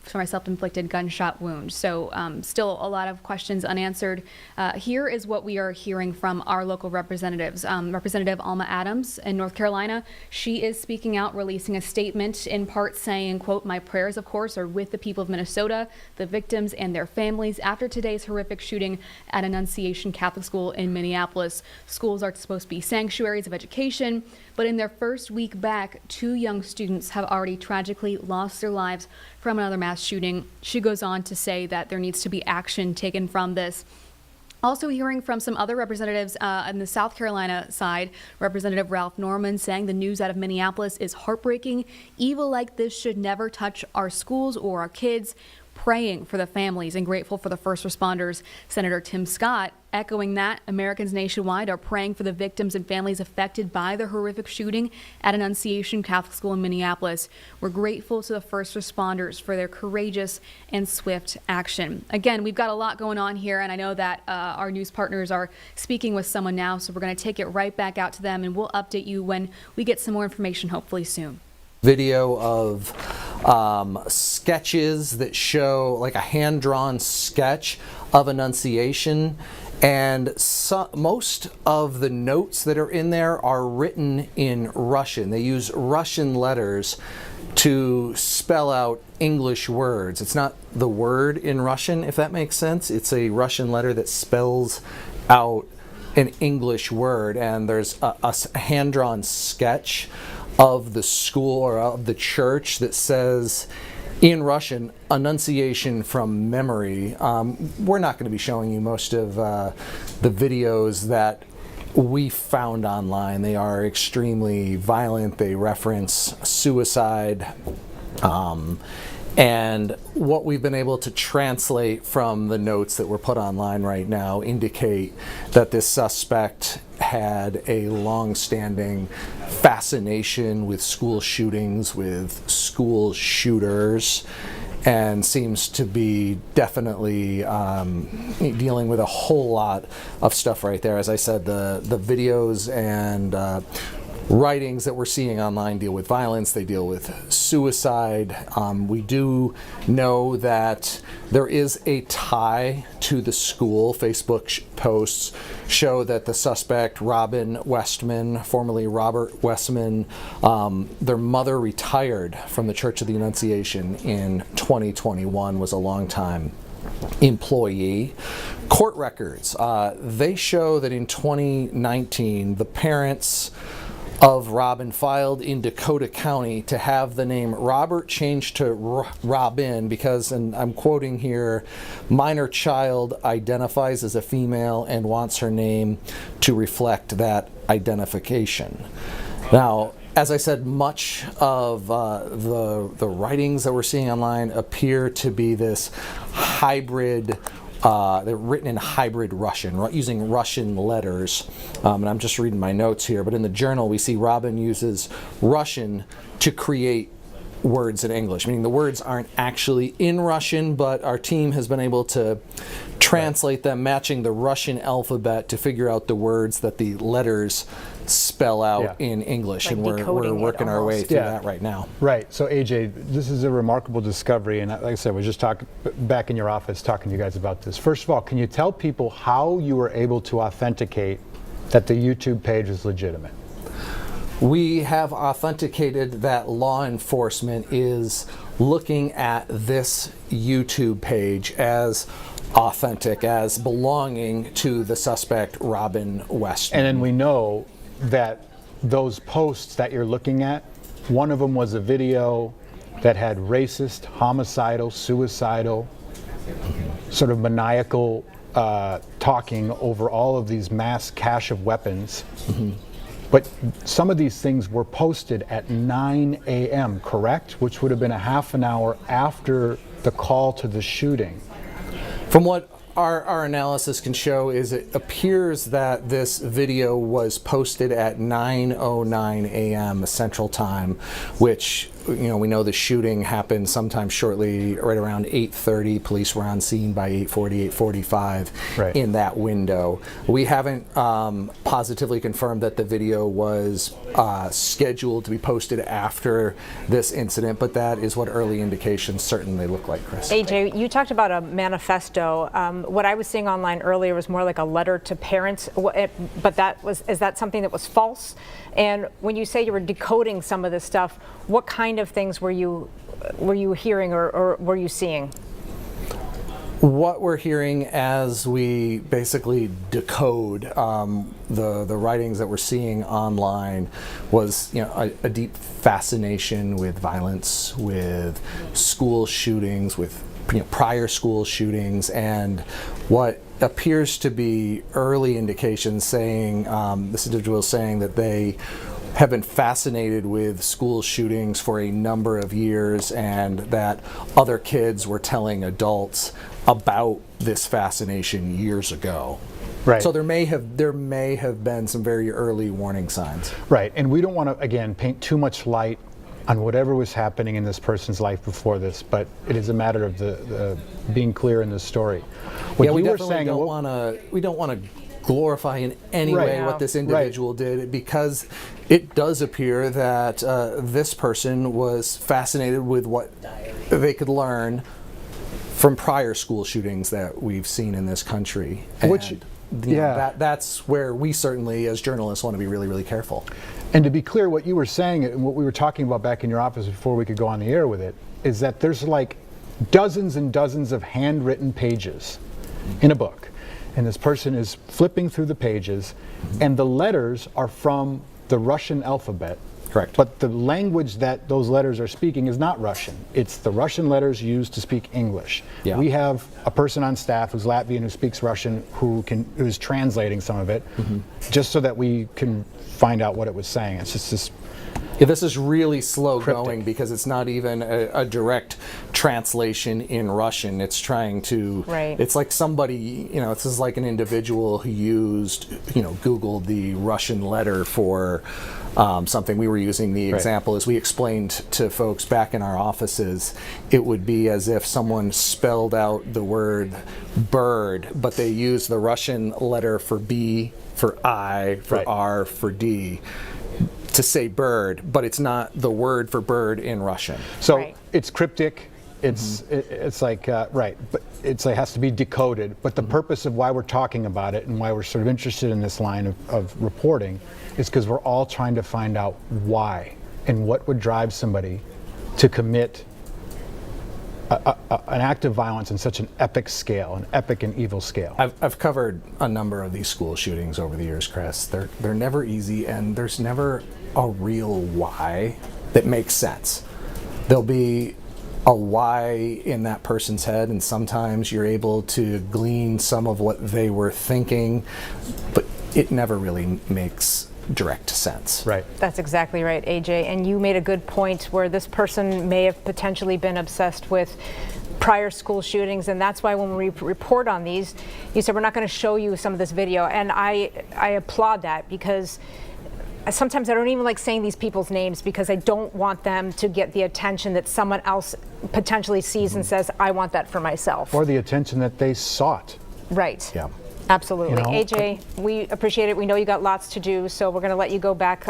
from a self-inflicted gunshot wound. So still a lot of questions unanswered. Here is what we are hearing from our local representatives. Representative Alma Adams in North Carolina, she is speaking out, releasing a statement in part saying, quote, "My prayers, of course, are with the people of Minnesota, the victims and their families after today's horrific shooting at Annunciation Catholic School in Minneapolis. Schools are supposed to be sanctuaries of education, but in their first week back, 2 young students have already tragically lost their lives from another mass shooting." She goes on to say that there needs to be action taken from this. Also hearing from some other representatives on the South Carolina side, Representative Ralph Norman saying the news out of Minneapolis is heartbreaking. Evil like this should never touch our schools or our kids. Praying for the families and grateful for the first responders. Senator Tim Scott echoing that Americans nationwide are praying for the victims and families affected by the horrific shooting at Annunciation Catholic School in Minneapolis. We're grateful to the first responders for their courageous and swift action. Again, we've got a lot going on here, and I know that our news partners are speaking with someone now, so we're going to take it right back out to them, and we'll update you when we get some more information, hopefully soon. Video of sketches that show like a hand-drawn sketch of Annunciation, and most of the notes that are in there are written in Russian. They use Russian letters to spell out English words. It's not the word in Russian, if that makes sense. It's a Russian letter that spells out an English word, and there's a hand-drawn sketch of the school or of the church that says in Russian, "Annunciation from memory." We're not going to be showing you most of the videos that we found online. They are extremely violent. They reference suicide. And what we've been able to translate from the notes that were put online right now indicate that this suspect had a long-standing fascination with school shootings, with school shooters, and seems to be definitely dealing with a whole lot of stuff right there. As I said, the videos and writings that we're seeing online deal with violence, they deal with suicide. We do know that there is a tie to the school. Facebook posts show that the suspect, Robin Westman, formerly Robert Westman, their mother retired from the Church of the Annunciation in 2021, was a longtime employee. Court records, they show that in 2019, the parents of Robin filed in Dakota County to have the name Robert changed to Robin because, and I'm quoting here, minor child identifies as a female and wants her name to reflect that identification. Now, as I said, much of the writings that we're seeing online appear to be this hybrid. They're written in hybrid Russian, using Russian letters. And I'm just reading my notes here, but in the journal we see Robin uses Russian to create words in English, meaning the words aren't actually in Russian, but our team has been able to translate them, matching the Russian alphabet to figure out the words that the letters spell out in English, like, and we're working our way through that right now. Right. So AJ, this is a remarkable discovery, and like I said, we're just back in your office talking to you guys about this. First of all, can you tell people how you were able to authenticate that the YouTube page is legitimate? We have authenticated that law enforcement is looking at this YouTube page as authentic, as belonging to the suspect, Robin Westman. And then we know that those posts that you're looking at, one of them was a video that had racist, homicidal, suicidal, sort of maniacal talking over all of these mass cache of weapons. But some of these things were posted at 9 a.m., correct? Which would have been a half an hour after the call to the shooting. From what our analysis can show is it appears that this video was posted at 9:09 a.m. Central Time, which, you know, we know the shooting happened sometime shortly, right around 8:30. Police were on scene by 8:40, 8:45 in that window. We haven't positively confirmed that the video was scheduled to be posted after this incident, but that is what early indications certainly look like, Chris. AJ, you talked about a manifesto. What I was seeing online earlier was more like a letter to parents, but is that something that was false? And when you say you were decoding some of this stuff, what kind of things were you hearing or were you seeing? What we're hearing as we basically decode the writings that we're seeing online was, you know, a deep fascination with violence, with school shootings, with, you know, prior school shootings, and what appears to be early indications saying, this individual is saying that they have been fascinated with school shootings for a number of years, and that other kids were telling adults about this fascination years ago. Right. So there may have been some very early warning signs. Right, and we don't want to, again, paint too much light on whatever was happening in this person's life before this, but it is a matter of the being clear in the story. What we you were definitely saying, don't want to glorify in any way what this individual did, because it does appear that this person was fascinated with what they could learn from prior school shootings that we've seen in this country. And, that's where we certainly, as journalists, want to be really, really careful. And to be clear, what you were saying and what we were talking about back in your office before we could go on the air with it, is that there's like dozens and dozens of handwritten pages in a book. And this person is flipping through the pages, and the letters are from the Russian alphabet. Correct. But the language that those letters are speaking is not Russian. It's the Russian letters used to speak English. Yeah. We have a person on staff who's Latvian who speaks Russian who's translating some of it, just so that we can find out what it was saying. It's just this Yeah, this is really slow going because it's not even a direct translation in Russian. It's trying to, it's like somebody, this is like an individual who used, Googled the Russian letter for something. We were using the example, as we explained to folks back in our offices, it would be as if someone spelled out the word bird, but they used the Russian letter for B, for I, for R, for D, to say bird, but it's not the word for bird in Russian. So it's cryptic. It's like but it's like has to be decoded. But the purpose of why we're talking about it and why we're sort of interested in this line of reporting is because we're all trying to find out why and what would drive somebody to commit an act of violence on such an epic scale, an epic and evil scale. I've covered a number of these school shootings over the years, Chris. They're never easy, and there's never a real why that makes sense. There'll be a why in that person's head, and sometimes you're able to glean some of what they were thinking, but it never really makes direct sense. Right. That's exactly right, AJ. And you made a good point where this person may have potentially been obsessed with prior school shootings, and that's why when we report on these, you said we're not going to show you some of this video, and I applaud that, because sometimes I don't even like saying these people's names because I don't want them to get the attention that someone else potentially sees and says, I want that for myself. Or the attention that they sought. Right. Yeah. Absolutely. AJ, we appreciate it. We know you got lots to do, so we're going to let you go back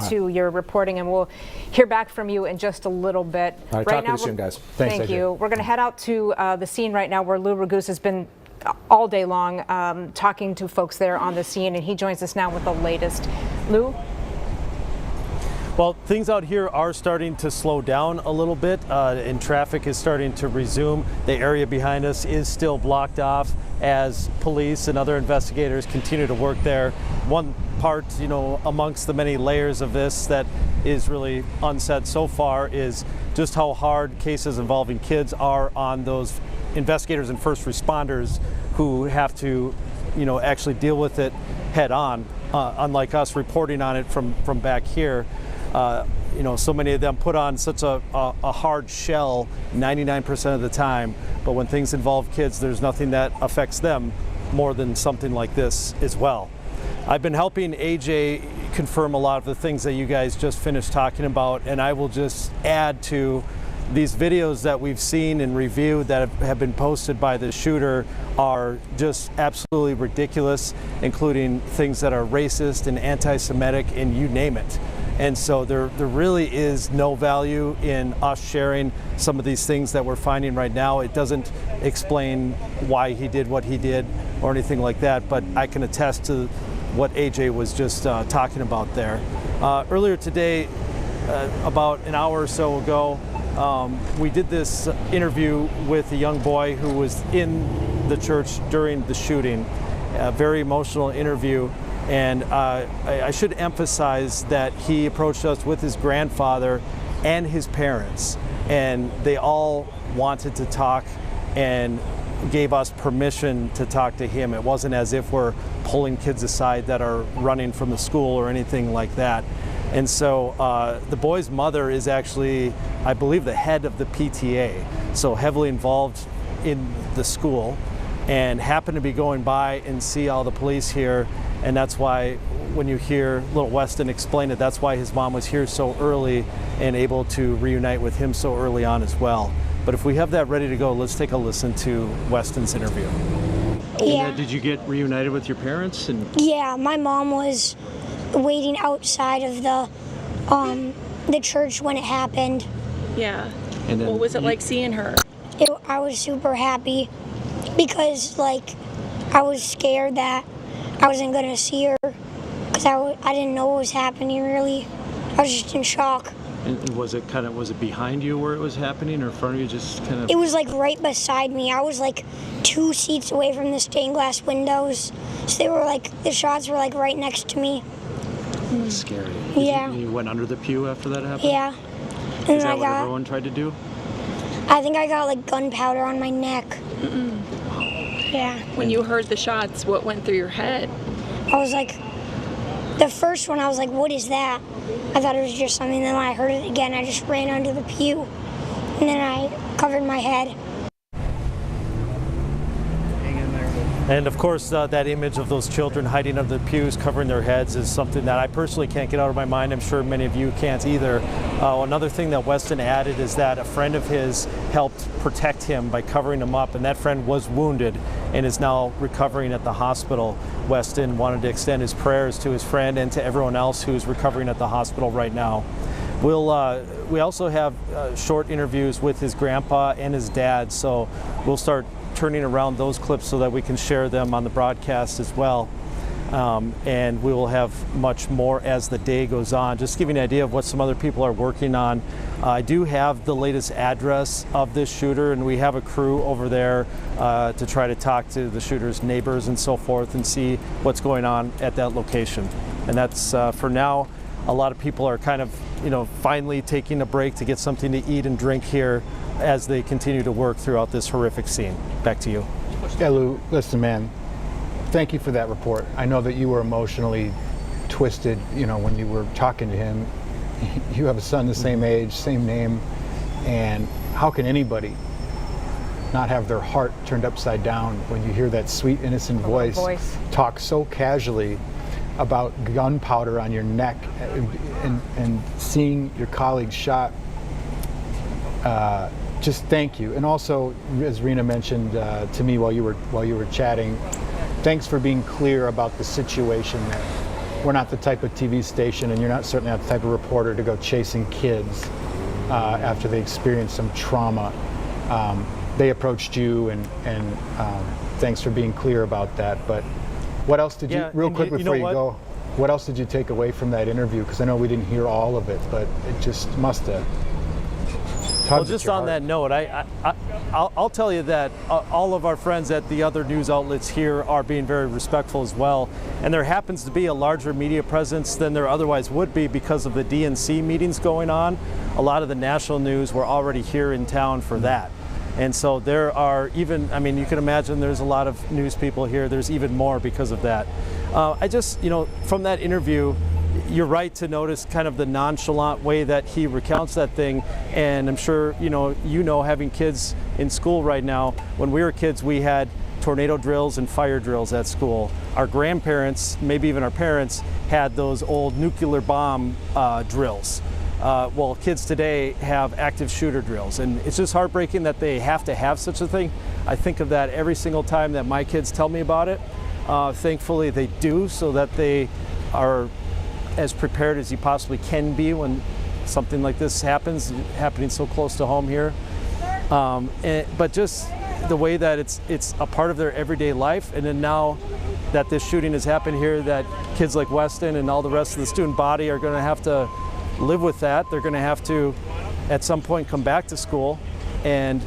to your reporting, and we'll hear back from you in just a little bit. All right, talk to you soon, guys. Thanks, Thank AJ. you. We're going to head out to the scene right now where Lou Raguse has been all day long talking to folks there on the scene, and he joins us now with the latest. Lou? Well, things out here are starting to slow down a little bit, and traffic is starting to resume. The area behind us is still blocked off as police and other investigators continue to work there. One part, amongst the many layers of this that is really unsaid so far is just how hard cases involving kids are on those investigators and first responders who have to, actually deal with it head on, unlike us reporting on it from back here. So many of them put on such a hard shell 99% of the time, but when things involve kids, there's nothing that affects them more than something like this as well. I've been helping AJ confirm a lot of the things that you guys just finished talking about, and I will just add to these videos that we've seen and reviewed that have been posted by the shooter are just absolutely ridiculous, including things that are racist and anti-Semitic and you name it. And so there really is no value in us sharing some of these things that we're finding right now. It doesn't explain why he did what he did or anything like that, but I can attest to what AJ was just talking about there. Earlier today, about an hour or so ago, we did this interview with a young boy who was in the church during the shooting, a very emotional interview. And I should emphasize that he approached us with his grandfather and his parents, and they all wanted to talk and gave us permission to talk to him. It wasn't as if we're pulling kids aside that are running from the school or anything like that. And so the boy's mother is actually, I believe, the head of the PTA, so heavily involved in the school, and happened to be going by and see all the police here. And that's why when you hear little Weston explain it, that's why his mom was here so early and able to reunite with him so early on as well. But if we have that ready to go, let's take a listen to Weston's interview. Yeah. Did you get reunited with your parents? Yeah, my mom was waiting outside of the church when it happened. Yeah. And then What was it like seeing her? I was super happy because, I was scared that I wasn't going to see her because I didn't know what was happening, really. I was just in shock. And was it behind you where it was happening or in front of you, just kind of? It was right beside me. I was 2 seats away from the stained glass windows. So they were the shots were right next to me. That's scary. Yeah. You went under the pew after that happened? Yeah. And Is that what everyone tried to do? I think I got gunpowder on my neck. Yeah. When you heard the shots, what went through your head? I was the first one I was like, what is that? I thought it was just something. Then when I heard it again, I just ran under the pew. And then I covered my head. And of course, that image of those children hiding under the pews, covering their heads, is something that I personally can't get out of my mind. I'm sure many of you can't either. Another thing that Weston added is that a friend of his helped protect him by covering him up, and that friend was wounded and is now recovering at the hospital. Weston wanted to extend his prayers to his friend and to everyone else who's recovering at the hospital right now. We also have short interviews with his grandpa and his dad, so we'll start turning around those clips so that we can share them on the broadcast as well. And we will have much more as the day goes on. Just to give you an idea of what some other people are working on, I do have the latest address of this shooter, and we have a crew over there to try to talk to the shooter's neighbors and so forth and see what's going on at that location. And that's for now. A lot of people are kind of, finally taking a break to get something to eat and drink here as they continue to work throughout this horrific scene. Back to you. Yeah, Lou, listen, man, thank you for that report. I know that you were emotionally twisted, when you were talking to him. You have a son the same age, same name, and how can anybody not have their heart turned upside down when you hear that sweet, innocent voice talk so casually about gunpowder on your neck and seeing your colleague shot? Just thank you. And also, as Rena mentioned to me while you were chatting, thanks for being clear about the situation. That we're not the type of TV station, and you're certainly not the type of reporter to go chasing kids after they experience some trauma. They approached you, and thanks for being clear about that. But what else did you, real quick before you go, what else did you take away from that interview? Because I know we didn't hear all of it, but it just must have. Well, just on that note, I'll tell you that all of our friends at the other news outlets here are being very respectful as well. And there happens to be a larger media presence than there otherwise would be because of the DNC meetings going on. A lot of the national news were already here in town for that. And so there are even, you can imagine there's a lot of news people here. There's even more because of that. I just, from that interview, you're right to notice kind of the nonchalant way that he recounts that thing. And I'm sure, having kids in school right now, when we were kids, we had tornado drills and fire drills at school. Our grandparents, maybe even our parents, had those old nuclear bomb drills. Well, kids today have active shooter drills, and it's just heartbreaking that they have to have such a thing. I think of that every single time that my kids tell me about it. Thankfully, they do, so that they are as prepared as you possibly can be when something like this happens, happening so close to home here. But just the way that it's a part of their everyday life, and then now that this shooting has happened here, that kids like Weston and all the rest of the student body are going to have to live with that. They're going to have to, at some point, come back to school, and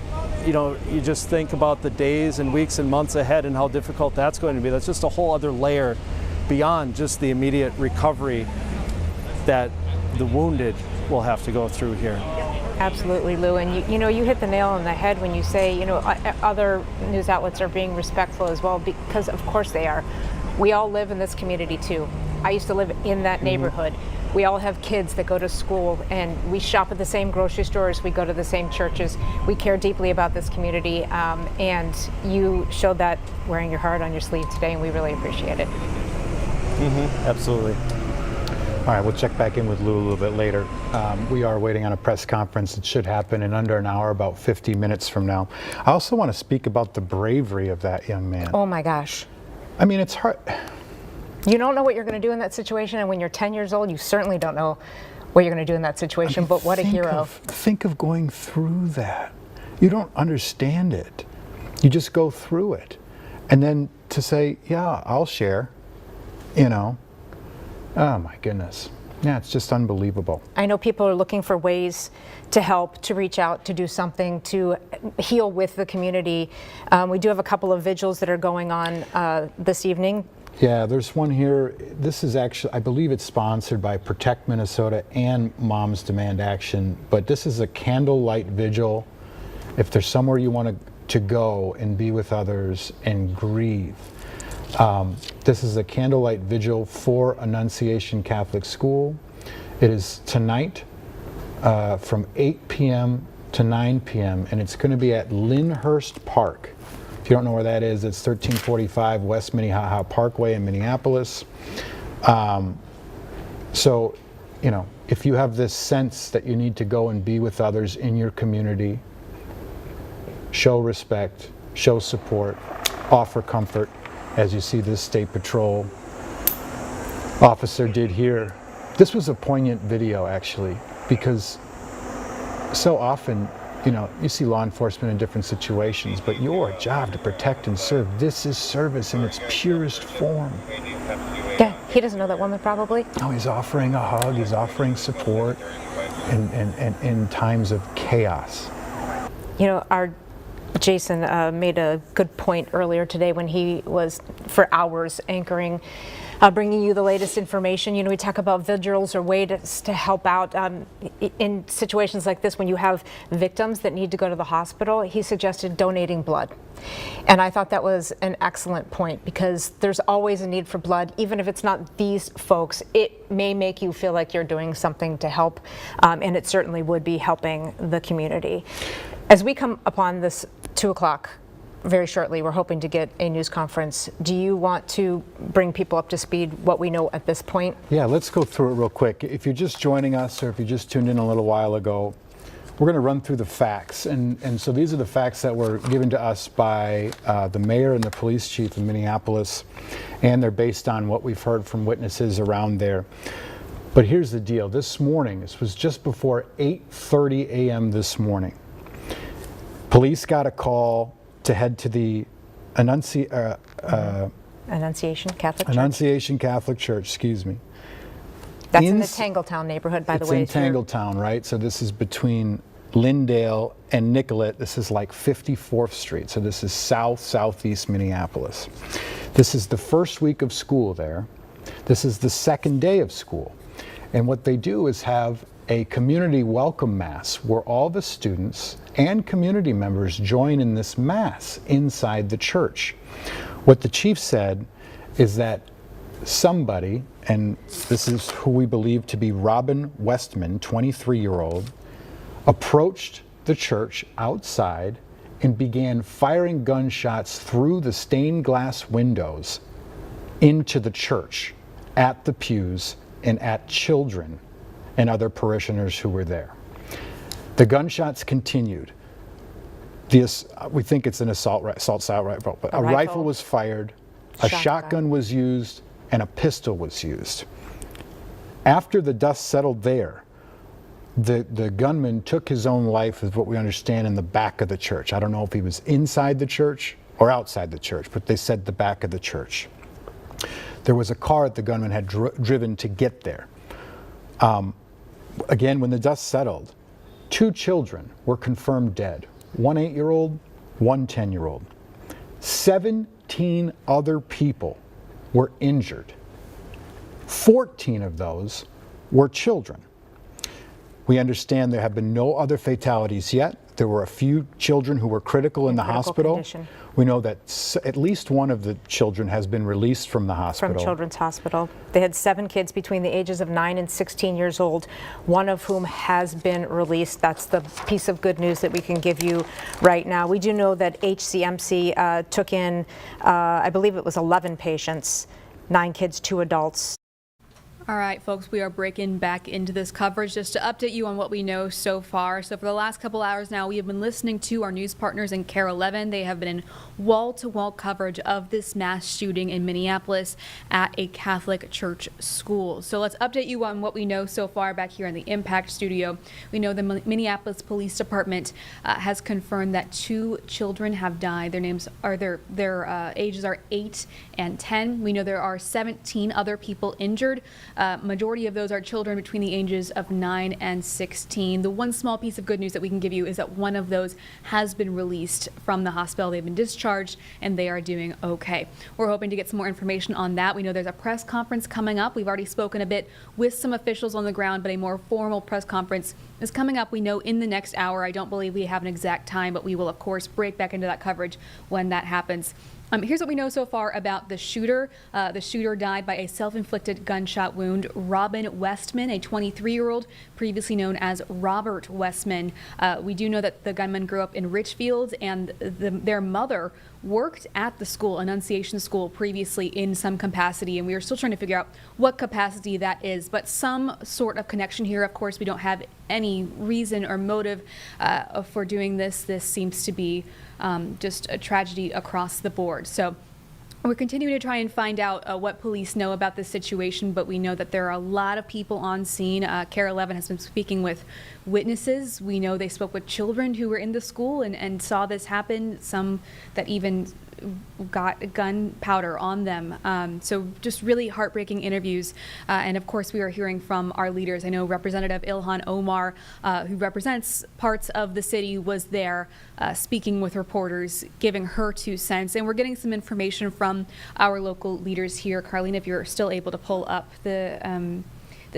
you just think about the days and weeks and months ahead and how difficult that's going to be. That's just a whole other layer beyond just the immediate recovery that the wounded will have to go through here. Absolutely, Lou. And you hit the nail on the head when you say, other news outlets are being respectful as well, because of course they are. We all live in this community too. I used to live in that neighborhood. We all have kids that go to school, and we shop at the same grocery stores, we go to the same churches. We care deeply about this community, and you showed that wearing your heart on your sleeve today, and we really appreciate it. Absolutely. All right, we'll check back in with Lou a little bit later. We are waiting on a press conference. It should happen in under an hour, about 50 minutes from now. I also want to speak about the bravery of that young man. Oh my gosh. It's hard. You don't know what you're going to do in that situation, and when you're 10 years old, you certainly don't know what you're going to do in that situation, but what a hero. Think of going through that. You don't understand it. You just go through it. And then to say, yeah, I'll share, oh my goodness. Yeah, it's just unbelievable. I know people are looking for ways to help, to reach out, to do something, to heal with the community. We do have a couple of vigils that are going on this evening. Yeah, there's one here. This is actually, I believe it's sponsored by Protect Minnesota and Moms Demand Action, but this is a candlelight vigil. If there's somewhere you want to go and be with others and grieve, This is a candlelight vigil for Annunciation Catholic School. It is tonight from 8 p.m. to 9 p.m. and it's going to be at Lyndhurst Park. If you don't know where that is, it's 1345 West Minnehaha Parkway in Minneapolis. So, you know, if you have this sense that you need to go and be with others in your community, show respect, show support, offer comfort, as you see this State Patrol officer did here. This was a poignant video, actually, because so often, you know, you see law enforcement in different situations, but your job to protect and serve, this is service in its purest form. Yeah, he doesn't know that woman probably. No, he's offering a hug, he's offering support in times of chaos. You know, our Jason made a good point earlier today when he was for hours anchoring, bringing you the latest information. You know, we talk about vigils or ways to help out in situations like this when you have victims that need to go to the hospital. He suggested donating blood. And I thought that was an excellent point because there's always a need for blood. Even if it's not these folks, it may make you feel like you're doing something to help, and it certainly would be helping the community. As we come upon this 2 o'clock, very shortly, we're hoping to get a news conference. Do you want to bring people up to speed what we know at this point? Yeah, let's go through it real quick. If you're just joining us or if you just tuned in a little while ago, we're going to run through the facts. And so these are the facts that were given to us by the mayor and the police chief in Minneapolis, and they're based on what we've heard from witnesses around there. But here's the deal. This morning, this was just before 8:30 a.m. this morning, police got a call to head to the Annunciation Catholic Church. Annunciation Catholic Church, excuse me. That's in the Tangletown neighborhood, by the way. It's in Tangletown, right? So this is between Lyndale and Nicollet. This is like 54th Street. So this is southeast Minneapolis. This is the first week of school there. This is the second day of school. And what they do is have a community welcome mass where all the students and community members join in this mass inside the church. What the chief said is that somebody, and this is who we believe to be Robin Westman, 23-year-old, approached the church outside and began firing gunshots through the stained glass windows into the church, at the pews, and at children and other parishioners who were there. The gunshots continued. We think it's an assault rifle, but a rifle was fired, a shotgun was used, and a pistol was used. After the dust settled there, the gunman took his own life, is what we understand, in the back of the church. I don't know if he was inside the church or outside the church, but they said the back of the church. There was a car that the gunman had driven to get there. Again, when the dust settled, 2 children were confirmed dead. One 8-year-old, one 10-year-old. 17 other people were injured. 14 of those were children. We understand there have been no other fatalities yet. There were a few children who were critical in the hospital. Condition. We know that at least one of the children has been released from the hospital. From Children's Hospital. They had 7 kids between the ages of 9 and 16 years old, one of whom has been released. That's the piece of good news that we can give you right now. We do know that HCMC took in, I believe it was 11 patients, 9 kids, 2 adults. All right, folks, we are breaking back into this coverage just to update you on what we know so far. So for the last couple hours now, we have been listening to our news partners in KARE 11. They have been in wall-to-wall coverage of this mass shooting in Minneapolis at a Catholic church school. So let's update you on what we know so far back here in the Impact Studio. We know the Minneapolis Police Department has confirmed that 2 children have died. Their names are their ages are 8 and 10. We know there are 17 other people injured. Majority of those are children between the ages of 9 and 16. The one small piece of good news that we can give you is that one of those has been released from the hospital. They've been discharged and they are doing okay. We're hoping to get some more information on that. We know there's a press conference coming up. We've already spoken a bit with some officials on the ground, but a more formal press conference is coming up, we know, in the next hour. I don't believe we have an exact time, but we will, of course, break back into that coverage when that happens. Here's what we know so far about the shooter. The shooter died by a self-inflicted gunshot wound. Robin Westman, a 23-year-old, previously known as Robert Westman. We do know that the gunman grew up in Richfield, and their mother worked at the school, Annunciation School, previously in some capacity, and we are still trying to figure out what capacity that is, but some sort of connection here. Of course, we don't have any reason or motive for doing this. This seems to be just a tragedy across the board. So we're continuing to try and find out what police know about this situation, but we know that there are a lot of people on scene. KARE 11 has been speaking with witnesses. We know they spoke with children who were in the school and saw this happen, some that even got gunpowder on them. So just really heartbreaking interviews. And of course, we are hearing from our leaders. I know Representative Ilhan Omar, who represents parts of the city, was there speaking with reporters, giving her 2 cents. And we're getting some information from our local leaders here. Carlene, if you're still able to pull up the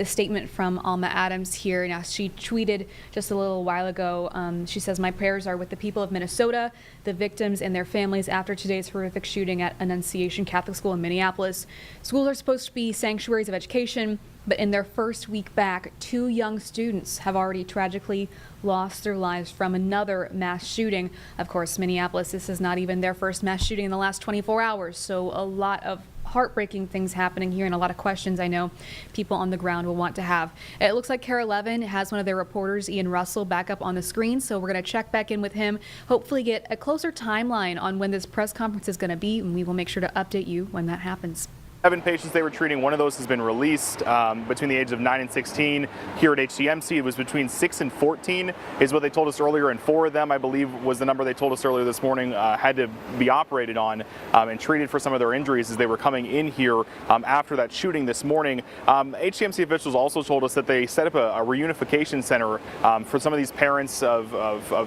statement from Alma Adams here. Now, she tweeted just a little while ago. She says, "My prayers are with the people of Minnesota, the victims and their families after today's horrific shooting at Annunciation Catholic School in Minneapolis. Schools are supposed to be sanctuaries of education, but in their first week back, 2 young students have already tragically lost their lives from another mass shooting." Of course, Minneapolis, this is not even their first mass shooting in the last 24 hours. So a lot of heartbreaking things happening here and a lot of questions I know people on the ground will want to have. It looks like KARE 11 has one of their reporters, Ian Russell, back up on the screen, so we're going to check back in with him, hopefully get a closer timeline on when this press conference is going to be, and we will make sure to update you when that happens. 7 patients they were treating. One of those has been released between the ages of 9 and 16. Here at HCMC, it was between 6 and 14 is what they told us earlier, and 4 of them, I believe, was the number they told us earlier this morning, had to be operated on and treated for some of their injuries as they were coming in here after that shooting this morning. HCMC officials also told us that they set up a reunification center for some of these parents of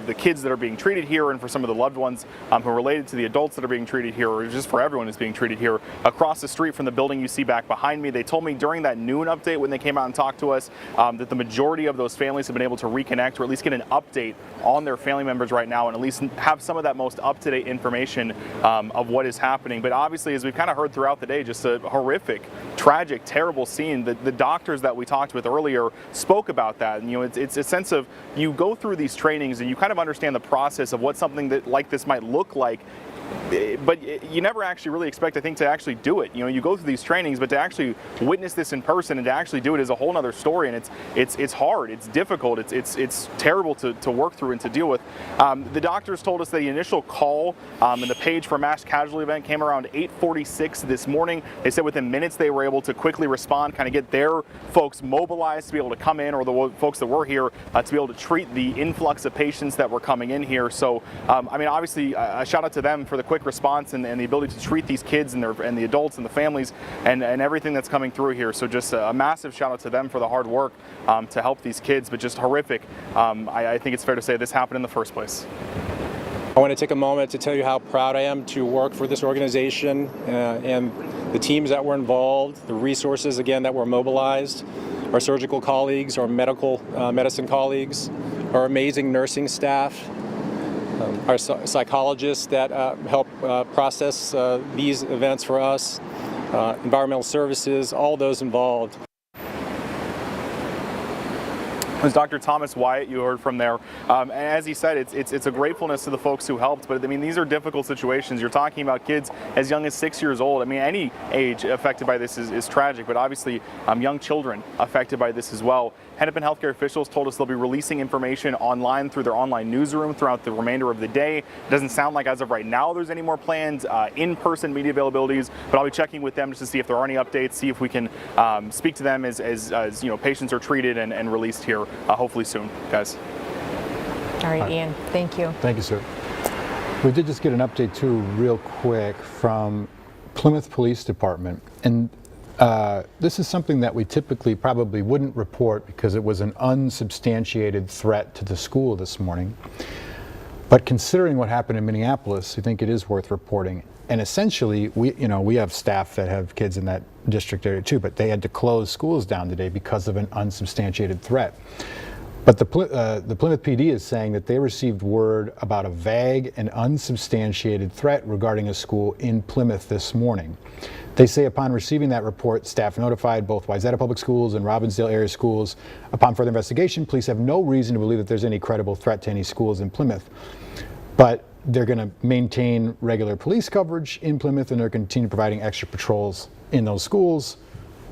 the kids that are being treated here, and for some of the loved ones who are related to the adults that are being treated here, or just for everyone who's being treated here, across the street from the building you see back behind me. They told me during that noon update when they came out and talked to us that the majority of those families have been able to reconnect, or at least get an update on their family members right now, and at least have some of that most up-to-date information of what is happening. But obviously, as we've kind of heard throughout the day, just a horrific, tragic, terrible scene. The doctors that we talked with earlier spoke about that. And, you know, it's a sense of, you go through these trainings and you kind of understand the process of what something that like this might look like, but you never actually really expect, I think, to actually do it. You know, you go through these trainings, but to actually witness this in person and to actually do it is a whole other story. And it's hard, it's difficult, it's terrible to work through and to deal with. The doctors told us that the initial call and the page for a mass casualty event came around 8:46 this morning. They said within minutes they were able to quickly respond, kind of get their folks mobilized to be able to come in, or the folks that were here to be able to treat the influx of patients that were coming in here. So, I mean, obviously, a shout out to them for the quick response and the ability to treat these kids and the adults and the families and everything that's coming through here. So just a massive shout out to them for the hard work to help these kids, but just horrific. I think it's fair to say this happened in the first place. I want to take a moment to tell you how proud I am to work for this organization and the teams that were involved, the resources, again, that were mobilized, our surgical colleagues, our medicine colleagues, our amazing nursing staff, our psychologists that help process these events for us, environmental services, all those involved. It was Dr. Thomas Wyatt you heard from there. And as he said, it's a gratefulness to the folks who helped, but I mean, these are difficult situations. You're talking about kids as young as 6 years old. I mean, any age affected by this is tragic, but obviously young children affected by this as well. Hennepin healthcare officials told us they'll be releasing information online through their online newsroom throughout the remainder of the day. It doesn't sound like as of right now there's any more planned in-person media availabilities, but I'll be checking with them just to see if there are any updates, see if we can speak to them as you know, patients are treated and released here. Hopefully soon, guys. All right, Ian, thank you. Thank you, sir. We did just get an update too, real quick, from Plymouth Police Department. And this is something that we typically probably wouldn't report because it was an unsubstantiated threat to the school this morning. But considering what happened in Minneapolis, I think it is worth reporting. And essentially, we have staff that have kids in that district area too, but they had to close schools down today because of an unsubstantiated threat. But the Plymouth PD is saying that they received word about a vague and unsubstantiated threat regarding a school in Plymouth this morning. They say upon receiving that report, staff notified both Wayzata Public Schools and Robbinsdale area schools. Upon further investigation, police have no reason to believe that there's any credible threat to any schools in Plymouth. But they're going to maintain regular police coverage in Plymouth, and they're going to continue providing extra patrols in those schools.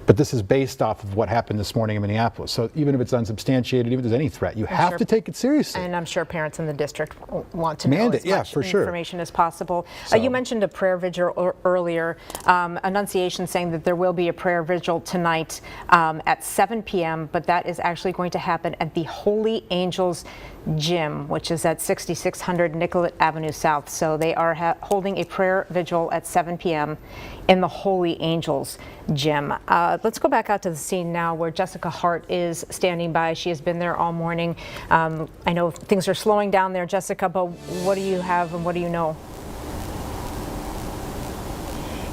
But this is based off of what happened this morning in Minneapolis. So even if it's unsubstantiated, even if there's any threat, you have to take it seriously. And I'm sure parents in the district want to know Mandate, as much for sure. information as possible. So. You mentioned a prayer vigil earlier. Annunciation saying that there will be a prayer vigil tonight at 7 p.m., but that is actually going to happen at the Holy Angels Gym, which is at 6600 Nicollet Avenue South. So they are holding a prayer vigil at 7 p.m. in the Holy Angels Gym. Let's go back out to the scene now where Jessica Hart is standing by. She has been there all morning. I know things are slowing down there, Jessica, but what do you have and what do you know?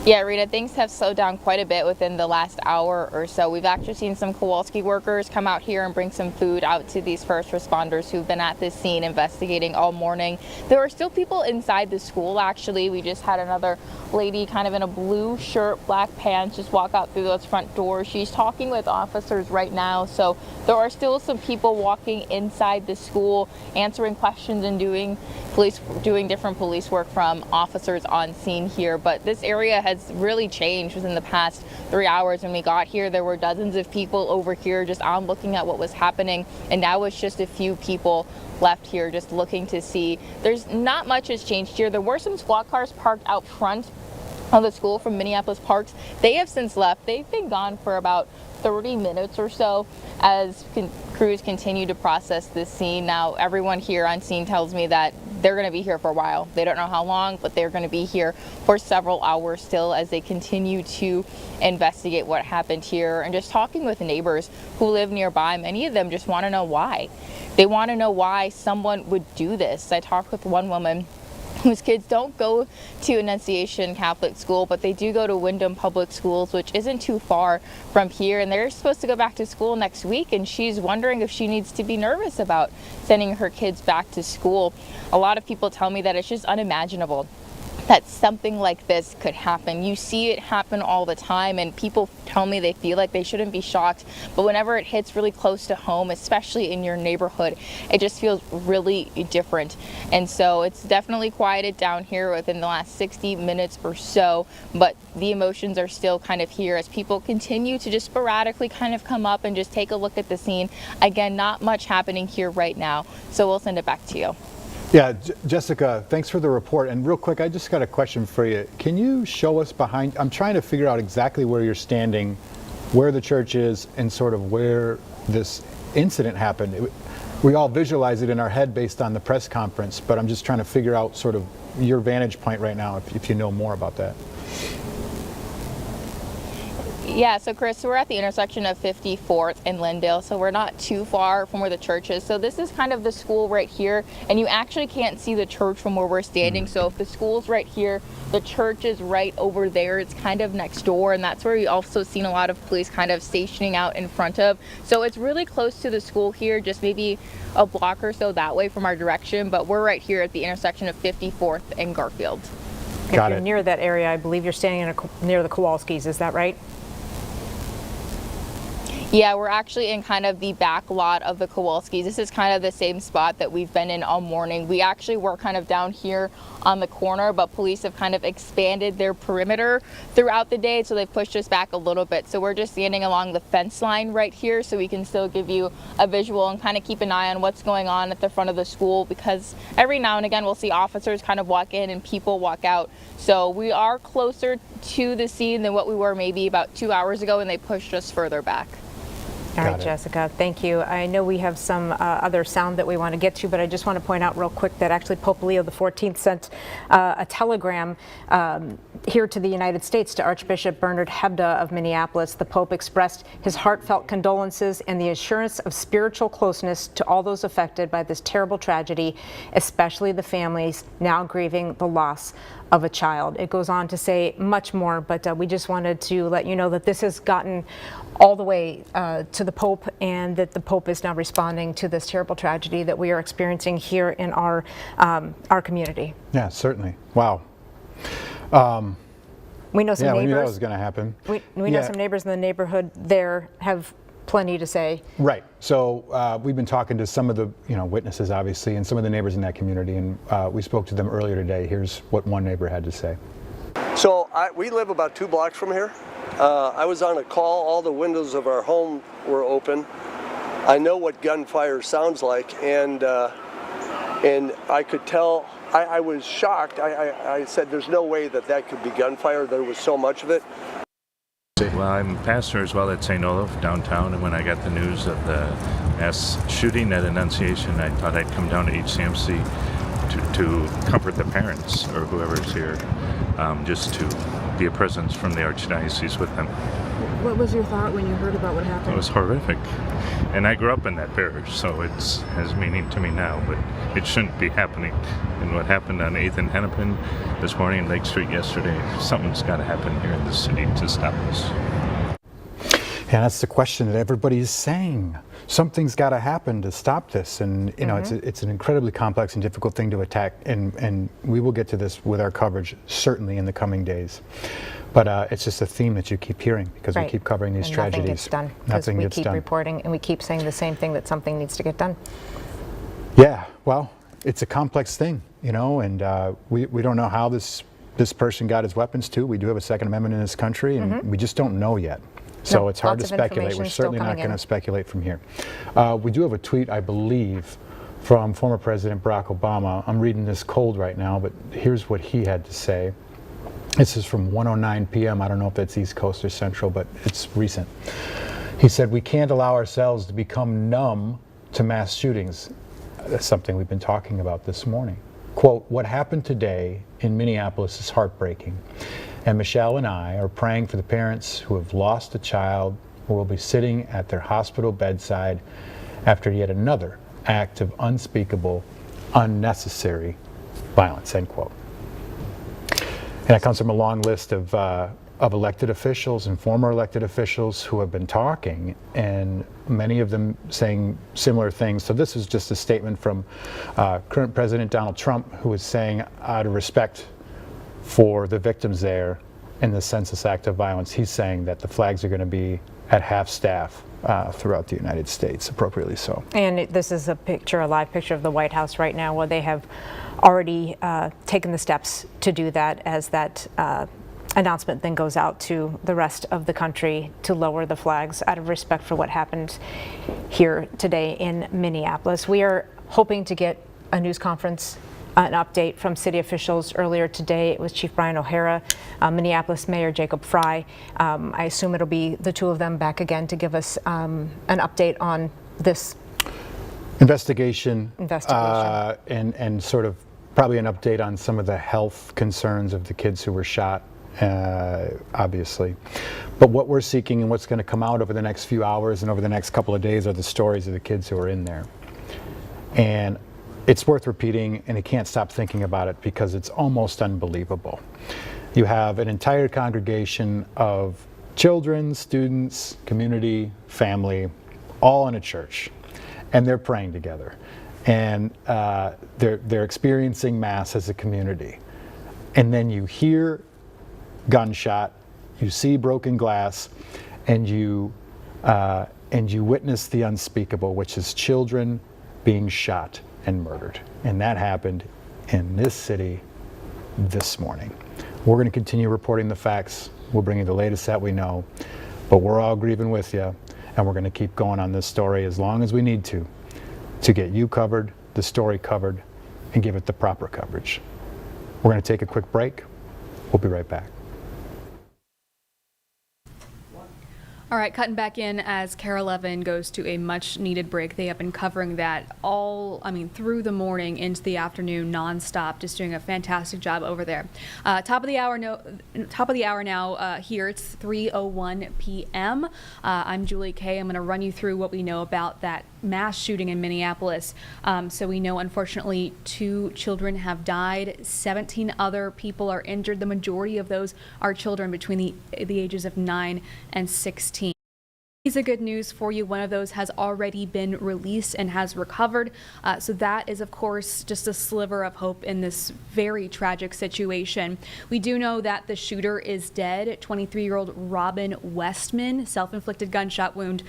Yeah, Rita, things have slowed down quite a bit within the last hour or so. We've actually seen some Kowalski workers come out here and bring some food out to these first responders who've been at this scene investigating all morning. There are still people inside the school, actually. We just had another lady kind of in a blue shirt, black pants, just walk out through those front doors. She's talking with officers right now. So there are still some people walking inside the school, answering questions and doing different police work from officers on scene here. But this area has really changed within the past 3 hours. When we got here, there were dozens of people over here just on looking at what was happening, and now it's just a few people left here just looking to see. There's not much has changed here. There were some squad cars parked out front of the school from Minneapolis Parks. They have since left. They've been gone for about 30 minutes or so as crews continue to process this scene. Now, everyone here on scene tells me that they're going to be here for a while. They don't know how long, but they're going to be here for several hours still as they continue to investigate what happened here. And just talking with neighbors who live nearby, many of them just want to know why. They want to know why someone would do this. I talked with one woman whose kids don't go to Annunciation Catholic School, but they do go to Windham Public Schools, which isn't too far from here, and they're supposed to go back to school next week, and she's wondering if she needs to be nervous about sending her kids back to school. A lot of people tell me that it's just unimaginable that something like this could happen. You see it happen all the time, and people tell me they feel like they shouldn't be shocked, but whenever it hits really close to home, especially in your neighborhood, it just feels really different. And so it's definitely quieted down here within the last 60 minutes or so, but the emotions are still kind of here as people continue to just sporadically kind of come up and just take a look at the scene. Again, not much happening here right now, so we'll send it back to you. Yeah, Jessica, thanks for the report. And real quick, I just got a question for you. Can you show us behind? I'm trying to figure out exactly where you're standing, where the church is, and sort of where this incident happened. We all visualize it in our head based on the press conference, but I'm just trying to figure out sort of your vantage point right now, if you know more about that. Yeah, so Chris, we're at the intersection of 54th and Lindale, so we're not too far from where the church is. So this is kind of the school right here, and you actually can't see the church from where we're standing. So if the school's right here, the church is right over there. It's kind of next door, and that's where we also seen a lot of police kind of stationing out in front of. So it's really close to the school here, just maybe a block or so that way from our direction, but we're right here at the intersection of 54th and Garfield. If you're near that area, I believe you're standing near the Kowalskis, is that right? Yeah, we're actually in kind of the back lot of the Kowalskis. This is kind of the same spot that we've been in all morning. We actually were kind of down here on the corner, but police have kind of expanded their perimeter throughout the day, so they've pushed us back a little bit. So we're just standing along the fence line right here, so we can still give you a visual and kind of keep an eye on what's going on at the front of the school, because every now and again we'll see officers kind of walk in and people walk out. So we are closer to the scene than what we were maybe about 2 hours ago when they pushed us further back. All right, Jessica, thank you. I know we have some other sound that we want to get to, but I just want to point out real quick that actually Pope Leo XIV sent a telegram here to the United States to Archbishop Bernard Hebda of Minneapolis. The Pope expressed his heartfelt condolences and the assurance of spiritual closeness to all those affected by this terrible tragedy, especially the families now grieving the loss of a child. It goes on to say much more, but we just wanted to let you know that this has gotten all the way to the Pope, and that the Pope is now responding to this terrible tragedy that we are experiencing here in our community. Yeah, certainly. Wow. We know some yeah, neighbors. we knew that was going to happen. We know some neighbors in the neighborhood there have plenty to say. Right. So we've been talking to some of the witnesses, obviously, and some of the neighbors in that community, and we spoke to them earlier today. Here's what one neighbor had to say. So we live about 2 blocks from here. I was on a call. All the windows of our home were open. I know what gunfire sounds like, and I could tell. I was shocked. I said, "There's no way that could be gunfire." There was so much of it. Well, I'm pastor as well at St. Olaf downtown, and when I got the news of the mass shooting at Annunciation, I thought I'd come down to HCMC to comfort the parents or whoever's here, just to be a presence from the Archdiocese with them. What was your thought when you heard about what happened? It was horrific. And I grew up in that parish, so it has meaning to me now, but it shouldn't be happening. And what happened on 8th and Hennepin this morning and Lake Street yesterday, something's got to happen here in the city to stop this. Yeah, that's the question that everybody is saying. Something's got to happen to stop this, and it's an incredibly complex and difficult thing to attack, and we will get to this with our coverage certainly in the coming days. But it's just a theme that you keep hearing because we keep covering these tragedies. Nothing gets done because we keep reporting and we keep saying the same thing, that something needs to get done. Yeah, well, it's a complex thing, and we don't know how this person got his weapons too. We do have a Second Amendment in this country, and we just don't know yet. So it's hard to speculate. We're certainly not going to speculate from here. We do have a tweet, I believe, from former President Barack Obama. I'm reading this cold right now, but here's what he had to say. This is from 1:09 p.m. I don't know if that's East Coast or Central, but it's recent. He said, "We can't allow ourselves to become numb to mass shootings." That's something we've been talking about this morning. Quote, "What happened today in Minneapolis is heartbreaking. And Michelle and I are praying for the parents who have lost a child who will be sitting at their hospital bedside after yet another act of unspeakable, unnecessary violence," end quote. And that comes from a long list of elected officials and former elected officials who have been talking, and many of them saying similar things. So this is just a statement from current President Donald Trump, who is saying, out of respect for the victims there in the senseless act of violence, he's saying that the flags are going to be at half staff throughout the United States, appropriately so. And this is a live picture of the White House right now, where they have already taken the steps to do that, as that announcement then goes out to the rest of the country to lower the flags out of respect for what happened here today in Minneapolis. We are hoping to get a news conference, an update from city officials earlier today. It was Chief Brian O'Hara, Minneapolis Mayor Jacob Fry. I assume it'll be the two of them back again to give us an update on this investigation. And sort of probably an update on some of the health concerns of the kids who were shot, obviously. But what we're seeking and what's going to come out over the next few hours and over the next couple of days are the stories of the kids who are in there. And it's worth repeating, and I can't stop thinking about it because it's almost unbelievable. You have an entire congregation of children, students, community, family, all in a church, and they're praying together. And they're experiencing Mass as a community. And then you hear gunshot, you see broken glass, and you witness the unspeakable, which is children being shot and murdered. And that happened in this city this morning. We're going to continue reporting the facts. We'll bring you the latest that we know, but we're all grieving with you, and we're going to keep going on this story as long as we need to get you covered, the story covered, and give it the proper coverage. We're going to take a quick break. We'll be right back. All right, cutting back in as KARE 11 goes to a much needed break. They have been covering that through the morning into the afternoon, nonstop, just doing a fantastic job over there. Top of the hour now here. It's 3:01 p.m. I'm Julie Kay. I'm going to run you through what we know about that mass shooting in Minneapolis. So we know, unfortunately, 2 children have died. 17 other people are injured. The majority of those are children between the ages of 9 and 16. Piece of good news for you. One of those has already been released and has recovered. So that is, of course, just a sliver of hope in this very tragic situation. We do know that the shooter is dead. 23-year-old Robin Westman, self-inflicted gunshot wound,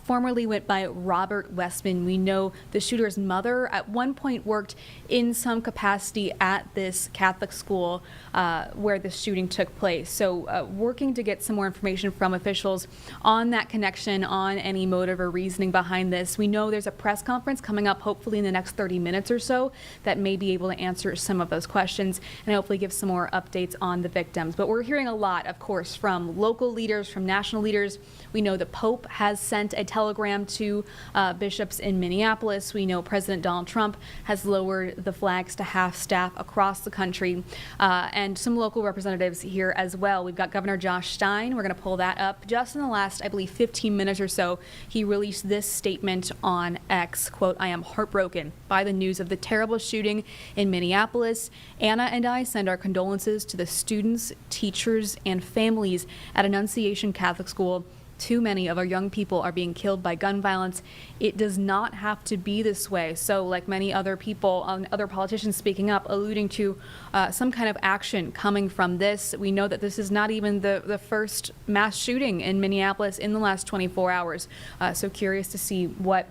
formerly went by Robert Westman. We know the shooter's mother at one point worked in some capacity at this Catholic school where the shooting took place. So working to get some more information from officials on that connection, on any motive or reasoning behind this. We know there's a press conference coming up hopefully in the next 30 minutes or so that may be able to answer some of those questions and hopefully give some more updates on the victims. But we're hearing a lot, of course, from local leaders, from national leaders. We know the Pope has sent a telegram to bishops in Minneapolis. We know President Donald Trump has lowered the flags to half staff across the country, and some local representatives here as well. We've got Governor Josh Stein. We're going to pull that up just in the last, I believe, 15 minutes or so. He released this statement on X, quote, "I am heartbroken by the news of the terrible shooting in Minneapolis. Anna and I send our condolences to the students, teachers, and families at Annunciation Catholic School. Too many of our young people are being killed by gun violence. It does not have to be this way." So like many other people, other politicians speaking up, alluding to some kind of action coming from this. We know that this is not even the first mass shooting in Minneapolis in the last 24 hours. So curious to see what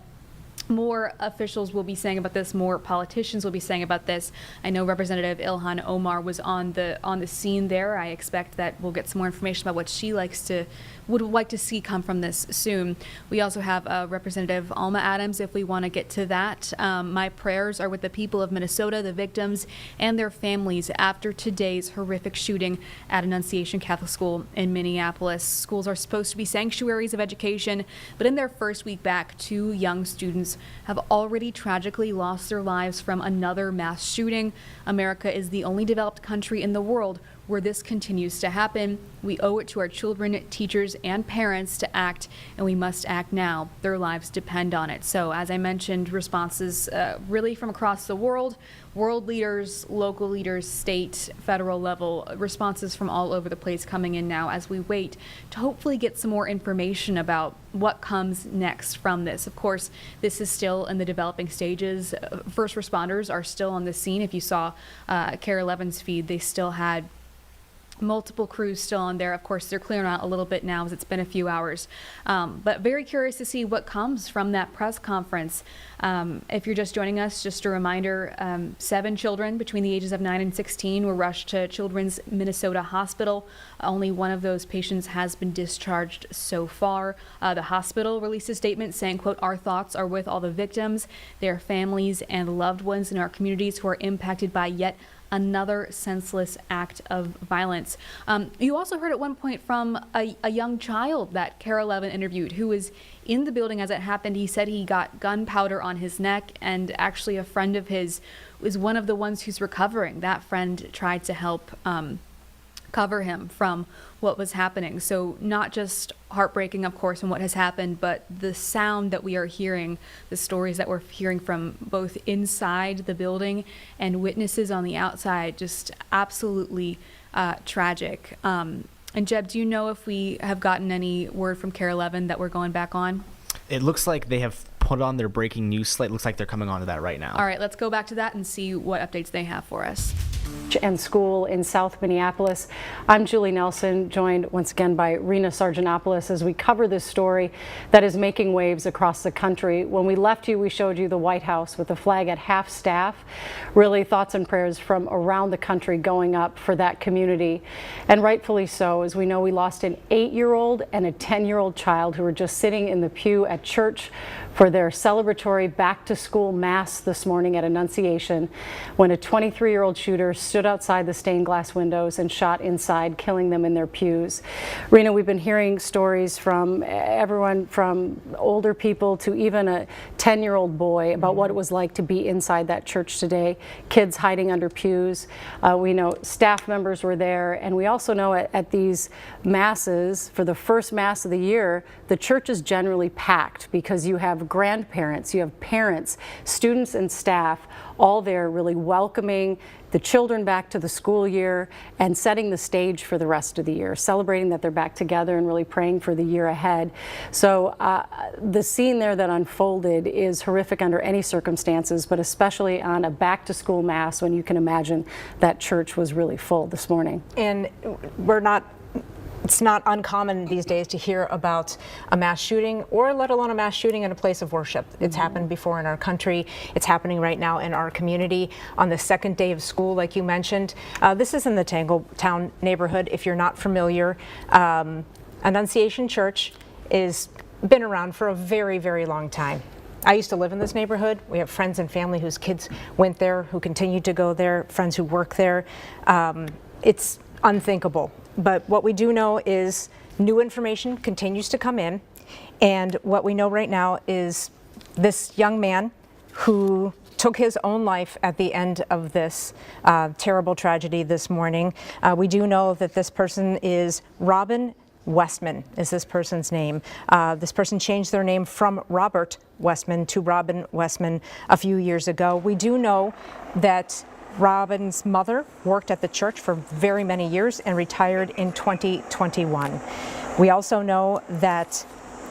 more officials will be saying about this, more politicians will be saying about this. I know Representative Ilhan Omar was on the scene there. I expect that we'll get some more information about what she would like to see come from this soon. We also have Representative Alma Adams, if we want to get to that. My prayers are with the people of Minnesota, the victims, and their families after today's horrific shooting at Annunciation Catholic School in Minneapolis. Schools are supposed to be sanctuaries of education, but in their first week back, 2 young students have already tragically lost their lives from another mass shooting. America is the only developed country in the world where this continues to happen. We owe it to our children, teachers, and parents to act, and we must act now. Their lives depend on it. So as I mentioned, responses really from across the world leaders, local leaders, state, federal level, responses from all over the place coming in now as we wait to hopefully get some more information about what comes next from this. Of course, this is still in the developing stages. First responders are still on the scene. If you saw KARE 11's feed, they still had multiple crews still on there. Of course, they're clearing out a little bit now as it's been a few hours. But very curious to see what comes from that press conference. If you're just joining us, just a reminder, 7 children between the ages of 9 and 16 were rushed to Children's Minnesota Hospital. Only one of those patients has been discharged so far. The hospital released a statement saying, quote, "Our thoughts are with all the victims, their families, and loved ones in our communities who are impacted by yet another senseless act of violence." You also heard at one point from a young child that KARE 11 interviewed who was in the building as it happened. He said he got gunpowder on his neck, and actually a friend of his was one of the ones who's recovering. That friend tried to help cover him from what was happening. So not just heartbreaking, of course, and what has happened, but the sound that we are hearing, the stories that we're hearing from both inside the building and witnesses on the outside, just absolutely tragic. And Jeb, do you know if we have gotten any word from KARE 11 that we're going back on? It looks like they have put on their breaking news slate. Looks like they're coming on to that right now. All right, let's go back to that and see what updates they have for us. And school in South Minneapolis. I'm Julie Nelson, joined once again by Rena Sargentopoulos as we cover this story that is making waves across the country. When we left you, we showed you the White House with the flag at half staff. Really thoughts and prayers from around the country going up for that community. And rightfully so, as we know we lost an 8-year-old and a 10-year-old child who were just sitting in the pew at church for their celebratory back-to-school mass this morning at Annunciation when a 23-year-old shooter stood stood outside the stained glass windows and shot inside, killing them in their pews. Rena, we've been hearing stories from everyone from older people to even a 10-year-old boy about what it was like to be inside that church today. Kids hiding under pews. We know staff members were there, and we also know at these masses, for the first mass of the year, the church is generally packed because you have grandparents, you have parents, students and staff all there really welcoming the children back to the school year and setting the stage for the rest of the year, celebrating that they're back together and really praying for the year ahead. So the scene there that unfolded is horrific under any circumstances, but especially on a back to school mass when you can imagine that church was really full this morning. And it's not uncommon these days to hear about a mass shooting, or let alone a mass shooting in a place of worship. It's happened before in our country. It's happening right now in our community on the second day of school, like you mentioned. This is in the Tangletown neighborhood. If you're not familiar, Annunciation Church has been around for a very, very long time. I used to live in this neighborhood. We have friends and family whose kids went there, who continue to go there, friends who work there. It's unthinkable. But what we do know is new information continues to come in, and what we know right now is this young man who took his own life at the end of this terrible tragedy this morning. We do know that this person is Robin Westman is this person's name. This person changed their name from Robert Westman to Robin Westman a few years ago. We do know that Robin's mother worked at the church for very many years and retired in 2021. We also know that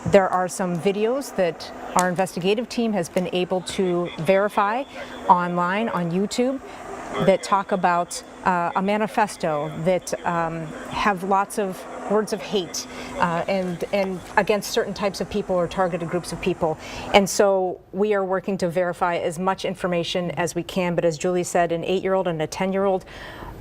there are some videos that our investigative team has been able to verify online on YouTube that talk about a manifesto that have lots of words of hate and against certain types of people or targeted groups of people. And so we are working to verify as much information as we can. But as Julie said, an 8-year-old and a 10-year-old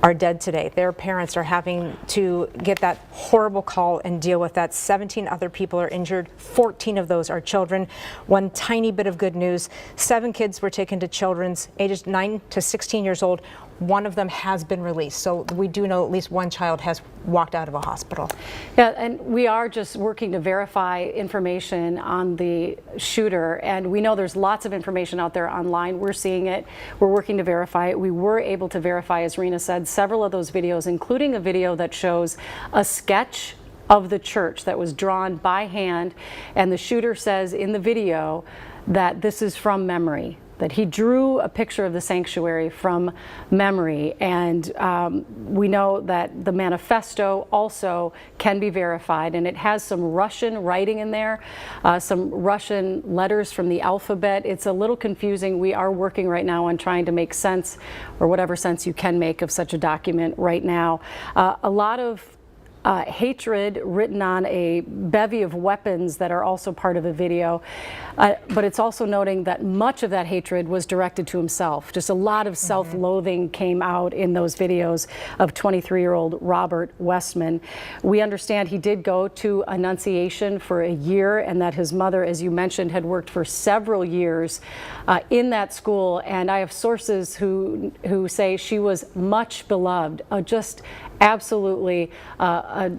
are dead today. Their parents are having to get that horrible call and deal with that. 17 other people are injured. 14 of those are children. One tiny bit of good news, 7 kids were taken to children's ages 9 to 16 years old. One of them has been released. So we do know at least one child has walked out of a hospital. Yeah, and we are just working to verify information on the shooter. And we know there's lots of information out there online. We're seeing it. We're working to verify it. We were able to verify, as Rena said, several of those videos, including a video that shows a sketch of the church that was drawn by hand. And the shooter says in the video that this is from memory, that he drew a picture of the sanctuary from memory. And we know that the manifesto also can be verified, and it has some Russian writing in there, some Russian letters from the alphabet. It's a little confusing. We are working right now on trying to make sense, or whatever sense you can make, of such a document right now. A lot of hatred written on a bevy of weapons that are also part of the video. But it's also noting that much of that hatred was directed to himself. Just a lot of self-loathing came out in those videos of 23-year-old Robert Westman. We understand he did go to Annunciation for a year, and that his mother, as you mentioned, had worked for several years in that school. And I have sources who say she was much beloved, just absolutely a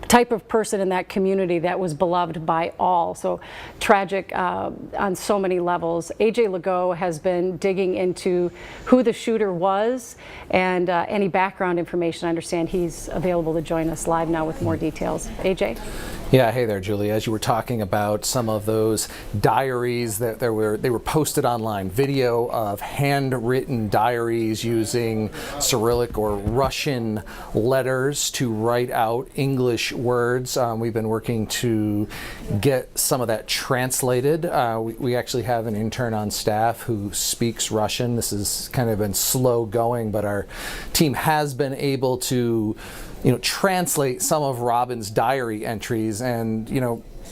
type of person in that community that was beloved by all. So tragic on so many levels. AJ Legault has been digging into who the shooter was and any background information. I understand he's available to join us live now with more details. AJ? Yeah, hey there, Julie. As you were talking about some of those diaries that they were posted online, video of handwritten diaries using Cyrillic or Russian letters to write out English words. We've been working to get some of that translated. We actually have an intern on staff who speaks Russian. This has kind of been slow going, but our team has been able to translate some of Robin's diary entries, and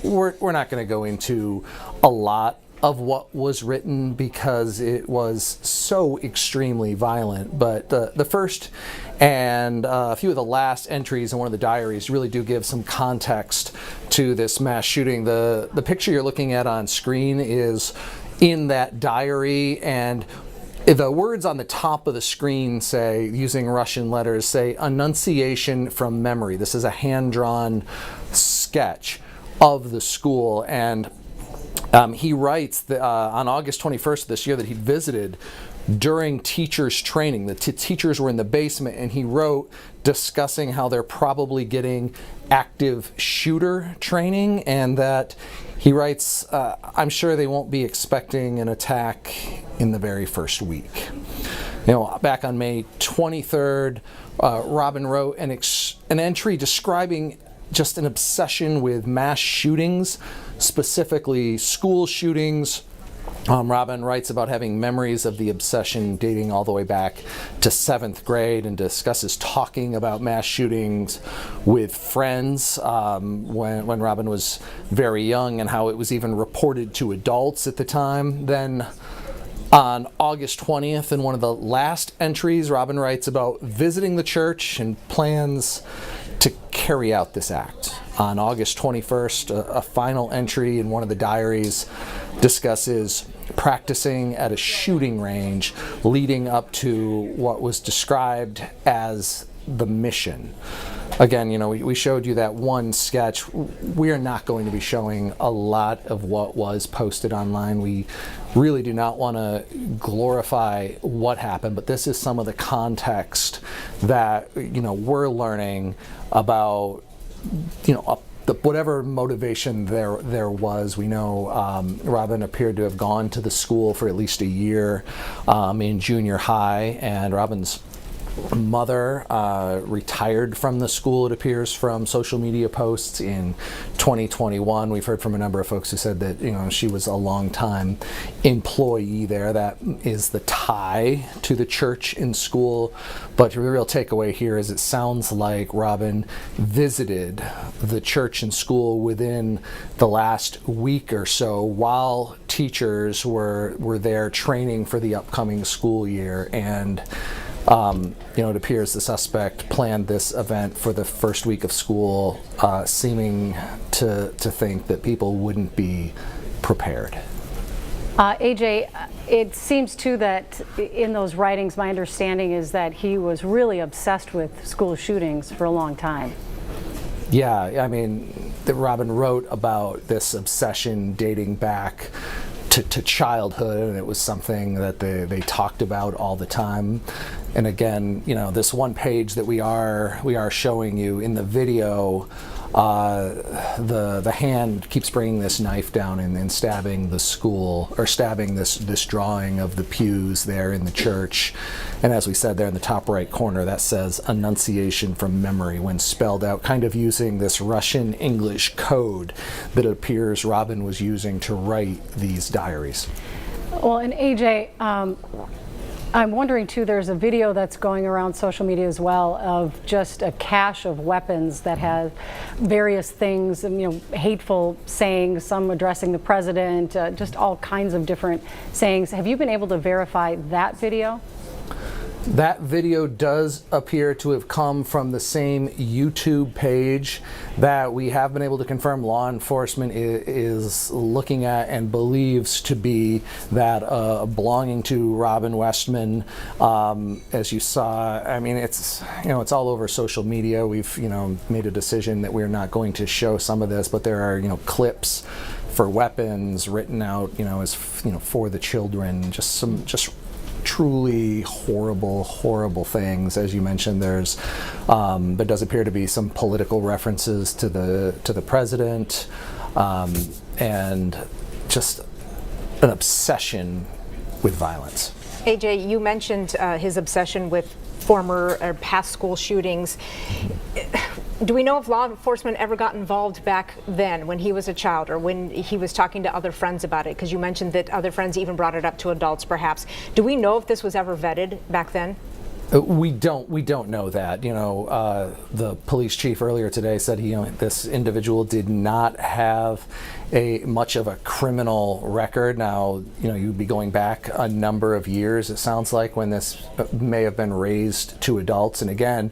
we're not going to go into a lot of what was written because it was so extremely violent. But the first and a few of the last entries in one of the diaries really do give some context to this mass shooting. The picture you're looking at on screen is in that diary, and The words on the top of the screen say, using Russian letters, say "Annunciation from Memory." This is a hand-drawn sketch of the school, and he writes that, on August 21st of this year, that he visited during teachers training. The teachers were in the basement, and he wrote discussing how they're probably getting active shooter training, and that he writes, I'm sure they won't be expecting an attack in the very first week. You know, back on May 23rd, Robin wrote an entry describing just an obsession with mass shootings, specifically school shootings. Robin writes about having memories of the obsession dating all the way back to 7th grade, and discusses talking about mass shootings with friends when Robin was very young, and how it was even reported to adults at the time. Then on August 20th, in one of the last entries, Robin writes about visiting the church and plans to carry out this act. On August 21st, a final entry in one of the diaries discusses practicing at a shooting range leading up to what was described as the mission. Again, you know, we showed you that one sketch. We are not going to be showing a lot of what was posted online. We really do not want to glorify what happened, but this is some of the context that, you know, we're learning about, you know, whatever motivation there was. We know Robin appeared to have gone to the school for at least a year in junior high, and Robin's mother retired from the school, it appears, from social media posts in 2021. We've heard from a number of folks who said that, you know, she was a long-time employee there. That is the tie to the church and school. But the real takeaway here is it sounds like Robin visited the church and school within the last week or so while teachers were there training for the upcoming school year. And you know, it appears the suspect planned this event for the first week of school, seeming to think that people wouldn't be prepared. AJ, it seems too that in those writings, my understanding is that he was really obsessed with school shootings for a long time. Yeah, I mean, Robin wrote about this obsession dating back to childhood, and it was something that they talked about all the time. And again, you know, this one page that we are showing you in the video, the hand keeps bringing this knife down and stabbing the school, or stabbing this drawing of the pews there in the church. And as we said there in the top right corner, that says "Annunciation from Memory" when spelled out, kind of using this Russian English code that it appears Robin was using to write these diaries. Well, and AJ, I'm wondering too, there's a video that's going around social media as well of just a cache of weapons that has various things, you know, hateful sayings, some addressing the president, just all kinds of different sayings. Have you been able to verify that video? That video does appear to have come from the same YouTube page that we have been able to confirm law enforcement is looking at and believes to be that belonging to Robin Westman. As you saw, I mean, it's, you know, it's all over social media. We've, you know, made a decision that we're not going to show some of this, but there are, you know, clips for weapons written out, you know, as, you know, for the children. Just truly horrible things. As you mentioned, there does appear to be some political references to the president, and just an obsession with violence. AJ, you mentioned his obsession with former or past school shootings. Do we know if law enforcement ever got involved back then when he was a child, or when he was talking to other friends about it? Because you mentioned that other friends even brought it up to adults, perhaps. Do we know if this was ever vetted back then? We don't know that. You know, the police chief earlier today said this individual did not have much of a criminal record. Now, you know, you'd be going back a number of years, it sounds like, when this may have been raised to adults. And again,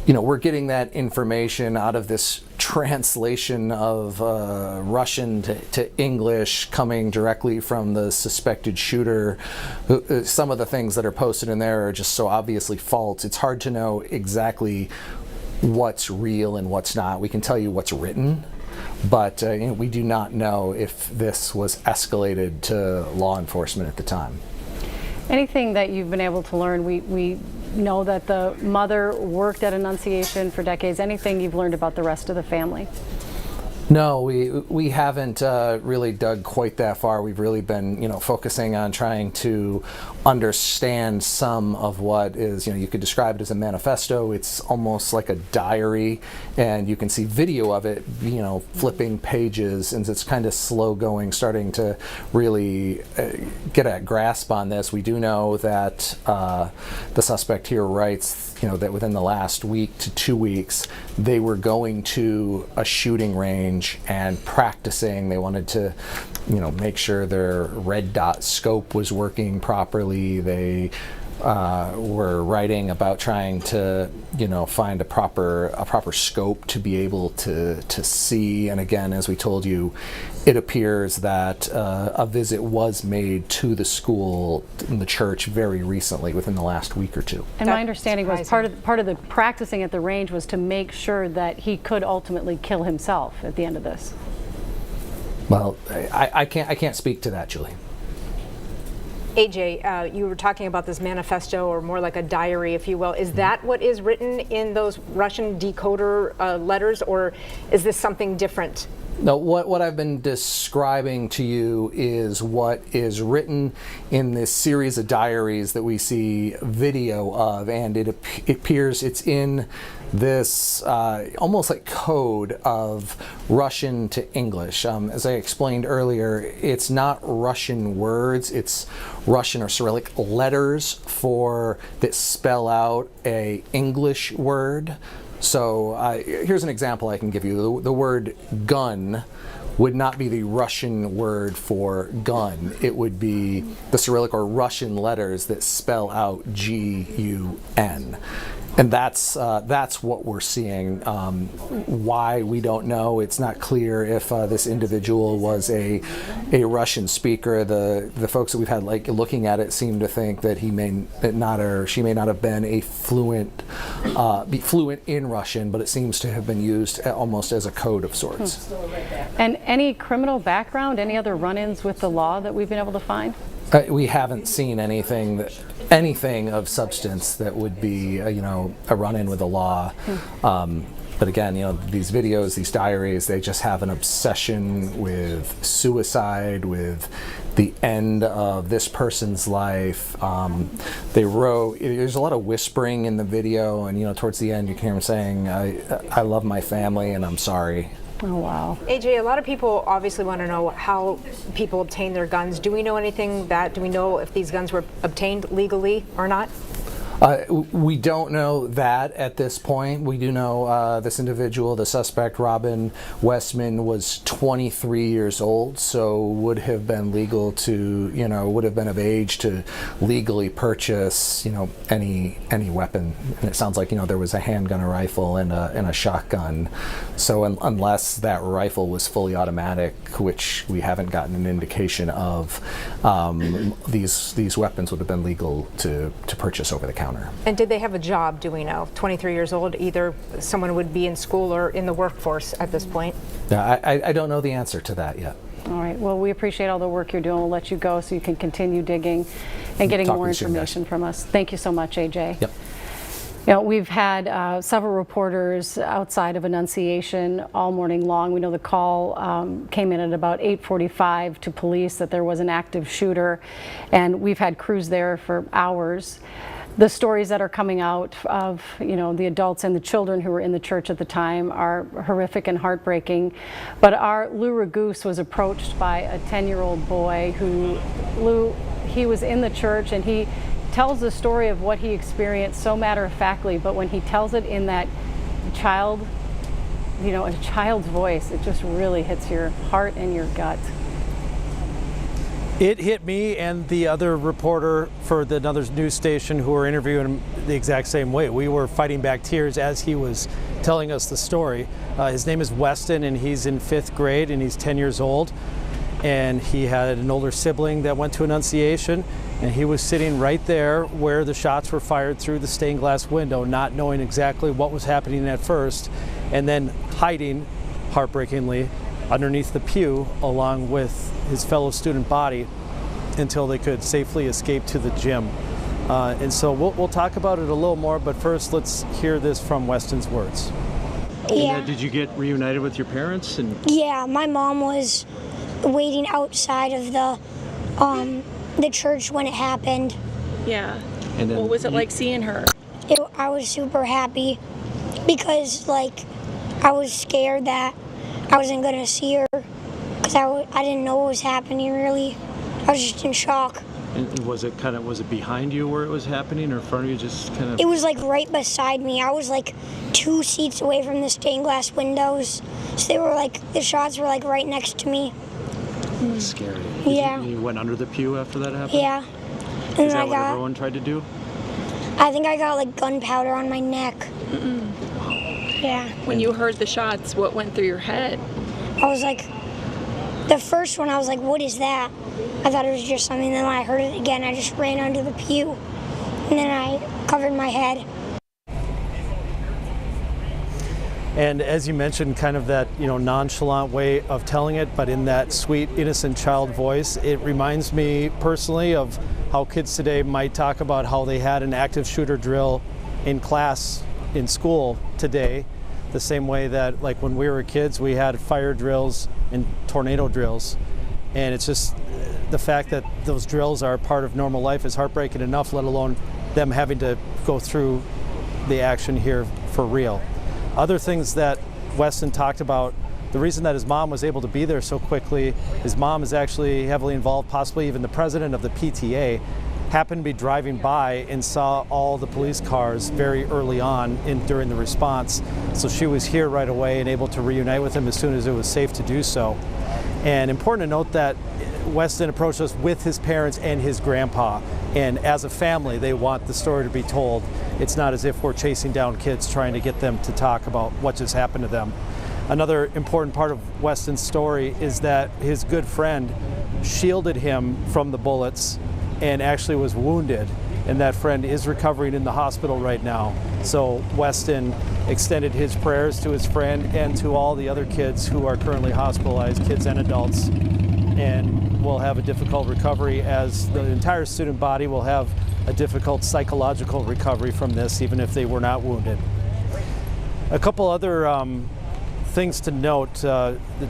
we're getting that information out of this translation of Russian to English coming directly from the suspected shooter. Some of the things that are posted in there are just so obviously false. It's hard to know exactly what's real and what's not. We can tell you what's written, but we do not know if this was escalated to law enforcement at the time. Anything that you've been able to learn, we know that the mother worked at Annunciation for decades. Anything you've learned about the rest of the family? No, we haven't really dug quite that far. We've really been, focusing on trying to understand some of what is, you could describe it as a manifesto. It's almost like a diary, and you can see video of it, flipping pages, and it's kind of slow going, starting to really get a grasp on this. We do know that the suspect here writes, that within the last week to 2 weeks, they were going to a shooting range and practicing. They wanted to, make sure their red dot scope was working properly. They were writing about trying to, find a proper scope to be able to see. And again, as we told you, it appears that a visit was made to the school and the church very recently, within the last week or two. And my understanding was part of the practicing at the range was to make sure that he could ultimately kill himself at the end of this. Well, I can't speak to that, Julie. AJ, you were talking about this manifesto, or more like a diary, if you will. Is that what is written in those Russian decoder letters, or is this something different? No, what I've been describing to you is what is written in this series of diaries that we see video of, and it appears it's in this almost like code of Russian to English. As I explained earlier, it's not Russian words, it's Russian or Cyrillic letters that spell out a English word. So here's an example I can give you. The word gun would not be the Russian word for gun. It would be the Cyrillic or Russian letters that spell out G-U-N. And that's what we're seeing. Why, we don't know. It's not clear if this individual was a Russian speaker. The folks that we've had looking at it seem to think that he may not, or she may not have been be fluent in Russian, but it seems to have been used almost as a code of sorts. And any criminal background, any other run-ins with the law that we've been able to find? We haven't seen anything of substance that would be, a run-in with the law. But again, these videos, these diaries, they just have an obsession with suicide, with the end of this person's life. There's a lot of whispering in the video, and towards the end you can hear him saying, I love my family and I'm sorry. Oh, wow. AJ, a lot of people obviously want to know how people obtain their guns. Do we know anything do we know if these guns were obtained legally or not? We don't know that at this point. We do know this individual, the suspect, Robin Westman, was 23 years old, so would have been legal to, would have been of age to legally purchase, any weapon. And it sounds like, there was a handgun, a rifle, and a shotgun. So unless that rifle was fully automatic, which we haven't gotten an indication of, these weapons would have been legal to purchase over the counter. And did they have a job, do we know? 23 years old, either someone would be in school or in the workforce at this point? Yeah, I don't know the answer to that yet. All right, well, we appreciate all the work you're doing. We'll let you go so you can continue digging and getting more information from us. Thank you so much, AJ. Yep. We've had several reporters outside of Annunciation all morning long. We know the call came in at about 8:45 to police that there was an active shooter, and we've had crews there for hours. The stories that are coming out of, the adults and the children who were in the church at the time are horrific and heartbreaking. But our Lou Ragoose was approached by a 10-year-old boy he was in the church, and he tells the story of what he experienced so matter-of-factly, but when he tells it in that a child's voice, it just really hits your heart and your gut. It hit me and the other reporter for another news station who were interviewing him the exact same way. We were fighting back tears as he was telling us the story. His name is Weston, and he's in 5th grade, and he's 10 years old. And he had an older sibling that went to Annunciation, and he was sitting right there where the shots were fired through the stained glass window, not knowing exactly what was happening at first, and then hiding, heartbreakingly, underneath the pew along with his fellow student body until they could safely escape to the gym. And so we'll talk about it a little more, but first let's hear this from Weston's words. Yeah. Did you get reunited with your parents? Yeah, my mom was waiting outside of the church when it happened. Yeah. And then what was it like seeing her? I was super happy because, like, I was scared that I wasn't going to see her because I didn't know what was happening, really. I was just in shock. And was it behind you where it was happening, or in front of you, just kind of? It was, like, right beside me. I was, like, 2 seats away from the stained glass windows. So they were, like, the shots were, like, right next to me. That's scary. Yeah. You went under the pew after that happened? Yeah. And Is that what everyone tried to do? I think I got, like, gunpowder on my neck. Yeah. When you heard the shots, what went through your head? I was like, the first one, I was like, what is that? I thought it was just something. Then when I heard it again, I just ran under the pew. And then I covered my head. And as you mentioned, kind of that, nonchalant way of telling it, but in that sweet, innocent child voice, it reminds me personally of how kids today might talk about how they had an active shooter drill in class in school today, the same way that, like, when we were kids, we had fire drills and tornado drills. And it's just the fact that those drills are part of normal life is heartbreaking enough, let alone them having to go through the action here for real. Other things that Weston talked about, the reason that his mom was able to be there so quickly, his mom is actually heavily involved, possibly even the president of the PTA, happened to be driving by and saw all the police cars very early on during the response. So she was here right away and able to reunite with him as soon as it was safe to do so. And important to note that Weston approached us with his parents and his grandpa. And as a family, they want the story to be told. It's not as if we're chasing down kids trying to get them to talk about what just happened to them. Another important part of Weston's story is that his good friend shielded him from the bullets and actually was wounded, and that friend is recovering in the hospital right now. So Weston extended his prayers to his friend and to all the other kids who are currently hospitalized, kids and adults, and will have a difficult recovery, as the entire student body will have a difficult psychological recovery from this, even if they were not wounded. A couple other things to note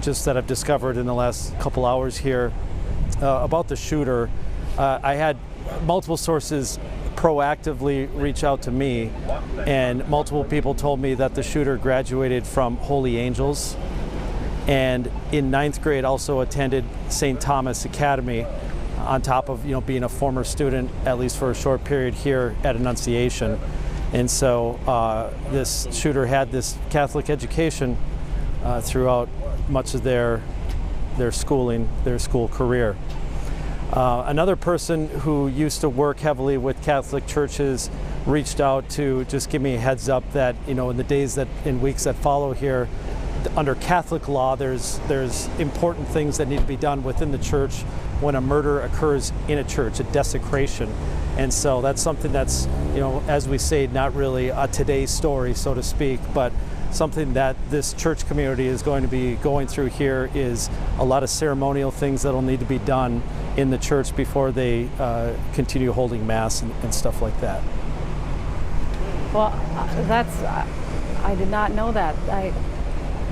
just that I've discovered in the last couple hours here about the shooter. I had multiple sources proactively reach out to me, and multiple people told me that the shooter graduated from Holy Angels and in 9th grade also attended St. Thomas Academy, on top of being a former student, at least for a short period here at Annunciation. And so this shooter had this Catholic education throughout much of their schooling, their school career. Another person who used to work heavily with Catholic churches reached out to just give me a heads up that in the days and weeks that follow here, under Catholic law, there's important things that need to be done within the church when a murder occurs in a church, a desecration. And so that's something that's, as we say, not really a today's story, so to speak, but something that this church community is going to be going through here is a lot of ceremonial things that will need to be done in the church before they continue holding Mass and stuff like that. Well, I did not know that.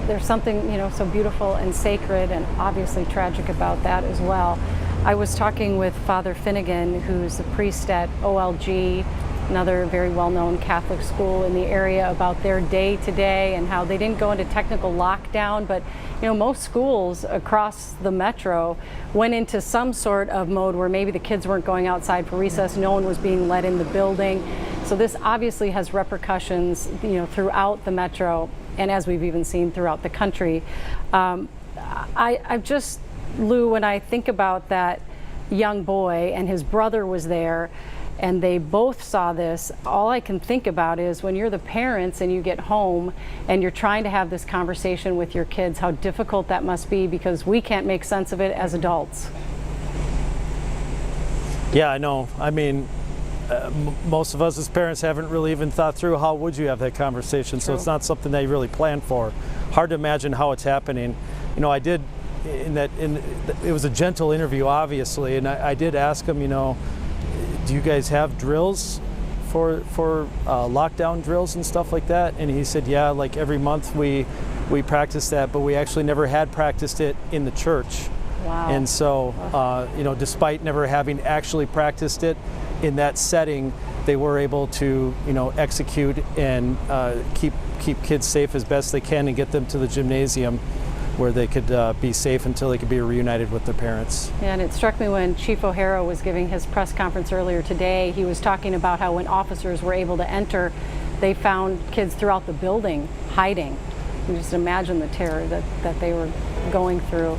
There's something, so beautiful and sacred and obviously tragic about that as well. I was talking with Father Finnegan, who's the priest at OLG, another very well-known Catholic school in the area, about their day-to-day and how they didn't go into technical lockdown, but most schools across the metro went into some sort of mode where maybe the kids weren't going outside for recess, no one was being let in the building. So this obviously has repercussions, throughout the metro, and as we've even seen throughout the country. I've just, Lou, when I think about that, young boy, and his brother was there, and they both saw this. All I can think about is when you're the parents and you get home and you're trying to have this conversation with your kids, how difficult that must be, because we can't make sense of it as adults. Yeah, I know. I mean, most of us as parents haven't really even thought through how would you have that conversation. So it's not something that you really plan for. Hard to imagine how it's happening. You know, I did it was a gentle interview, obviously, and I did ask him, you know, do you guys have drills for lockdown drills and stuff like that? And he said, yeah, like every month we practice that, but we actually never had practiced it in the church. Wow. And so, you know, despite never having actually practiced it in that setting, they were able to, you know, execute and keep kids safe as best they can and get them to the gymnasium where they could be safe until they could be reunited with their parents. And it struck me when Chief O'Hara was giving his press conference earlier today, he was talking about how when officers were able to enter, they found kids throughout the building hiding. You just imagine the terror that they were going through.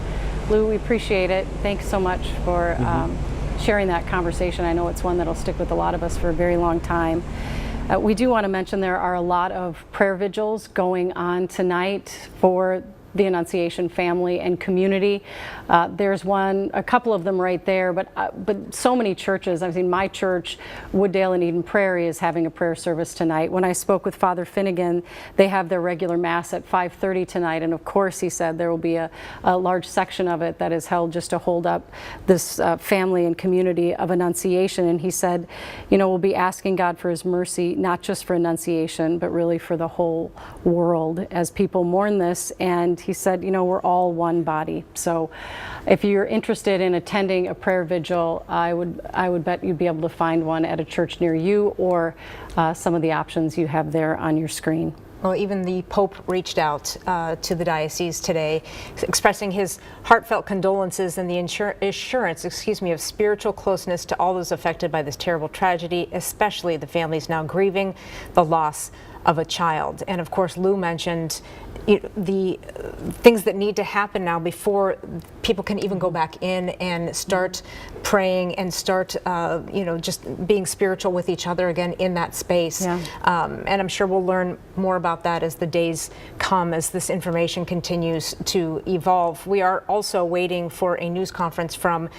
Lou, we appreciate it. Thanks so much for sharing that conversation. I know it's one that'll stick with a lot of us for a very long time. We do want to mention there are a lot of prayer vigils going on tonight for the Annunciation family and community. There's a couple of them right there, but so many churches. I mean, my church, Wooddale and Eden Prairie, is having a prayer service tonight. When I spoke with Father Finnegan, they have their regular Mass at 5:30 tonight, and of course, he said there will be a large section of it that is held just to hold up this family and community of Annunciation. And he said, you know, we'll be asking God for His mercy, not just for Annunciation, but really for the whole world as people mourn this. And he said, you know, we're all one body. So if you're interested in attending a prayer vigil, I would bet you'd be able to find one at a church near you, or some of the options you have there on your screen. Well, even the Pope reached out to the diocese today, expressing his heartfelt condolences and the assurance, of spiritual closeness to all those affected by this terrible tragedy, especially the families now grieving the loss of a child. And of course, Lou mentioned the things that need to happen now before people can even go back in and start praying and start, just being spiritual with each other again in that space. Yeah. And I'm sure we'll learn more about that as the days come, as this information continues to evolve. We are also waiting for a news conference from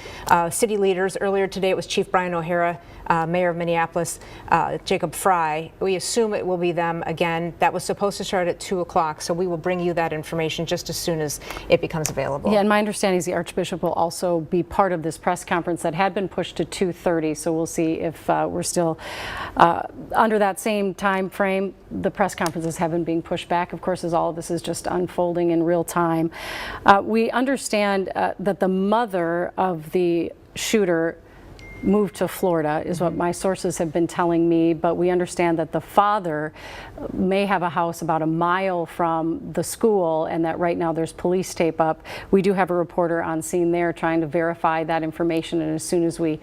city leaders. Earlier today, it was Chief Brian O'Hara, Mayor of Minneapolis, Jacob Fry. We assume it will be them again. That was supposed to start at 2 o'clock, so we will bring you that information just as soon as it becomes available. Yeah, and my understanding is the Archbishop will also be part of this press conference that had been pushed to 2:30, so we'll see if we're still under that same time frame. The press conferences have been being pushed back, of course, as all of this is just unfolding in real time. We understand that the mother of the shooter moved to Florida, is what my sources have been telling me, but we understand that the father may have a house about a mile from the school, and that right now there's police tape up. We do have a reporter on scene there trying to verify that information, and as soon as we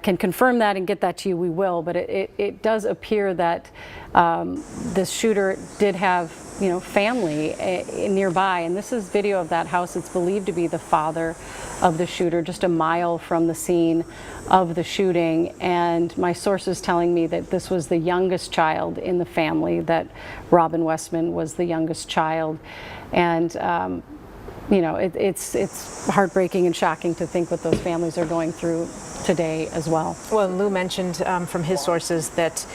can confirm that and get that to you, we will. But it does appear that this shooter did have family nearby, and this is video of that house. It's believed to be the father of the shooter, just a mile from the scene of the shooting. And my source is telling me that this was the youngest child in the family, that Robin Westman was the youngest child. And it's heartbreaking and shocking to think what those families are going through today as well. Well, Lou mentioned from his sources that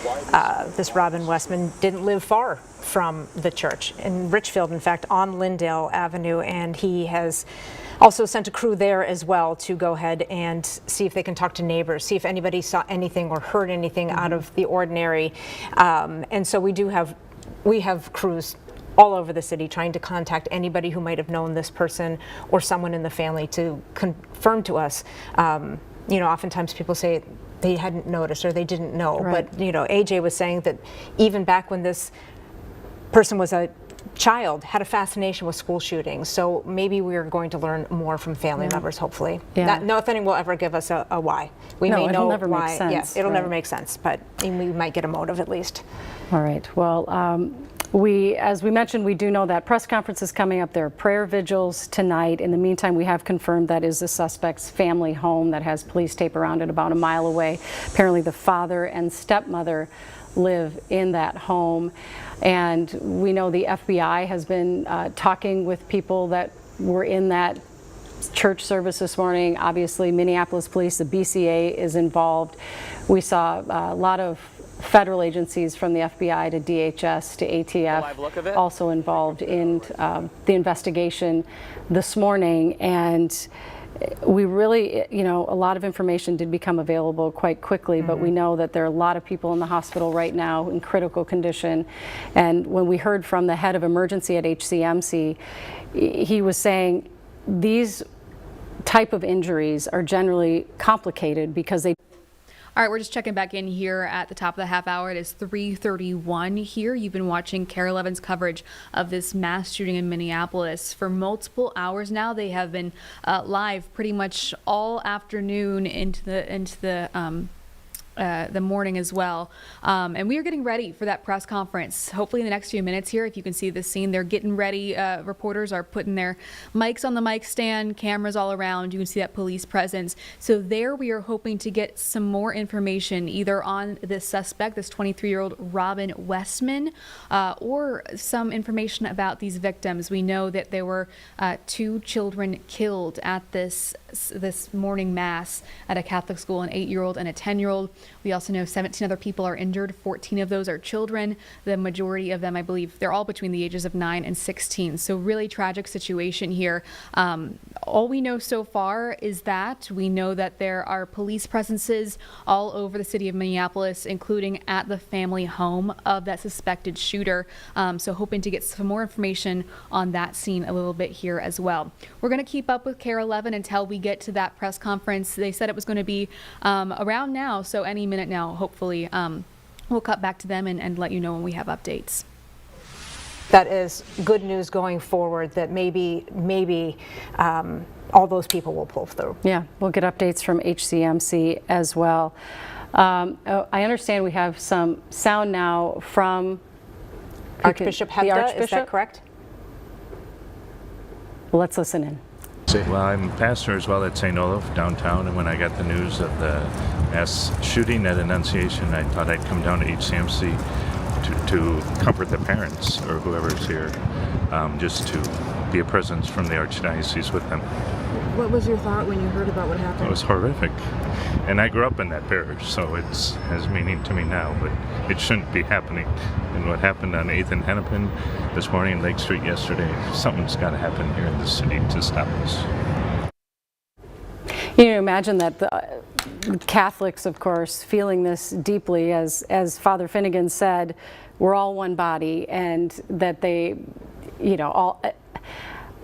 this Robin Westman didn't live far from the church in Richfield, in fact, on Lyndale Avenue, and he has also sent a crew there as well to go ahead and see if they can talk to neighbors, see if anybody saw anything or heard anything out of the ordinary. And so we have crews all over the city trying to contact anybody who might have known this person or someone in the family to confirm to us. Oftentimes people say they hadn't noticed or they didn't know, right. But AJ was saying that even back when this person was a child, had a fascination with school shootings. So maybe we're going to learn more from family members, hopefully. Yeah. Nothing will ever give us a why. We may know it'll never why. make sense. Yes, it'll never make sense, but we might get a motive at least. All right. Well, As we mentioned, we do know that press conference is coming up. There are prayer vigils tonight. In the meantime, we have confirmed that is the suspect's family home that has police tape around it about a mile away. Apparently the father and stepmother live in that home. And we know the FBI has been talking with people that were in that church service this morning. Obviously, Minneapolis Police, the BCA is involved. We saw a lot of federal agencies from the FBI to DHS to ATF also involved in the investigation this morning. And we really, a lot of information did become available quite quickly, but we know that there are a lot of people in the hospital right now in critical condition. And when we heard from the head of emergency at HCMC, he was saying these type of injuries are generally complicated because they All right, we're just checking back in here at the top of the half hour. It is 3:31 here. You've been watching KARE 11's coverage of this mass shooting in Minneapolis for multiple hours now. They have been live pretty much all afternoon into the morning as well. And we are getting ready for that press conference. Hopefully in the next few minutes here, if you can see the scene, they're getting ready. Reporters are putting their mics on the mic stand, cameras all around. You can see that police presence. So there we are hoping to get some more information either on this suspect, this 23-year-old Robin Westman, or some information about these victims. We know that there were 2 children killed at this morning mass at a Catholic school, an 8-year-old and a 10-year-old. We also know 17 other people are injured. 14 of those are children. The majority of them, I believe, they're all between the ages of 9 and 16. So really tragic situation here. All we know so far is that we know that there are police presences all over the city of Minneapolis, including at the family home of that suspected shooter. So hoping to get some more information on that scene a little bit here as well. We're going to keep up with KARE 11 until we get to that press conference. They said it was going to be around now, so any minute now, hopefully. We'll cut back to them and let you know when we have updates. That is good news going forward, that maybe all those people will pull through. Yeah, we'll get updates from HCMC as well. I understand we have some sound now from Archbishop Hebda, is that correct? Well, let's listen in. Well, I'm pastor as well at St. Olaf downtown, and when I got the news of the mass shooting at Annunciation, I thought I'd come down to HCMC to comfort the parents or whoever's here, just to be a presence from the Archdiocese with them. What was your thought when you heard about what happened? It was horrific. And I grew up in that parish, so it has meaning to me now, but it shouldn't be happening. And what happened on 8th and Hennepin this morning, Lake Street yesterday, something's got to happen here in the city to stop this. You know, imagine that the Catholics, of course, feeling this deeply, as Father Finnegan said, we're all one body, and that they, all.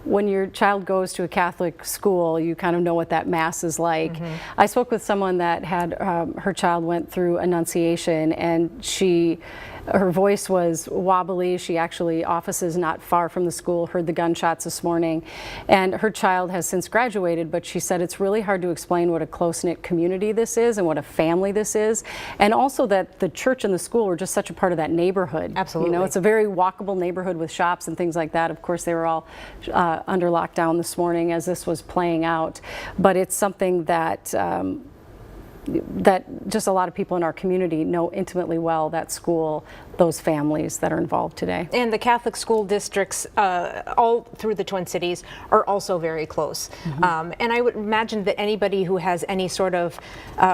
When your child goes to a Catholic school, you kind of know what that mass is like. I spoke with someone that had her child went through Annunciation, and her voice was wobbly. She actually offices not far from the school, heard the gunshots this morning, and her child has since graduated, but she said it's really hard to explain what a close-knit community this is and what a family this is, and also that the church and the school were just such a part of that neighborhood. Absolutely. It's a very walkable neighborhood with shops and things like that. Of course, they were all under lockdown this morning as this was playing out, but it's something that that just a lot of people in our community know intimately well, that school, those families that are involved today. And the Catholic school districts all through the Twin Cities are also very close. And I would imagine that anybody who has any sort of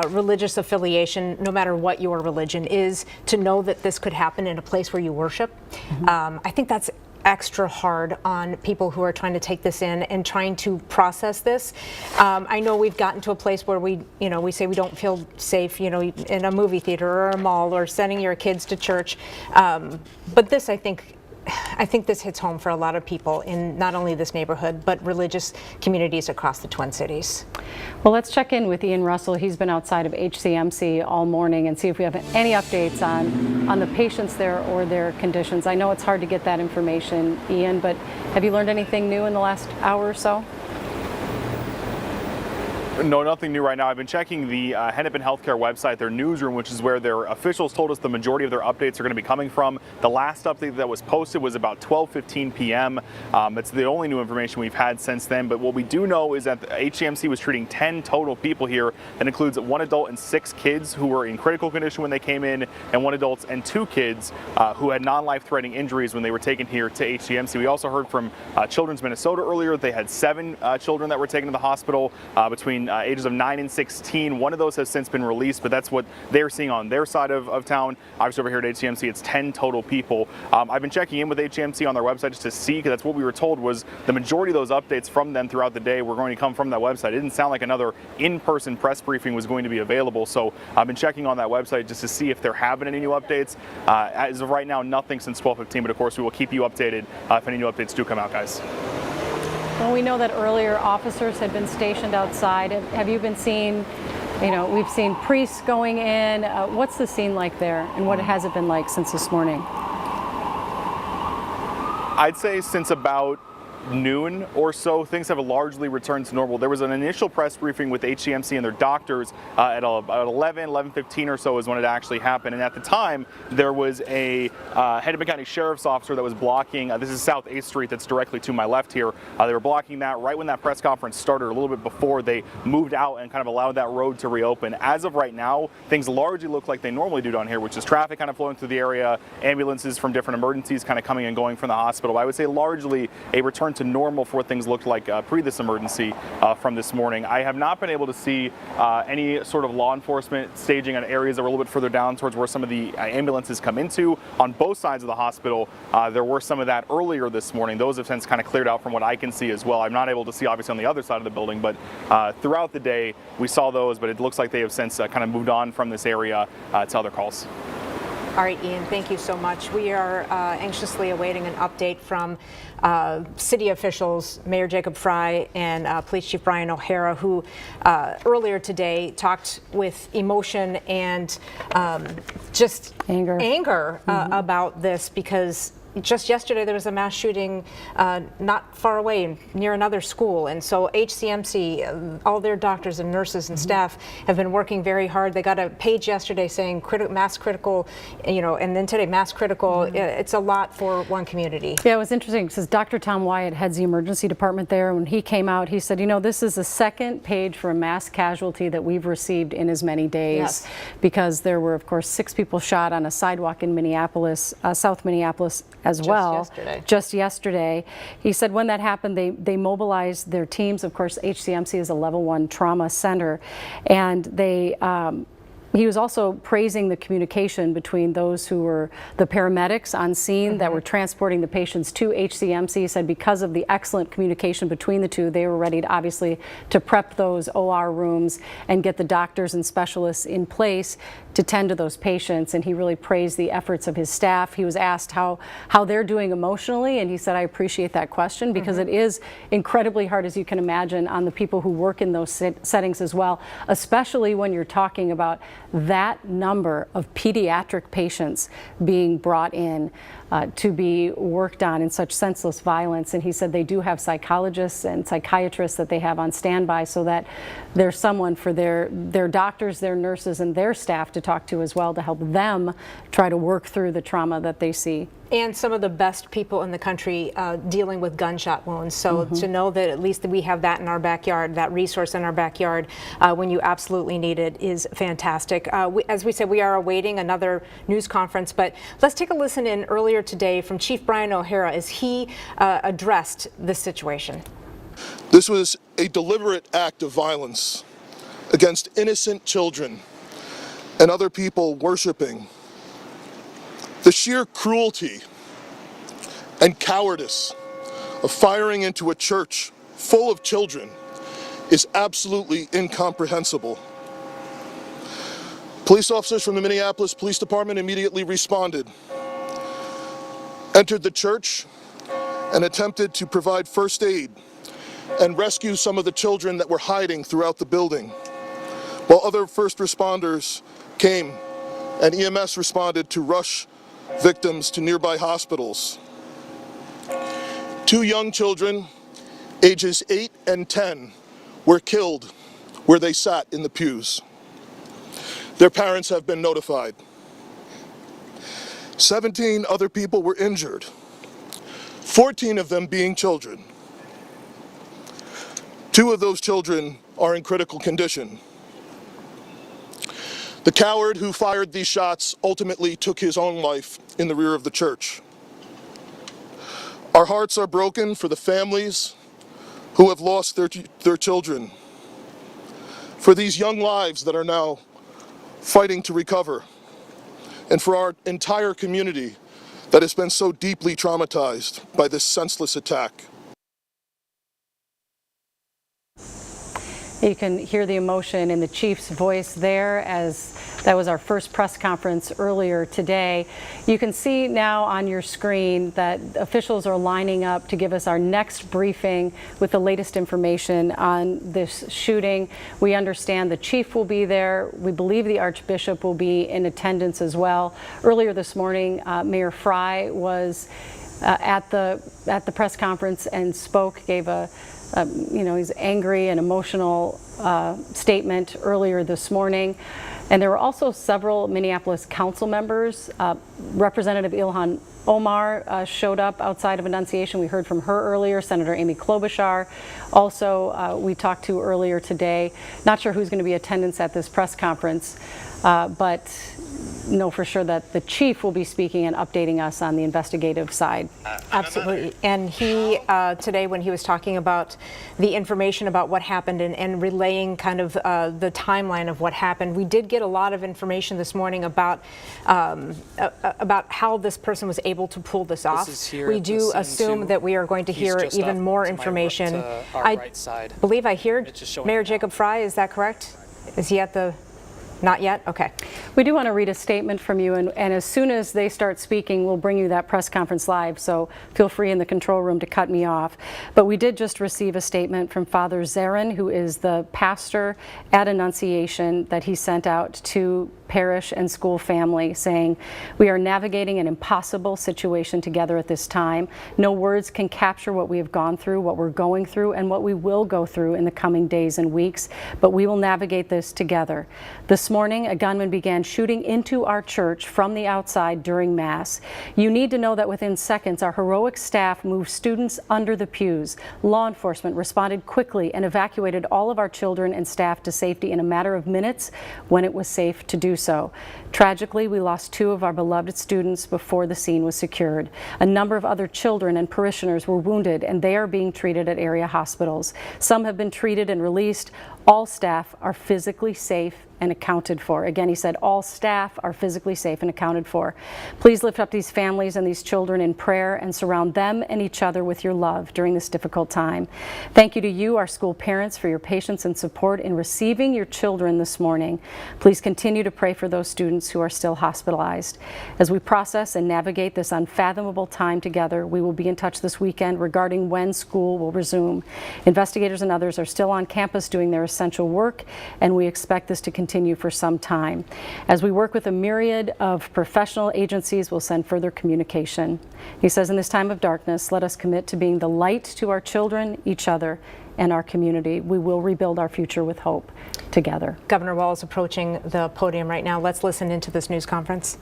religious affiliation, no matter what your religion is, to know that this could happen in a place where you worship, I think that's extra hard on people who are trying to take this in and trying to process this. I know we've gotten to a place where we say we don't feel safe, in a movie theater or a mall or sending your kids to church. But this, I think this hits home for a lot of people in not only this neighborhood, but religious communities across the Twin Cities. Well, let's check in with Ian Russell. He's been outside of HCMC all morning and see if we have any updates on the patients there or their conditions. I know it's hard to get that information, Ian, but have you learned anything new in the last hour or so? No, nothing new right now. I've been checking the Hennepin Healthcare website, their newsroom, which is where their officials told us the majority of their updates are going to be coming from. The last update that was posted was about 12:15 p.m. That's the only new information we've had since then. But what we do know is that the HCMC was treating 10 total people here. That includes 1 adult and 6 kids who were in critical condition when they came in, and 1 adult and 2 kids who had non-life-threatening injuries when they were taken here to HCMC. We also heard from Children's Minnesota earlier. They had 7 children that were taken to the hospital between ages of 9 and 16. 1 of those has since been released, but that's what they're seeing on their side of town. Obviously over here at HCMC, it's 10 total people. I've been checking in with HCMC on their website just to see, because that's what we were told was the majority of those updates from them throughout the day were going to come from that website. It didn't sound like another in-person press briefing was going to be available, so I've been checking on that website just to see if they're having any new updates. As of right now, nothing since 12:15, but of course we will keep you updated if any new updates do come out, guys. Well, we know that earlier officers had been stationed outside. Have you been seeing, we've seen priests going in. What's the scene like there, and what has it been like since this morning? I'd say since about noon or so, things have largely returned to normal. There was an initial press briefing with HCMC and their doctors at about 11:15 or so is when it actually happened. And at the time, there was a Hennepin County Sheriff's officer that was blocking, this is South 8th Street that's directly to my left here. They were blocking that right when that press conference started, a little bit before they moved out and kind of allowed that road to reopen. As of right now, things largely look like they normally do down here, which is traffic kind of flowing through the area, ambulances from different emergencies kind of coming and going from the hospital. I would say largely a return to normal for what things looked like pre this emergency from this morning. I have not been able to see any sort of law enforcement staging on areas that were a little bit further down towards where some of the ambulances come into on both sides of the hospital. There were some of that earlier this morning. Those have since kind of cleared out from what I can see as well. I'm not able to see obviously on the other side of the building, but throughout the day we saw those, but it looks like they have since kind of moved on from this area to other calls. All right, Ian, thank you so much. We are anxiously awaiting an update from city officials, Mayor Jacob Fry and Police Chief Brian O'Hara, who earlier today talked with emotion and just anger about this, because just yesterday there was a mass shooting not far away near another school, and so HCMC, all their doctors and nurses and staff have been working very hard. They got a page yesterday saying mass critical, and then today mass critical. It's a lot for one community. Yeah, it was interesting because Dr. Tom Wyatt heads the emergency department there. When he came out, he said, this is the second page for a mass casualty that we've received in as many days, because there were, of course, 6 people shot on a sidewalk in Minneapolis, South Minneapolis, as well. Just yesterday. He said when that happened, they mobilized their teams. Of course, HCMC is a level 1 trauma center, and he was also praising the communication between those who were the paramedics on scene that were transporting the patients to HCMC. He said because of the excellent communication between the two, they were ready to obviously to prep those OR rooms and get the doctors and specialists in place to tend to those patients. And he really praised the efforts of his staff. He was asked how they're doing emotionally, and he said, I appreciate that question, because it is incredibly hard, as you can imagine, on the people who work in those settings as well, especially when you're talking about that number of pediatric patients being brought in to be worked on in such senseless violence. And he said they do have psychologists and psychiatrists that they have on standby, so that there's someone for their doctors, their nurses, and their staff to talk to as well, to help them try to work through the trauma that they see. And some of the best people in the country dealing with gunshot wounds. So to know that at least we have that in our backyard, that resource in our backyard when you absolutely need it, is fantastic. As we said, we are awaiting another news conference, but let's take a listen in earlier today from Chief Brian O'Hara as he addressed this situation. This was a deliberate act of violence against innocent children and other people worshiping. The sheer cruelty and cowardice of firing into a church full of children is absolutely incomprehensible. Police officers from the Minneapolis Police Department immediately responded, entered the church, and attempted to provide first aid and rescue some of the children that were hiding throughout the building, while other first responders came and EMS responded to rush victims to nearby hospitals. 2 young children, ages 8 and 10, were killed where they sat in the pews. Their parents have been notified. 17 other people were injured, 14 of them being children. 2 of those children are in critical condition. The coward who fired these shots ultimately took his own life in the rear of the church. Our hearts are broken for the families who have lost their children, for these young lives that are now fighting to recover, and for our entire community that has been so deeply traumatized by this senseless attack. You can hear the emotion in the chief's voice there, as that was our first press conference earlier today. You can see now on your screen that officials are lining up to give us our next briefing with the latest information on this shooting. We understand the chief will be there. We believe the Archbishop will be in attendance as well. Earlier this morning, Mayor Fry was at the press conference and spoke, gave a he's angry and emotional statement earlier this morning. And there were also several Minneapolis council members. Representative Ilhan Omar showed up outside of Annunciation. We heard from her earlier. Senator Amy Klobuchar also we talked to earlier today. Not sure who's going to be in attendance at this press conference, but know for sure that the chief will be speaking and updating us on the investigative side. Absolutely. And he, today when he was talking about the information about what happened and relaying kind of the timeline of what happened, we did get a lot of information this morning about how this person was able to pull this off. We do assume that we are going to hear even more information. I believe I hear Mayor Jacob Fry, is that correct? Is he at the... Not yet? Okay. We do want to read a statement from you, and as soon as they start speaking, we'll bring you that press conference live, so feel free in the control room to cut me off. But we did just receive a statement from Father Zarin, who is the pastor at Annunciation, that he sent out to parish and school family, saying, "We are navigating an impossible situation together at this time. No words can capture what we have gone through, what we're going through, and what we will go through in the coming days and weeks, but we will navigate this together. This morning, a gunman began shooting into our church from the outside during Mass. You need to know that within seconds, our heroic staff moved students under the pews. Law enforcement responded quickly and evacuated all of our children and staff to safety in a matter of minutes when it was safe to do so. Tragically, we lost 2 of our beloved students before the scene was secured. A number of other children and parishioners were wounded, and they are being treated at area hospitals. Some have been treated and released. All staff are physically safe and accounted for." Again, he said all staff are physically safe and accounted for. "Please lift up these families and these children in prayer and surround them and each other with your love during this difficult time. Thank you to you, our school parents, for your patience and support in receiving your children this morning. Please continue to pray for those students who are still hospitalized. As we process and navigate this unfathomable time together, we will be in touch this weekend regarding when school will resume. Investigators and others are still on campus doing their essential work, and we expect this to continue for some time. As we work with a myriad of professional agencies, we'll send further communication." He says, "In this time of darkness, let us commit to being the light to our children, each other, and our community. We will rebuild our future with hope together." Governor Walz approaching the podium right now. Let's listen into this news conference.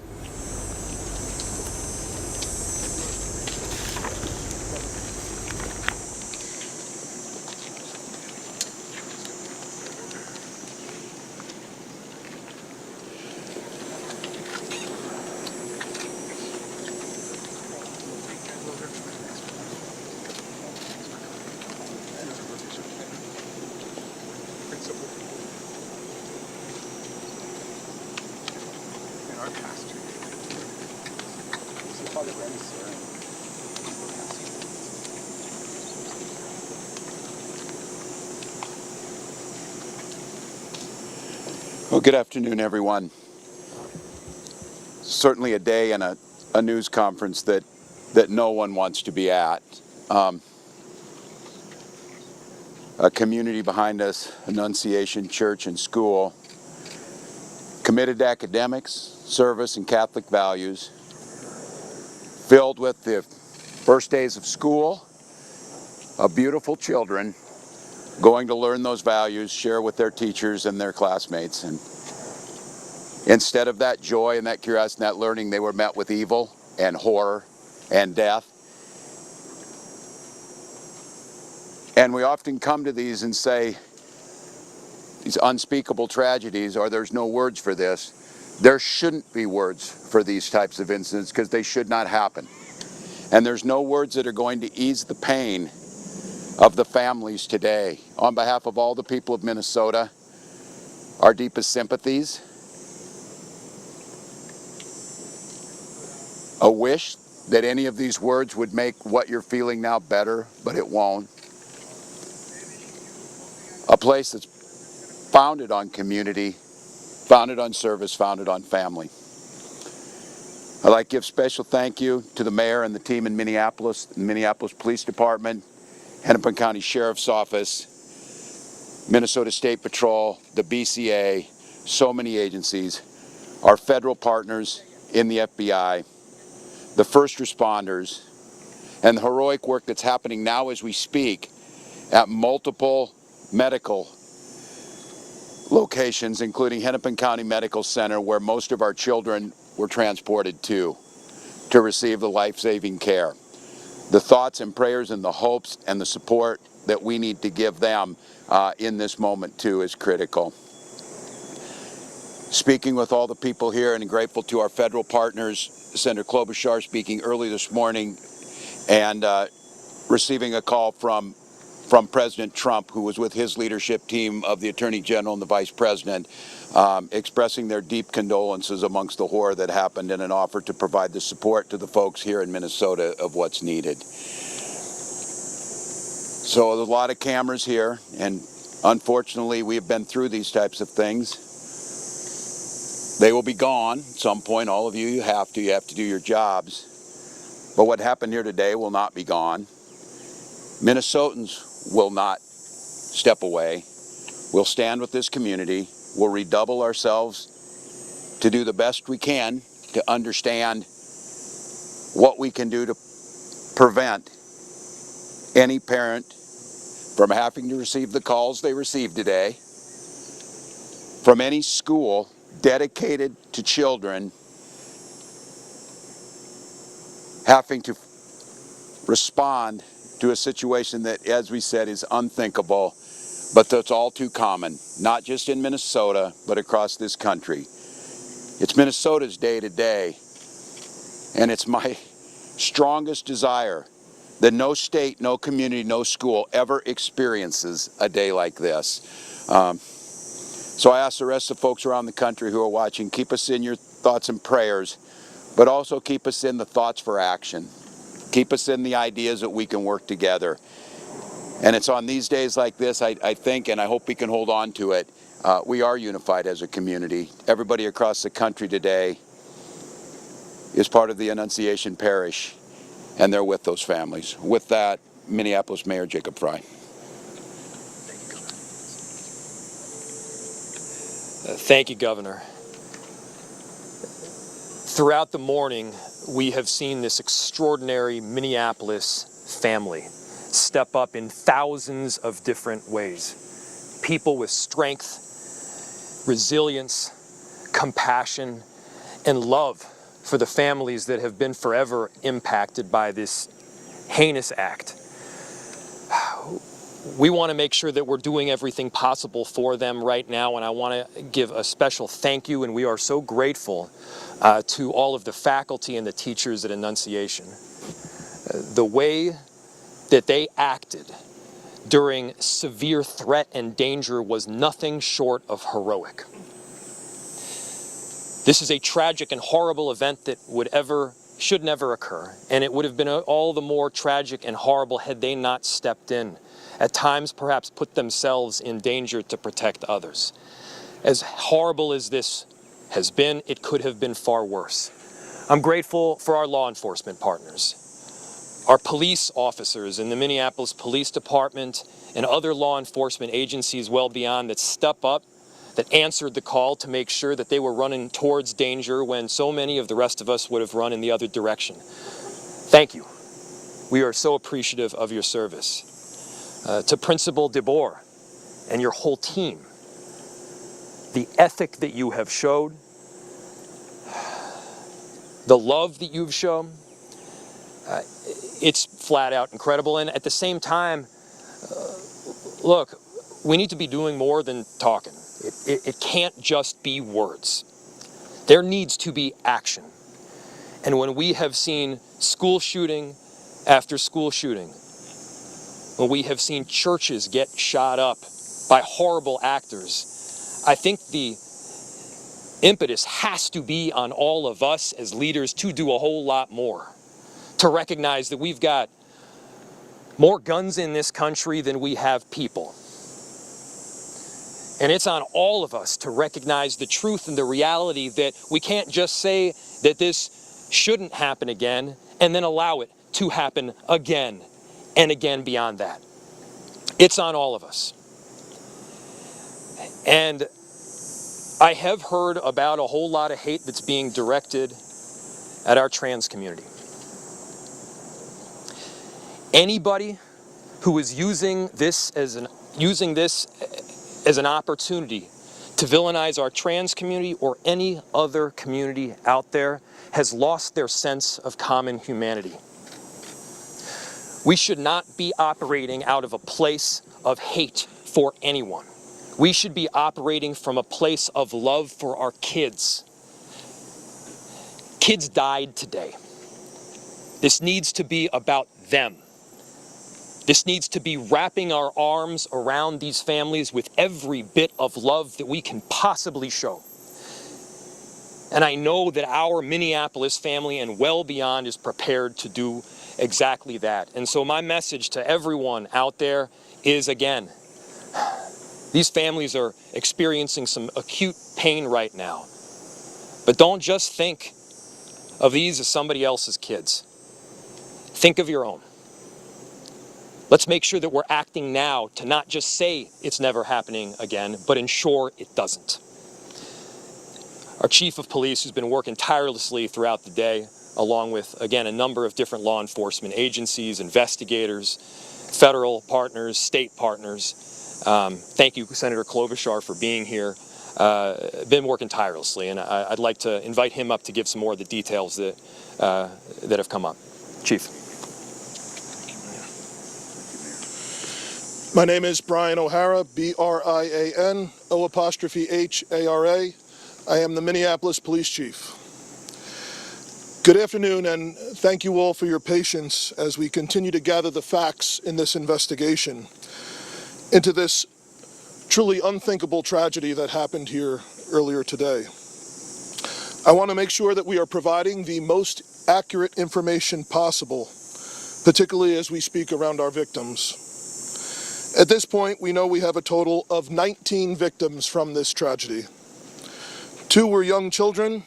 Well, good afternoon, everyone. Certainly a day and a news conference that no one wants to be at. A community behind us, Annunciation Church and School, committed to academics, service, and Catholic values, filled with the first days of school, of beautiful children, going to learn those values, share with their teachers and their classmates. And instead of that joy and that curiosity and that learning, they were met with evil and horror and death. And we often come to these and say, these unspeakable tragedies, or there's no words for this. There shouldn't be words for these types of incidents because they should not happen. And there's no words that are going to ease the pain of the families today. On behalf of all the people of Minnesota, our deepest sympathies. A wish that any of these words would make what you're feeling now better, but it won't. A place that's founded on community, founded on service, founded on family. I'd like to give special thank you to the mayor and the team in Minneapolis, the Minneapolis Police Department, Hennepin County Sheriff's Office, Minnesota State Patrol, the BCA, so many agencies, our federal partners in the FBI, the first responders, and the heroic work that's happening now as we speak at multiple medical locations, including Hennepin County Medical Center, where most of our children were transported to receive the life-saving care. The thoughts and prayers and the hopes and the support that we need to give them in this moment too is critical. Speaking with all the people here and grateful to our federal partners, Senator Klobuchar speaking early this morning and receiving a call from President Trump, who was with his leadership team of the Attorney General and the Vice President, expressing their deep condolences amongst the horror that happened and an offer to provide the support to the folks here in Minnesota of what's needed. So there's a lot of cameras here, and unfortunately we have been through these types of things. They will be gone at some point. All of you have to do your jobs. But what happened here today will not be gone. Minnesotans will not step away. We'll stand with this community. We'll redouble ourselves to do the best we can to understand what we can do to prevent any parent from having to receive the calls they received today, from any school dedicated to children having to respond to a situation that, as we said, is unthinkable, but that's all too common, not just in Minnesota, but across this country. It's Minnesota's day today, and it's my strongest desire that no state, no community, no school ever experiences a day like this. So I ask the rest of the folks around the country who are watching, keep us in your thoughts and prayers, but also keep us in the thoughts for action. Keep us in the ideas that we can work together. And it's on these days like this, I think, and I hope we can hold on to it, we are unified as a community. Everybody across the country today is part of the Annunciation Parish, and they're with those families. With that, Minneapolis Mayor Jacob Frey. Thank you, Governor. Throughout the morning, we have seen this extraordinary Minneapolis family step up in thousands of different ways. People with strength, resilience, compassion, and love for the families that have been forever impacted by this heinous act. We want to make sure that we're doing everything possible for them right now, and I want to give a special thank you, and we are so grateful to all of the faculty and the teachers at Annunciation. The way that they acted during severe threat and danger was nothing short of heroic. This is a tragic and horrible event that should never occur, and it would have been all the more tragic and horrible had they not stepped in, at times perhaps put themselves in danger to protect others. As horrible as this has been, it could have been far worse. I'm grateful for our law enforcement partners, our police officers in the Minneapolis Police Department and other law enforcement agencies well beyond that step up, that answered the call to make sure that they were running towards danger when so many of the rest of us would have run in the other direction. Thank you. We are so appreciative of your service. to Principal DeBoer and your whole team. The ethic that you have showed, the love that you've shown, it's flat out incredible. And at the same time, look, we need to be doing more than talking. It can't just be words. There needs to be action. And when we have seen school shooting after school shooting, when we have seen churches get shot up by horrible actors, I think the impetus has to be on all of us as leaders to do a whole lot more, to recognize that we've got more guns in this country than we have people. And it's on all of us to recognize the truth and the reality that we can't just say that this shouldn't happen again and then allow it to happen again and again beyond that. It's on all of us. And I have heard about a whole lot of hate that's being directed at our trans community. Anybody who is using this as an opportunity to villainize our trans community or any other community out there has lost their sense of common humanity. We should not be operating out of a place of hate for anyone. We should be operating from a place of love for our kids. Kids died today. This needs to be about them. This needs to be wrapping our arms around these families with every bit of love that we can possibly show. And I know that our Minneapolis family and well beyond is prepared to do exactly that. And so my message to everyone out there is, again, these families are experiencing some acute pain right now. But don't just think of these as somebody else's kids. Think of your own. Let's make sure that we're acting now to not just say it's never happening again, but ensure it doesn't. Our chief of police, who's been working tirelessly throughout the day, along with, again, a number of different law enforcement agencies, investigators, federal partners, state partners. Thank you, Senator Klobuchar, for being here. Been working tirelessly, and I'd like to invite him up to give some more of the details that have come up. Chief. My name is Brian O'Hara, B-R-I-A-N, O''H-A-R-A. I am the Minneapolis Police Chief. Good afternoon, and thank you all for your patience as we continue to gather the facts in this investigation into this truly unthinkable tragedy that happened here earlier today. I want to make sure that we are providing the most accurate information possible, particularly as we speak around our victims. At this point, we know we have a total of 19 victims from this tragedy. 2 were young children,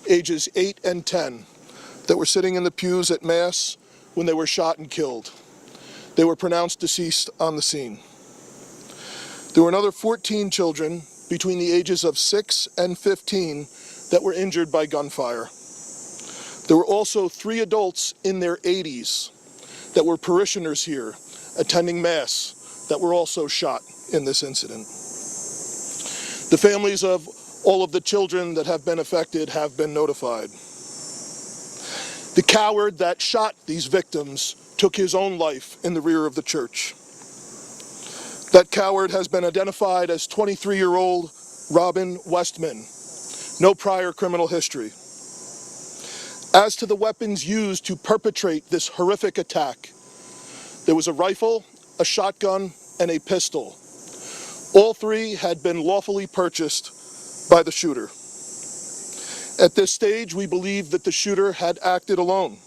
ages 8 and 10, that were sitting in the pews at Mass when they were shot and killed. They were pronounced deceased on the scene. There were another 14 children between the ages of 6 and 15 that were injured by gunfire. There were also 3 adults in their 80s that were parishioners here attending Mass that were also shot in this incident. The families of all of the children that have been affected have been notified. The coward that shot these victims took his own life in the rear of the church. That coward has been identified as 23-year-old Robin Westman, no prior criminal history. As to the weapons used to perpetrate this horrific attack, there was a rifle, a shotgun, and a pistol. All 3 had been lawfully purchased by the shooter. At this stage, we believe that the shooter had acted alone.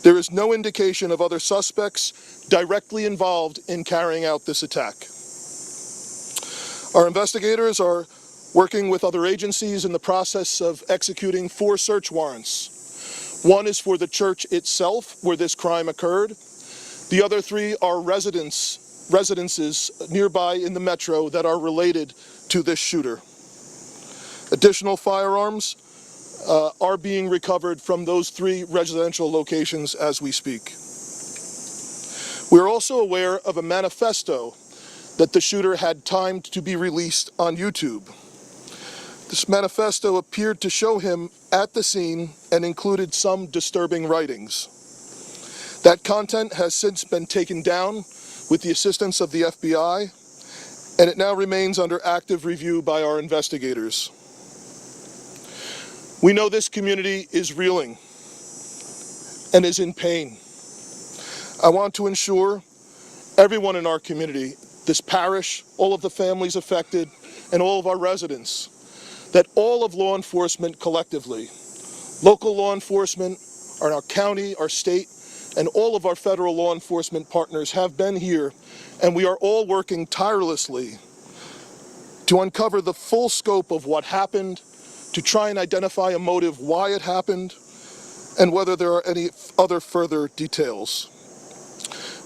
There is no indication of other suspects directly involved in carrying out this attack. Our investigators are working with other agencies in the process of executing 4 search warrants. 1 is for the church itself, where this crime occurred. The other 3 are residences nearby in the metro that are related to this shooter. Additional firearms are being recovered from those 3 residential locations as we speak. We are also aware of a manifesto that the shooter had timed to be released on YouTube. This manifesto appeared to show him at the scene and included some disturbing writings. That content has since been taken down with the assistance of the FBI, and it now remains under active review by our investigators. We know this community is reeling and is in pain. I want to ensure everyone in our community, this parish, all of the families affected, and all of our residents, that all of law enforcement collectively, local law enforcement, our county, our state, and all of our federal law enforcement partners have been here, and we are all working tirelessly to uncover the full scope of what happened, to try and identify a motive why it happened, and whether there are any other further details.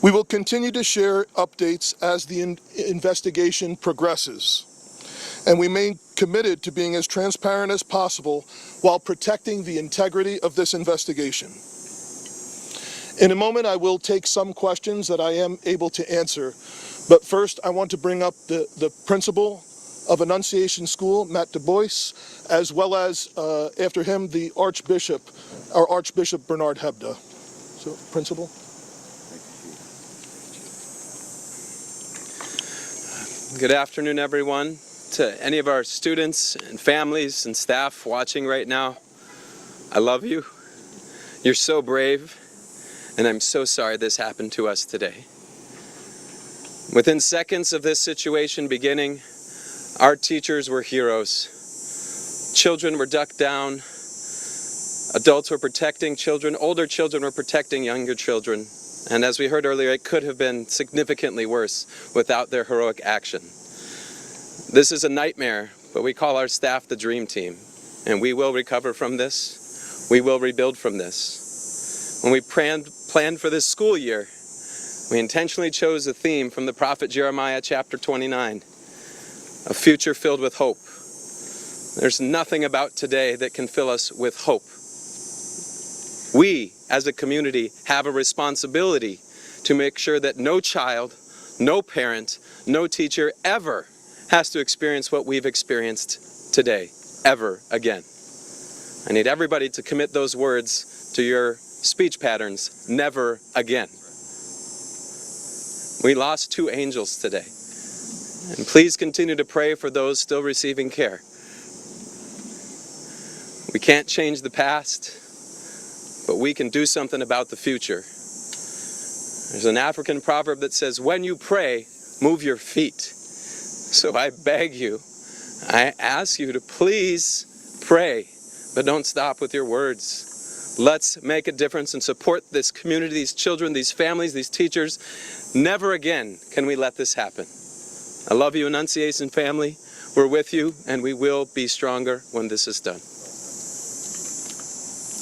We will continue to share updates as the investigation progresses, and we remain committed to being as transparent as possible while protecting the integrity of this investigation. In a moment, I will take some questions that I am able to answer, but first I want to bring up the principal of Annunciation School, Matt Du Bois, as well as, after him, the Archbishop, our Archbishop Bernard Hebda. So, Principal. Good afternoon, everyone. To any of our students and families and staff watching right now, I love you. You're so brave, and I'm so sorry this happened to us today. Within seconds of this situation beginning, our teachers were heroes. Children were ducked down. Adults were protecting children. Older children were protecting younger children. And as we heard earlier, it could have been significantly worse without their heroic action. This is a nightmare, but we call our staff the dream team. And we will recover from this. We will rebuild from this. When we planned for this school year, we intentionally chose a theme from the prophet Jeremiah chapter 29, a future filled with hope. There's nothing about today that can fill us with hope. We, as a community, have a responsibility to make sure that no child, no parent, no teacher ever has to experience what we've experienced today, ever again. I need everybody to commit those words to your speech patterns, never again. We lost 2 angels today. And please continue to pray for those still receiving care. We can't change the past, but we can do something about the future. There's an African proverb that says, when you pray, move your feet. So I beg you, I ask you to please pray, but don't stop with your words. Let's make a difference and support this community, these children, these families, these teachers. Never again can we let this happen. I love you, Annunciation family. We're with you, and we will be stronger when this is done.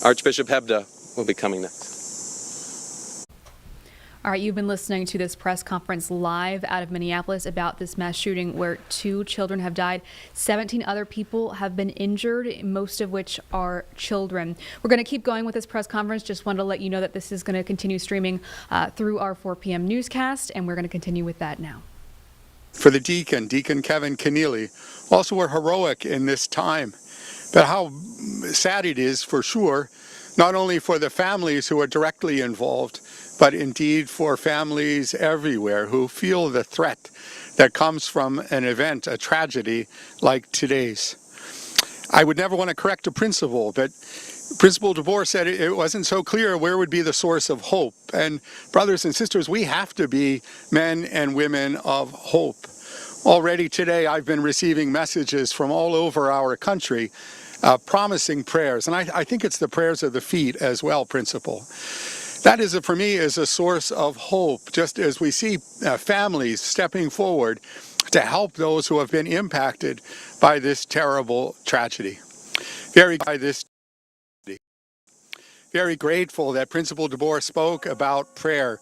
Archbishop Hebda will be coming next. All right, you've been listening to this press conference live out of Minneapolis about this mass shooting where 2 children have died. 17 other people have been injured, most of which are children. We're going to keep going with this press conference. Just wanted to let you know that this is going to continue streaming through our 4 p.m. newscast, and we're going to continue with that now. For the Deacon Kevin Keneally, also were heroic in this time. But how sad it is, for sure, not only for the families who are directly involved, but indeed for families everywhere who feel the threat that comes from an event, a tragedy like today's. I would never want to correct a principal, but Principal DeBoer said it wasn't so clear where would be the source of hope. And brothers and sisters, we have to be men and women of hope. Already today, I've been receiving messages from all over our country promising prayers. And I think it's the prayers of the feet as well, Principal. That is, for me, is a source of hope, just as we see families stepping forward to help those who have been impacted by this terrible tragedy. Very grateful that Principal DeBoer spoke about prayer.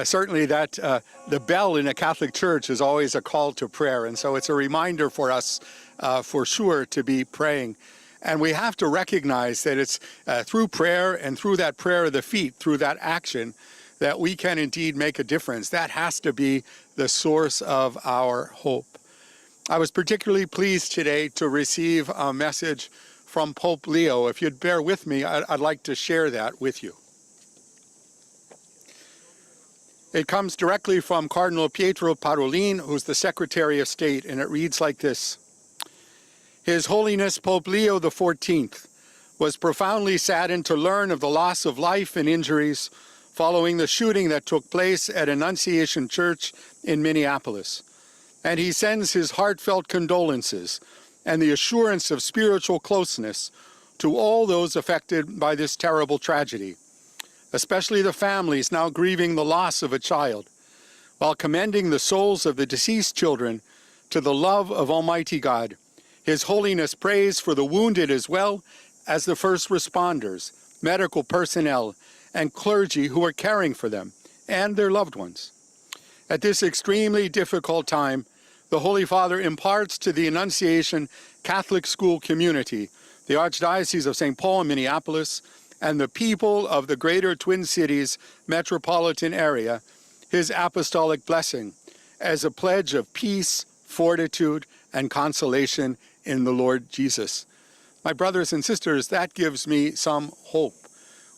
Certainly that the bell in a Catholic church is always a call to prayer, and so it's a reminder for us for sure to be praying. And we have to recognize that it's through prayer and through that prayer of the feet, through that action, that we can indeed make a difference. That has to be the source of our hope. I was particularly pleased today to receive a message from Pope Leo. If you'd bear with me, I'd like to share that with you. It comes directly from Cardinal Pietro Parolin, who's the Secretary of State, and it reads like this. His Holiness Pope Leo XIV was profoundly saddened to learn of the loss of life and injuries following the shooting that took place at Annunciation Church in Minneapolis. And he sends his heartfelt condolences and the assurance of spiritual closeness to all those affected by this terrible tragedy, especially the families now grieving the loss of a child, while commending the souls of the deceased children to the love of Almighty God. His Holiness prays for the wounded as well as the first responders, medical personnel, and clergy who are caring for them and their loved ones. At this extremely difficult time, the Holy Father imparts to the Annunciation Catholic school community, the Archdiocese of St. Paul and Minneapolis, and the people of the greater Twin Cities metropolitan area, his apostolic blessing as a pledge of peace, fortitude, and consolation in the Lord Jesus. My brothers and sisters, that gives me some hope.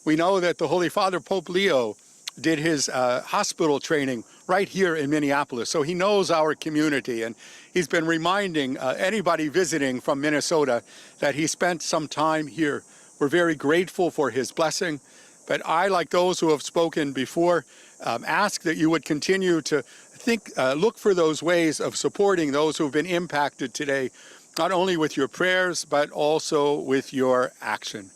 We know that the Holy Father, Pope Leo, did his hospital training right here in Minneapolis, so he knows our community, and he's been reminding anybody visiting from Minnesota that he spent some time here. We're very grateful for his blessing, but I, like those who have spoken before, ask that you would continue to look for those ways of supporting those who have been impacted today, not only with your prayers, but also with your action.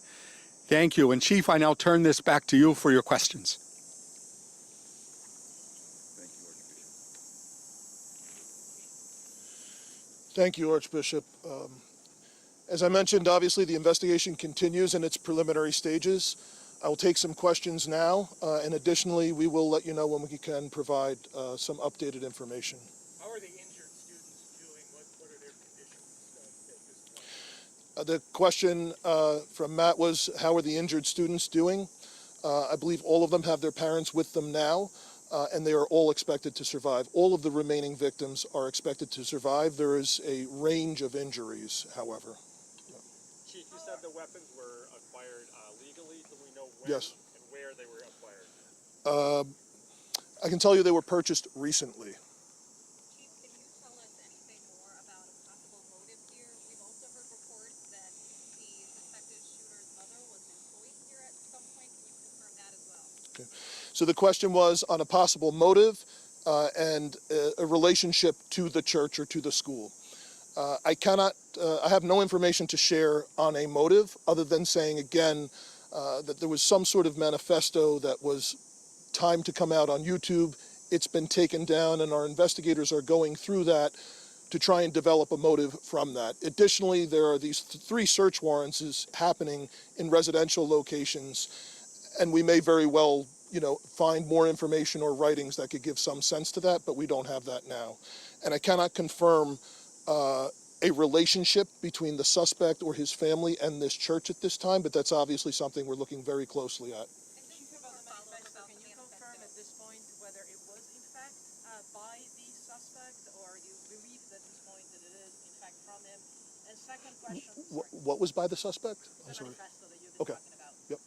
Thank you. And Chief, I now turn this back to you for your questions. Thank you, Archbishop. As I mentioned, obviously the investigation continues in its preliminary stages. I will take some questions now, and additionally, we will let you know when we can provide some updated information. How are the injured students doing? What are their conditions at this point? The question from Matt was, how are the injured students doing? I believe all of them have their parents with them now, and they are all expected to survive. All of the remaining victims are expected to survive. There is a range of injuries, however. Chief, you said the weapons were acquired legally. Do we know when Yes. and where they were acquired? I can tell you they were purchased recently. Okay. So the question was on a possible motive and a relationship to the church or to the school. I have no information to share on a motive other than saying again that there was some sort of manifesto that was timed to come out on YouTube. It's been taken down, and our investigators are going through that to try and develop a motive from that. Additionally, there are these 3 search warrants happening in residential locations, and we may very well, find more information or writings that could give some sense to that, but we don't have that now. And I cannot confirm a relationship between the suspect or his family and this church at this time, but that's obviously something we're looking very closely at. Can you confirm at this point whether it was in fact by the suspect, or you believe at this point that it is in fact from him? And second question. What was by the suspect? I'm sorry. Manifesto that you've been talking about. Yep.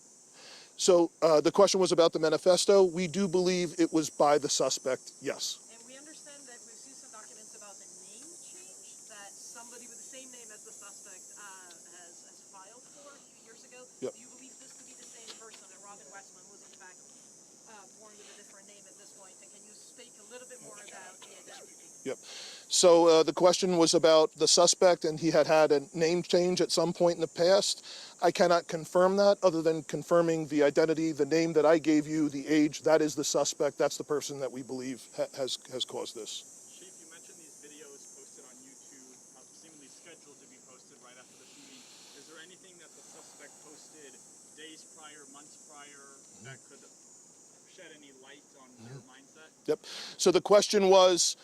So the question was about the manifesto. We do believe it was by the suspect, yes. And we understand that we've seen some documents about the name change that somebody with the same name as the suspect has filed for a few years ago. Yep. Do you believe this to be the same person, that Robin Westman was in fact born with a different name at this point? And can you speak a little bit more about the identity? Yep. So the question was about the suspect, and he had a name change at some point in the past. I cannot confirm that other than confirming the identity, the name that I gave you, the age. That is the suspect. That's the person that we believe has caused this. Chief, you mentioned these videos posted on YouTube, seemingly scheduled to be posted right after the shooting. Is there anything that the suspect posted days prior, months prior, that could shed any light on their mindset? Yep. So the question was,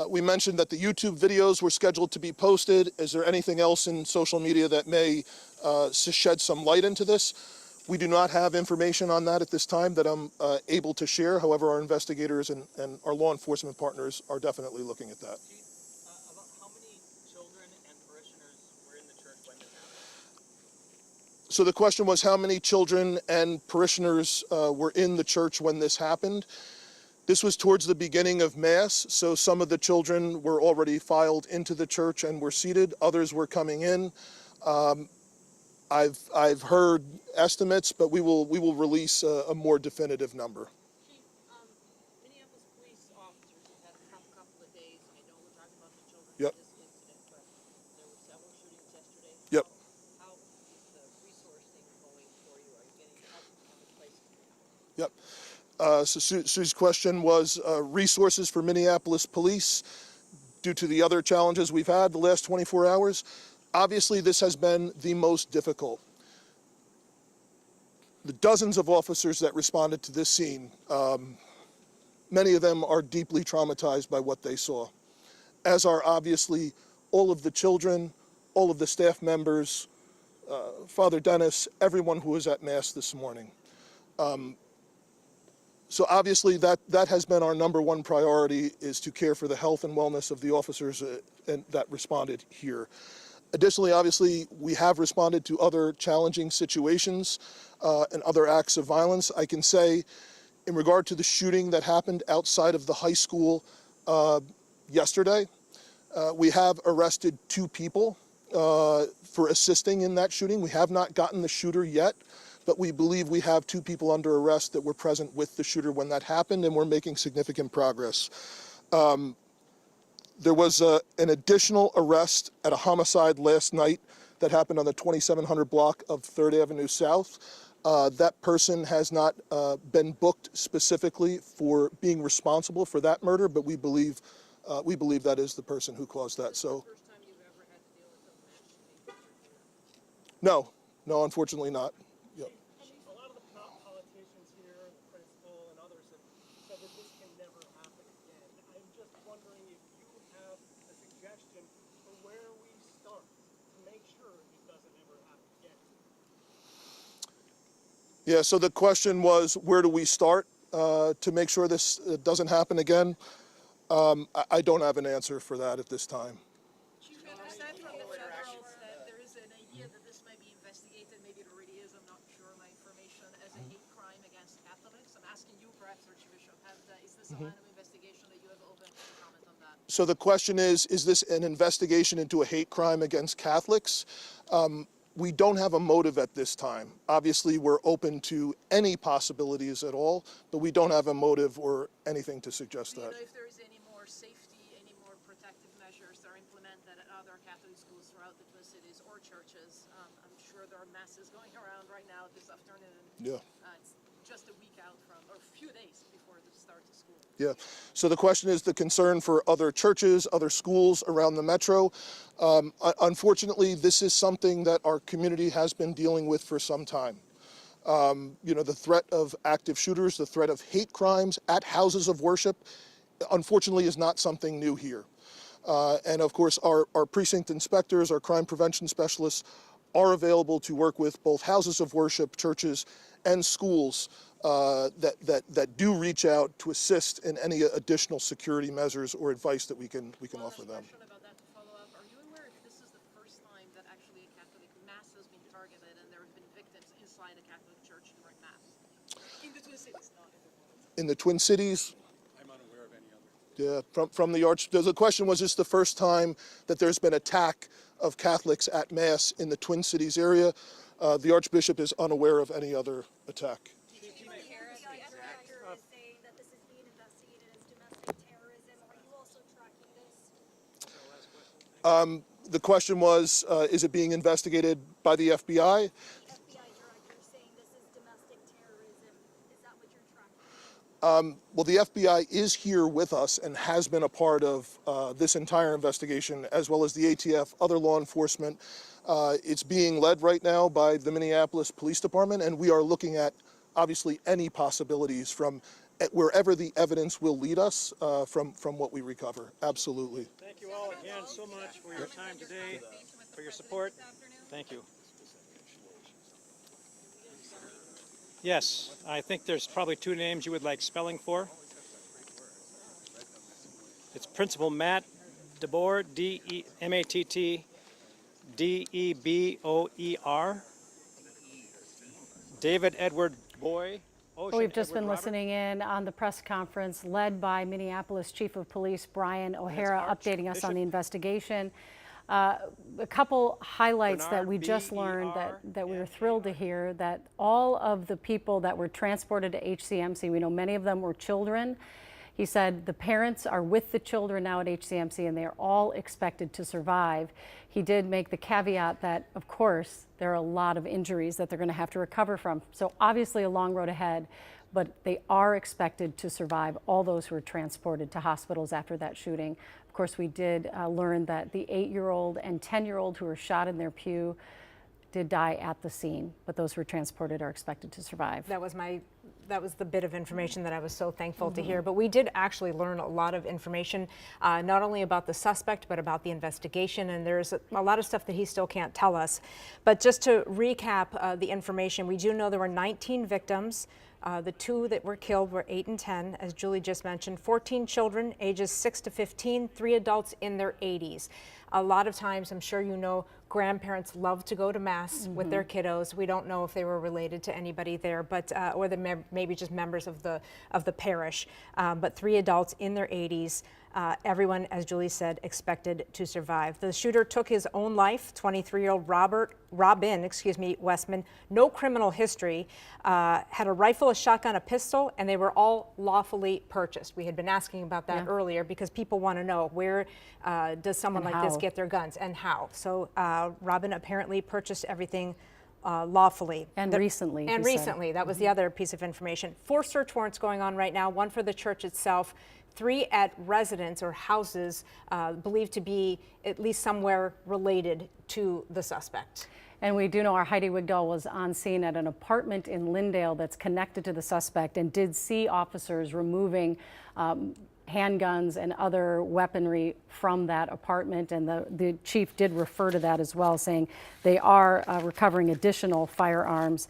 we mentioned that the YouTube videos were scheduled to be posted. Is there anything else in social media that may shed some light into this? We do not have information on that at this time that I'm able to share. However, our investigators and our law enforcement partners are definitely looking at that. How many children and parishioners were in the church when this happened? So the question was how many children and parishioners were in the church when this happened. This was towards the beginning of Mass, so some of the children were already filed into the church and were seated. Others were coming in. I've heard estimates, but we will release a more definitive number. Chief, Minneapolis police officers have had a tough couple of days. I know we're talking about the children Yep. in this incident, but there were several shootings yesterday. Yep. How is the resourcing going for you? Are you getting help from other places now? Yep. So Sue's question was resources for Minneapolis police due to the other challenges we've had the last 24 hours. Obviously, this has been the most difficult. The dozens of officers that responded to this scene, many of them are deeply traumatized by what they saw, as are obviously all of the children, all of the staff members, Father Dennis, everyone who was at Mass this morning. So obviously that has been our number one priority, is to care for the health and wellness of the officers that responded here. Additionally, obviously, we have responded to other challenging situations and other acts of violence. I can say, in regard to the shooting that happened outside of the high school yesterday, we have arrested 2 people for assisting in that shooting. We have not gotten the shooter yet, but we believe we have 2 people under arrest that were present with the shooter when that happened, and we're making significant progress. There was an additional arrest at a homicide last night that happened on the 2700 block of 3rd Avenue South. That person has not been booked specifically for being responsible for that murder, but we believe that is the person who caused that. So, no, unfortunately not. Yep. A lot of the politicians here, the principal and others have said that this can never happen again. I'm just wondering if you have a suggestion for where we start to make sure it doesn't ever happen again. Yeah, so the question was, where do we start to make sure this doesn't happen again? I don't have an answer for that at this time. Chief, we understand from the federals that there is an idea that this may be investigated, maybe it already is, I'm not sure my information, as a hate crime against Catholics. I'm asking you, perhaps, Archbishop, is this a line of investigation that you have open to comment on that? So the question is this an investigation into a hate crime against Catholics? We don't have a motive at this time. Obviously, we're open to any possibilities at all, but we don't have a motive or anything to suggest that. Do you know if there is any more safety, any more protective measures that are implemented at other Catholic schools throughout the Twin Cities or churches? I'm sure there are masses going around right now this afternoon. Yeah. It's just a week out from, or a few days before the start of school. Yeah. So the question is the concern for other churches, other schools around the metro. Unfortunately, this is something that our community has been dealing with for some time. The threat of active shooters, the threat of hate crimes at houses of worship, unfortunately, is not something new here. And of course, our precinct inspectors, our crime prevention specialists are available to work with both houses of worship, churches, and schools that do reach out to assist in any additional security measures or advice that we can offer them. About that to follow up, are you aware if this is the first time that actually a Catholic mass has been targeted and there have been victims inside a Catholic church during mass? In the Twin Cities, not in the world. In the Twin Cities? I'm unaware of any other. Yeah, from the the question was, this the first time that there's been attack of Catholics at Mass in the Twin Cities area? The Archbishop is unaware of any other attack. The question was, is it being investigated by the FBI? Well, the FBI is here with us and has been a part of this entire investigation, as well as the ATF, other law enforcement. It's being led right now by the Minneapolis Police Department, and we are looking at, obviously, any possibilities from wherever the evidence will lead us from what we recover. Absolutely. Thank you all again so much for your time today, for your support. Thank you. Yes, I think there's probably two names you would like spelling for. It's Principal Matt DeBoer, D-E-M-A-T-T-D-E-B-O-E-R. David Edward Boy. We've just been listening in on the press conference led by Minneapolis Chief of Police Brian O'Hara, updating us on the investigation. A couple highlights that we just learned that we were thrilled to hear, that all of the people that were transported to HCMC, we know many of them were children. He said the parents are with the children now at HCMC and they are all expected to survive. He did make the caveat that, of course, there are a lot of injuries that they're going to have to recover from. So obviously a long road ahead, but they are expected to survive, all those who were transported to hospitals after that shooting. Of course, we did learn that the 8-year-old and 10-year-old who were shot in their pew did die at the scene, but those who were transported are expected to survive. That was the bit of information that I was so thankful to hear. But we did actually learn a lot of information, not only about the suspect, but about the investigation. And there's a lot of stuff that he still can't tell us. But just to recap the information, we do know there were 19 victims. The 2 that were killed were 8 and 10, as Julie just mentioned. 14 children, ages 6 to 15, 3 adults in their 80s. A lot of times, I'm sure you know, grandparents love to go to Mass with their kiddos. We don't know if they were related to anybody there, but or maybe just members of the parish. But 3 adults in their 80s. Everyone, as Julie said, expected to survive. The shooter took his own life, 23-year-old Robin Westman, no criminal history, had a rifle, a shotgun, a pistol, and they were all lawfully purchased. We had been asking about that earlier because people want to know where does someone like this get their guns and how. So Robin apparently purchased everything lawfully. And recently. And recently. That was the other piece of information. 4 search warrants going on right now, 1 for the church itself, 3 at residents or houses believed to be at least somewhere related to the suspect. And we do know our Heidi Wigdahl was on scene at an apartment in Lindale that's connected to the suspect and did see officers removing handguns and other weaponry from that apartment. And the chief did refer to that as well, saying they are recovering additional firearms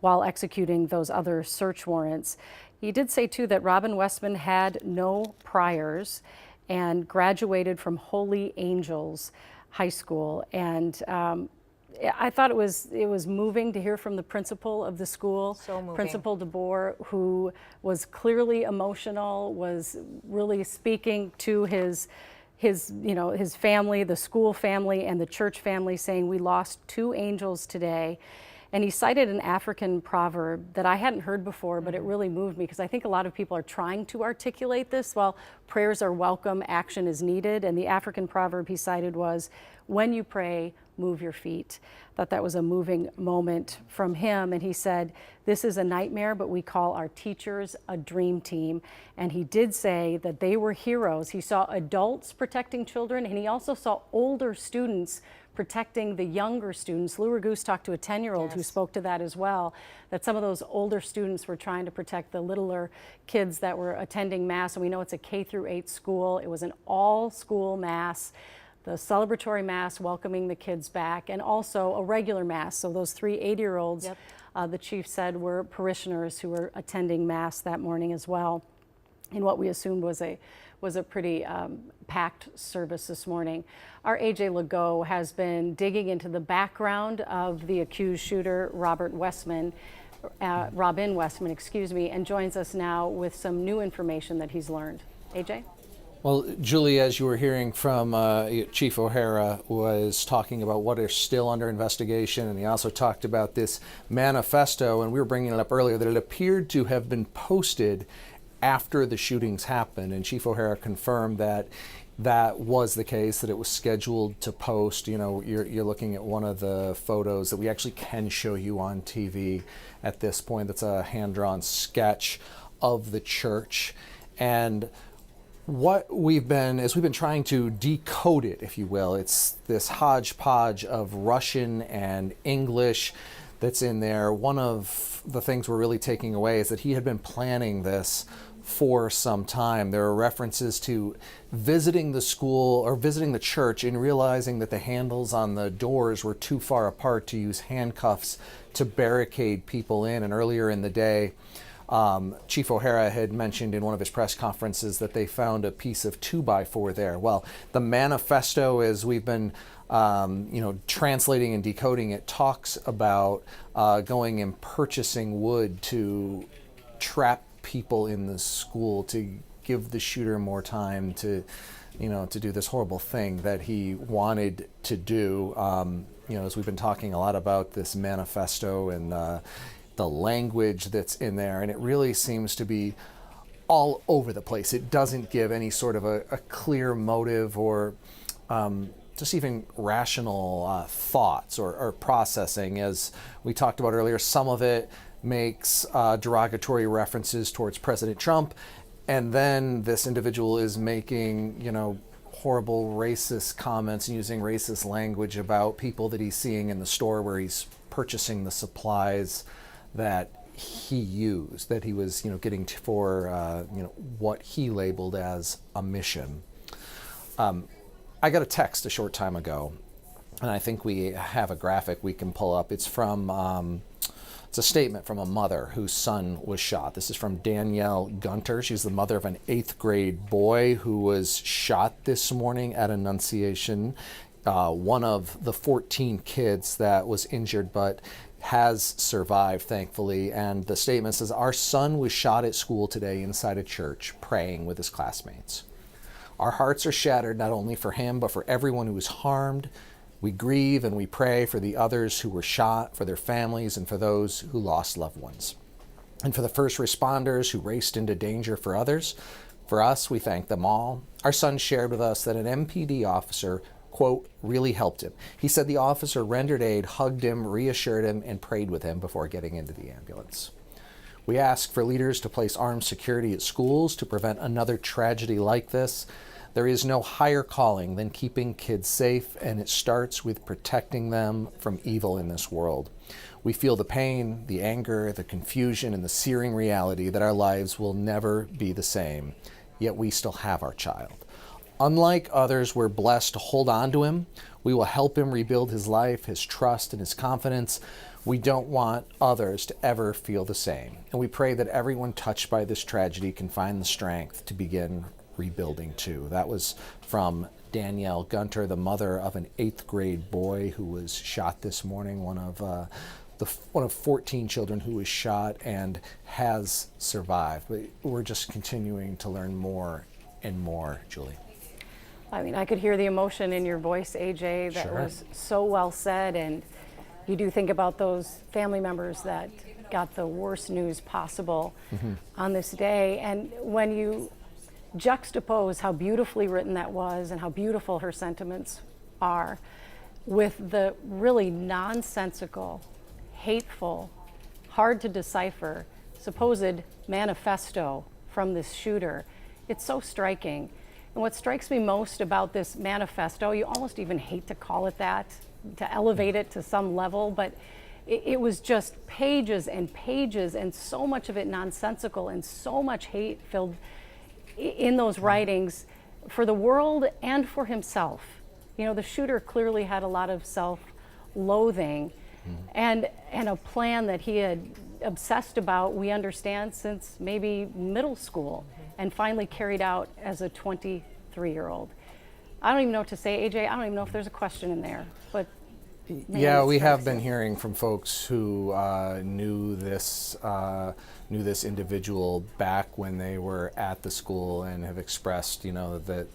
while executing those other search warrants. He did say, too, that Robin Westman had no priors and graduated from Holy Angels High School. And I thought it was moving to hear from the principal of the school, Principal DeBoer, who was clearly emotional, was really speaking to his family, the school family and the church family, saying we lost 2 angels today. And he cited an African proverb that I hadn't heard before, but it really moved me because I think a lot of people are trying to articulate this. While prayers are welcome, action is needed. And the African proverb he cited was, when you pray, move your feet. Thought that was a moving moment from him. And he said, this is a nightmare, but we call our teachers a dream team. And he did say that they were heroes. He saw adults protecting children, and he also saw older students protecting the younger students. Lou Raguse talked to a 10-year-old who spoke to that as well, that some of those older students were trying to protect the littler kids that were attending Mass. And we know it's a K-8 school. It was an all-school Mass, the celebratory Mass welcoming the kids back, and also a regular Mass. So those 3 80-year-olds, the chief said, were parishioners who were attending Mass that morning as well, in what we assumed was a pretty packed service this morning. Our AJ Legault has been digging into the background of the accused shooter, Robin Westman, and joins us now with some new information that he's learned. AJ? Well, Julie, as you were hearing from Chief O'Hara, was talking about what is still under investigation, and he also talked about this manifesto, and we were bringing it up earlier, that it appeared to have been posted after the shootings happened, and Chief O'Hara confirmed that that was the case, that it was scheduled to post. You know, you're looking at one of the photos that we actually can show you on TV at this point. That's a hand-drawn sketch of the church. And what we've been trying to decode it, if you will. It's this hodgepodge of Russian and English that's in there. One of the things we're really taking away is that he had been planning this for some time. There are references to visiting the school or visiting the church and realizing that the handles on the doors were too far apart to use handcuffs to barricade people in. And earlier in the day, Chief O'Hara had mentioned in one of his press conferences that they found a piece of 2x4 there. Well, the manifesto, as we've been translating and decoding it, talks about going and purchasing wood to trap people in the school, to give the shooter more time to do this horrible thing that he wanted to do. As we've been talking a lot about this manifesto and the language that's in there, and it really seems to be all over the place. It doesn't give any sort of a clear motive or just even rational thoughts or processing. As we talked about earlier, some of it makes derogatory references towards President Trump, and then this individual is making, horrible racist comments and using racist language about people that he's seeing in the store where he's purchasing the supplies that he used, that he was, getting for, what he labeled as a mission. I got a text a short time ago, and I think we have a graphic we can pull up. It's from, it's a statement from a mother whose son was shot. This is from Danielle Gunter. She's the mother of an 8th grade boy who was shot this morning at Annunciation. One of the 14 kids that was injured, but has survived, thankfully. And the statement says, "Our son was shot at school today inside a church, praying with his classmates. Our hearts are shattered not only for him, but for everyone who was harmed. We grieve and we pray for the others who were shot, for their families, and for those who lost loved ones. And for the first responders who raced into danger for others. For us, we thank them all." Our son shared with us that an MPD officer, quote, really helped him. He said the officer rendered aid, hugged him, reassured him, and prayed with him before getting into the ambulance. We ask for leaders to place armed security at schools to prevent another tragedy like this. There is no higher calling than keeping kids safe, and it starts with protecting them from evil in this world. We feel the pain, the anger, the confusion, and the searing reality that our lives will never be the same, yet we still have our child. Unlike others, we're blessed to hold on to him. We will help him rebuild his life, his trust, and his confidence. We don't want others to ever feel the same. And we pray that everyone touched by this tragedy can find the strength to begin rebuilding too. That was from Danielle Gunter, the mother of an 8th grade boy who was shot this morning, one of 14 children who was shot and has survived. But we're just continuing to learn more and more, Julie. I mean, I could hear the emotion in your voice, AJ. That Sure. was so well said. And you do think about those family members that got the worst news possible on this day. And when you juxtapose how beautifully written that was and how beautiful her sentiments are with the really nonsensical, hateful, hard to decipher supposed manifesto from this shooter, it's so striking. And what strikes me most about this manifesto, you almost even hate to call it that, to elevate it to some level, but it was just pages and pages, and so much of it nonsensical and so much hate filled in those writings for the world and for himself. The shooter clearly had a lot of self-loathing and a plan that he had obsessed about, we understand, since maybe middle school, and finally carried out as a 23-year-old. I don't even know what to say, AJ. I don't even know if there's a question in there, but man, yeah, we have strikes been me. hearing from folks who knew this individual back when they were at the school and have expressed, that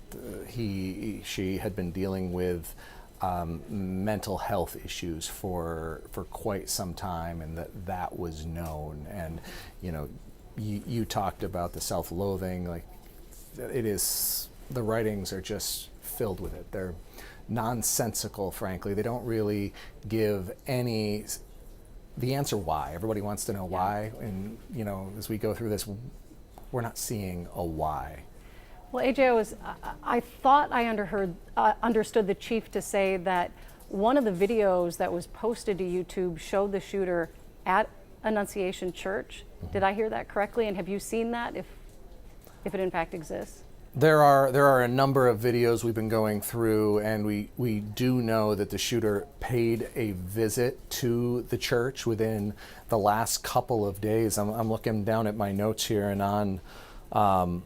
she had been dealing with mental health issues for quite some time, and that was known. And you talked about the self-loathing, like it is. The writings are just filled with it. They're nonsensical, frankly. They don't really give the answer why. Everybody wants to know why, and as we go through this, we're not seeing a why. Well, AJ, I thought I understood the chief to say that one of the videos that was posted to YouTube showed the shooter at Annunciation Church. Did I hear that correctly? And have you seen that? if it in fact exists? There are a number of videos we've been going through, and we do know that the shooter paid a visit to the church within the last couple of days. I'm looking down at my notes here, and on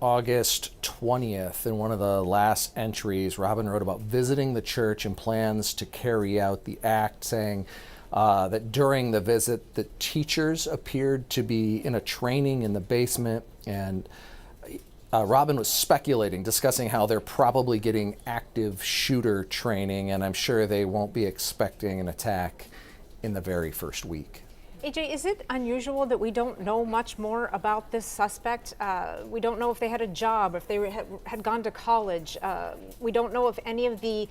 August 20th, in one of the last entries, Robin wrote about visiting the church and plans to carry out the act, saying that during the visit, the teachers appeared to be in a training in the basement, and Robin was speculating, discussing how they're probably getting active shooter training, and I'm sure they won't be expecting an attack in the very first week. AJ, is it unusual that we don't know much more about this suspect? We don't know if they had a job, if they had gone to college. We don't know if any of the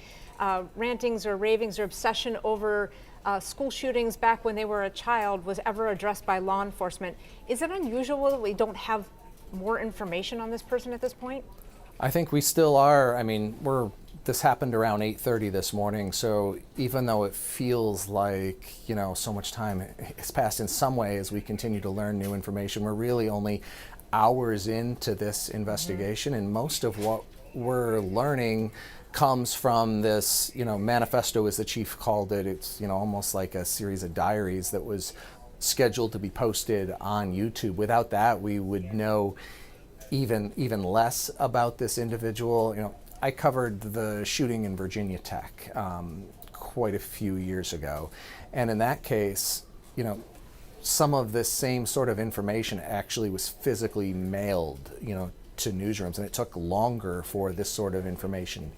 rantings or ravings or obsession over school shootings back when they were a child was ever addressed by law enforcement. Is it unusual that we don't have more information on this person at this point? I think we still are. I mean, this happened around 8:30 this morning, so even though it feels like, so much time has passed, in some ways we continue to learn new information. We're really only hours into this investigation, and most of what we're learning comes from this, manifesto, as the chief called it. It's, almost like a series of diaries that was scheduled to be posted on YouTube. Without that, we would know even less about this individual. I covered the shooting in Virginia Tech quite a few years ago, and in that case, some of this same sort of information actually was physically mailed, to newsrooms, and it took longer for this sort of information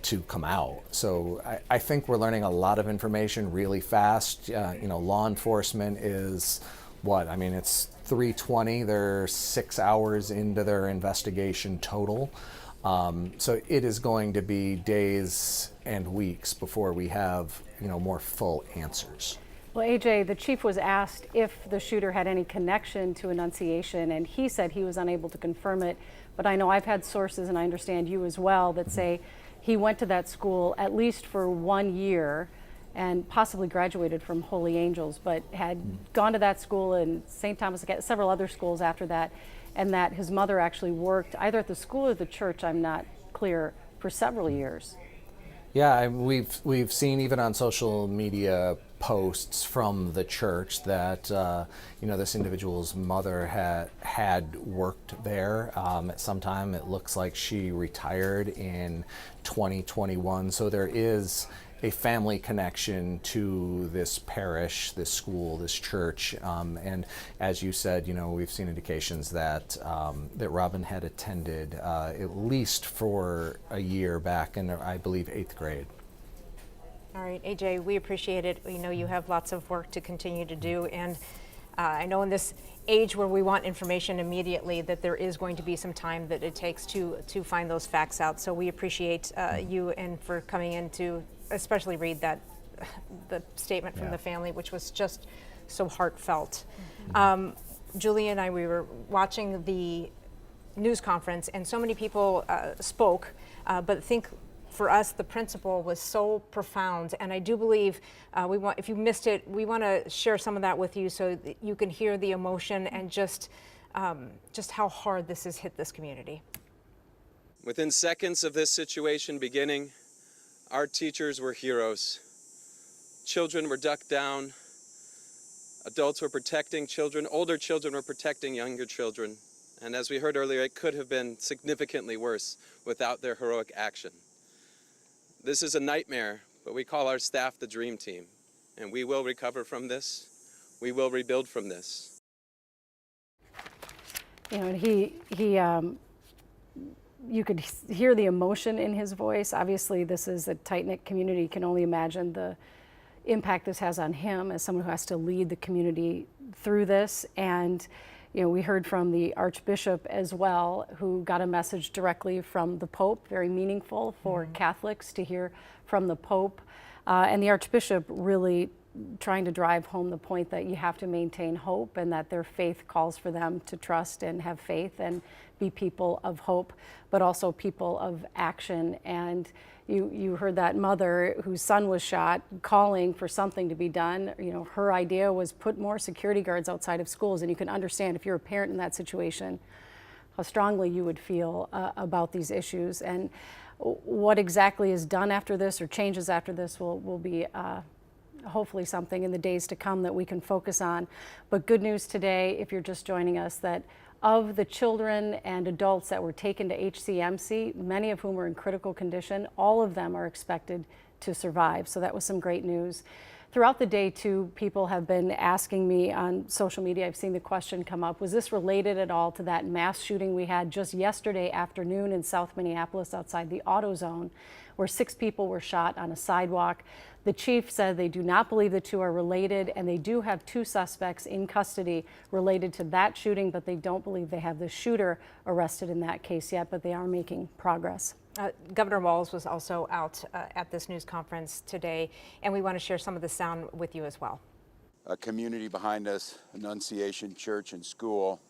to come out. So I think we're learning a lot of information really fast. Law enforcement is it's 3:20. They're 6 hours into their investigation total. So it is going to be days and weeks before we have, more full answers. Well, AJ, the chief was asked if the shooter had any connection to Annunciation, and he said he was unable to confirm it. But I know I've had sources, and I understand you as well, that say he went to that school at least for 1 year and possibly graduated from Holy Angels, but had gone to that school and St. Thomas, several other schools after that, and that his mother actually worked either at the school or the church, I'm not clear, for several years. Yeah, we've seen even on social media posts from the church that this individual's mother had worked there at some time. It looks like she retired in 2021, so there is a family connection to this parish, this school, this church, and as you said, we've seen indications that that Robin had attended at least for a year back in, I believe, 8th grade. All right, AJ, we appreciate it. We know you have lots of work to continue to do, and I know in this age where we want information immediately that there is going to be some time that it takes to find those facts out. So we appreciate you and for coming in to especially read the statement from the family, which was just so heartfelt. Julie and I, we were watching the news conference, and so many people spoke, but I think for us the principle was so profound, and I do believe if you missed it, we want to share some of that with you so that you can hear the emotion and just how hard this has hit this community. Within seconds of this situation beginning, our teachers were heroes. Children were ducked down. Adults were protecting children. Older children were protecting younger children. And as we heard earlier, it could have been significantly worse without their heroic action. This is a nightmare, but we call our staff the dream team. And we will recover from this. We will rebuild from this. And you could hear the emotion in his voice. Obviously, this is a tight-knit community. You can only imagine the impact this has on him as someone who has to lead the community through this. And we heard from the Archbishop as well, who got a message directly from the Pope, very meaningful for Catholics to hear from the Pope. And the Archbishop really trying to drive home the point that you have to maintain hope, and that their faith calls for them to trust and have faith and be people of hope, but also people of action. And you heard that mother whose son was shot calling for something to be done. Her idea was put more security guards outside of schools, and you can understand if you're a parent in that situation, how strongly you would feel about these issues. And what exactly is done after this or changes after this will be hopefully something in the days to come that we can focus on. But good news today, if you're just joining us, that of the children and adults that were taken to HCMC, many of whom were in critical condition, all of them are expected to survive. So that was some great news. Throughout the day, too, people have been asking me on social media, I've seen the question come up, was this related at all to that mass shooting we had just yesterday afternoon in South Minneapolis outside the AutoZone, where 6 people were shot on a sidewalk? The chief said they do not believe the two are related, and they do have 2 suspects in custody related to that shooting, but they don't believe they have the shooter arrested in that case yet, but they are making progress. Governor Walz was also out at this news conference today, and we want to share some of the sound with you as well. A community behind us, Annunciation Church and School,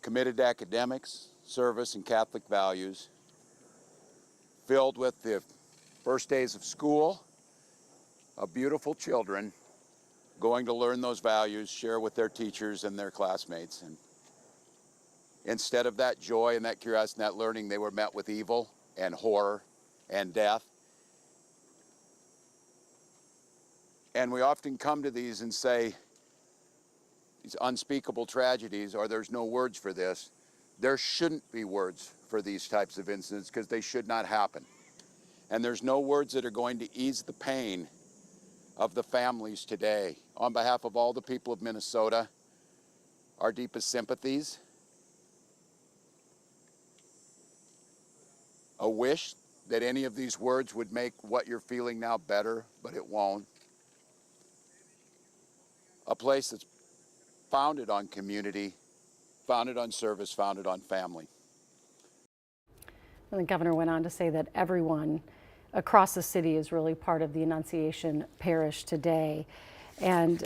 committed to academics, service, and Catholic values, filled with the first days of school of beautiful children going to learn those values, share with their teachers and their classmates. And instead of that joy and that curiosity and that learning, they were met with evil and horror and death. And we often come to these and say, these unspeakable tragedies, or there's no words for this. There shouldn't be words for these types of incidents because they should not happen. And there's no words that are going to ease the pain of the families today. On behalf of all the people of Minnesota, our deepest sympathies. A wish that any of these words would make what you're feeling now better, but it won't. A place that's founded on community, founded on service, founded on family. And the governor went on to say that everyone across the city is really part of the Annunciation Parish today. And,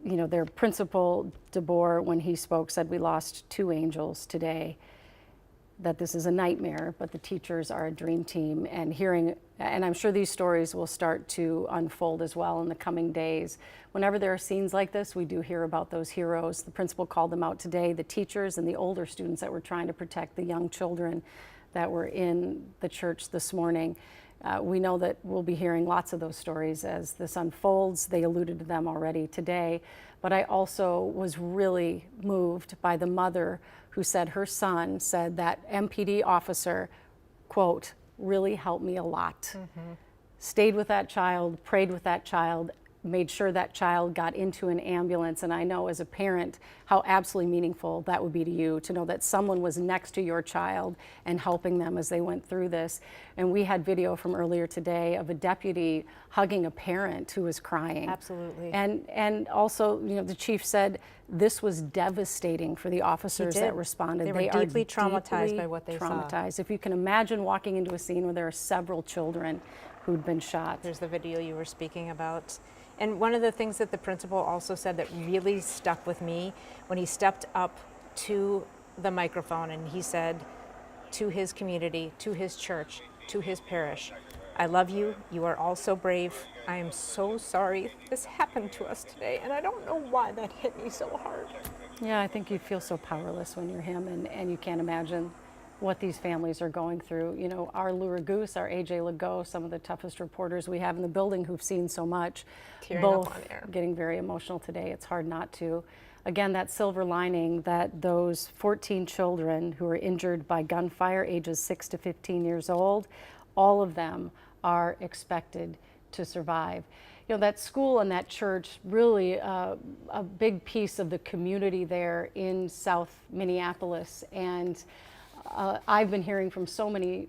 you know, their principal, DeBoer, when he spoke, said we lost 2 angels today, that this is a nightmare, but the teachers are a dream team. And hearing, and I'm sure these stories will start to unfold as well in the coming days. Whenever there are scenes like this, we do hear about those heroes. The principal called them out today, the teachers and the older students that were trying to protect the young children that were in the church this morning. We know that we'll be hearing lots of those stories as this unfolds. They alluded to them already today. But I also was really moved by the mother who said her son said that MPD officer, quote, really helped me a lot. Mm-hmm. Stayed with that child, prayed with that child, made sure that child got into an ambulance. And I know as a parent how absolutely meaningful that would be to you, to know that someone was next to your child and helping them as they went through this. And we had video from earlier today of a deputy hugging a parent who was crying. Absolutely. And also, you know, the chief said this was devastating for the officers that responded. They were deeply traumatized by what they saw. If you can imagine walking into a scene where there are several children who'd been shot. There's the video you were speaking about. And one of the things that the principal also said that really stuck with me when he stepped up to the microphone and he said to his community, to his church, to his parish, I love you. You are all so brave. I am so sorry this happened to us today. And I don't know why that hit me so hard. Yeah, I think you feel so powerless when you're him, and you can't imagine what these families are going through. You know, our Lou Raguse, our AJ Legault, some of the toughest reporters we have in the building who've seen so much, Tearing both up on air. Getting very emotional today. It's hard not to. Again, that silver lining that those 14 children who were injured by gunfire, ages 6 to 15 years old, all of them are expected to survive. You know, that school and that church, really a big piece of the community there in South Minneapolis. And I've been hearing from so many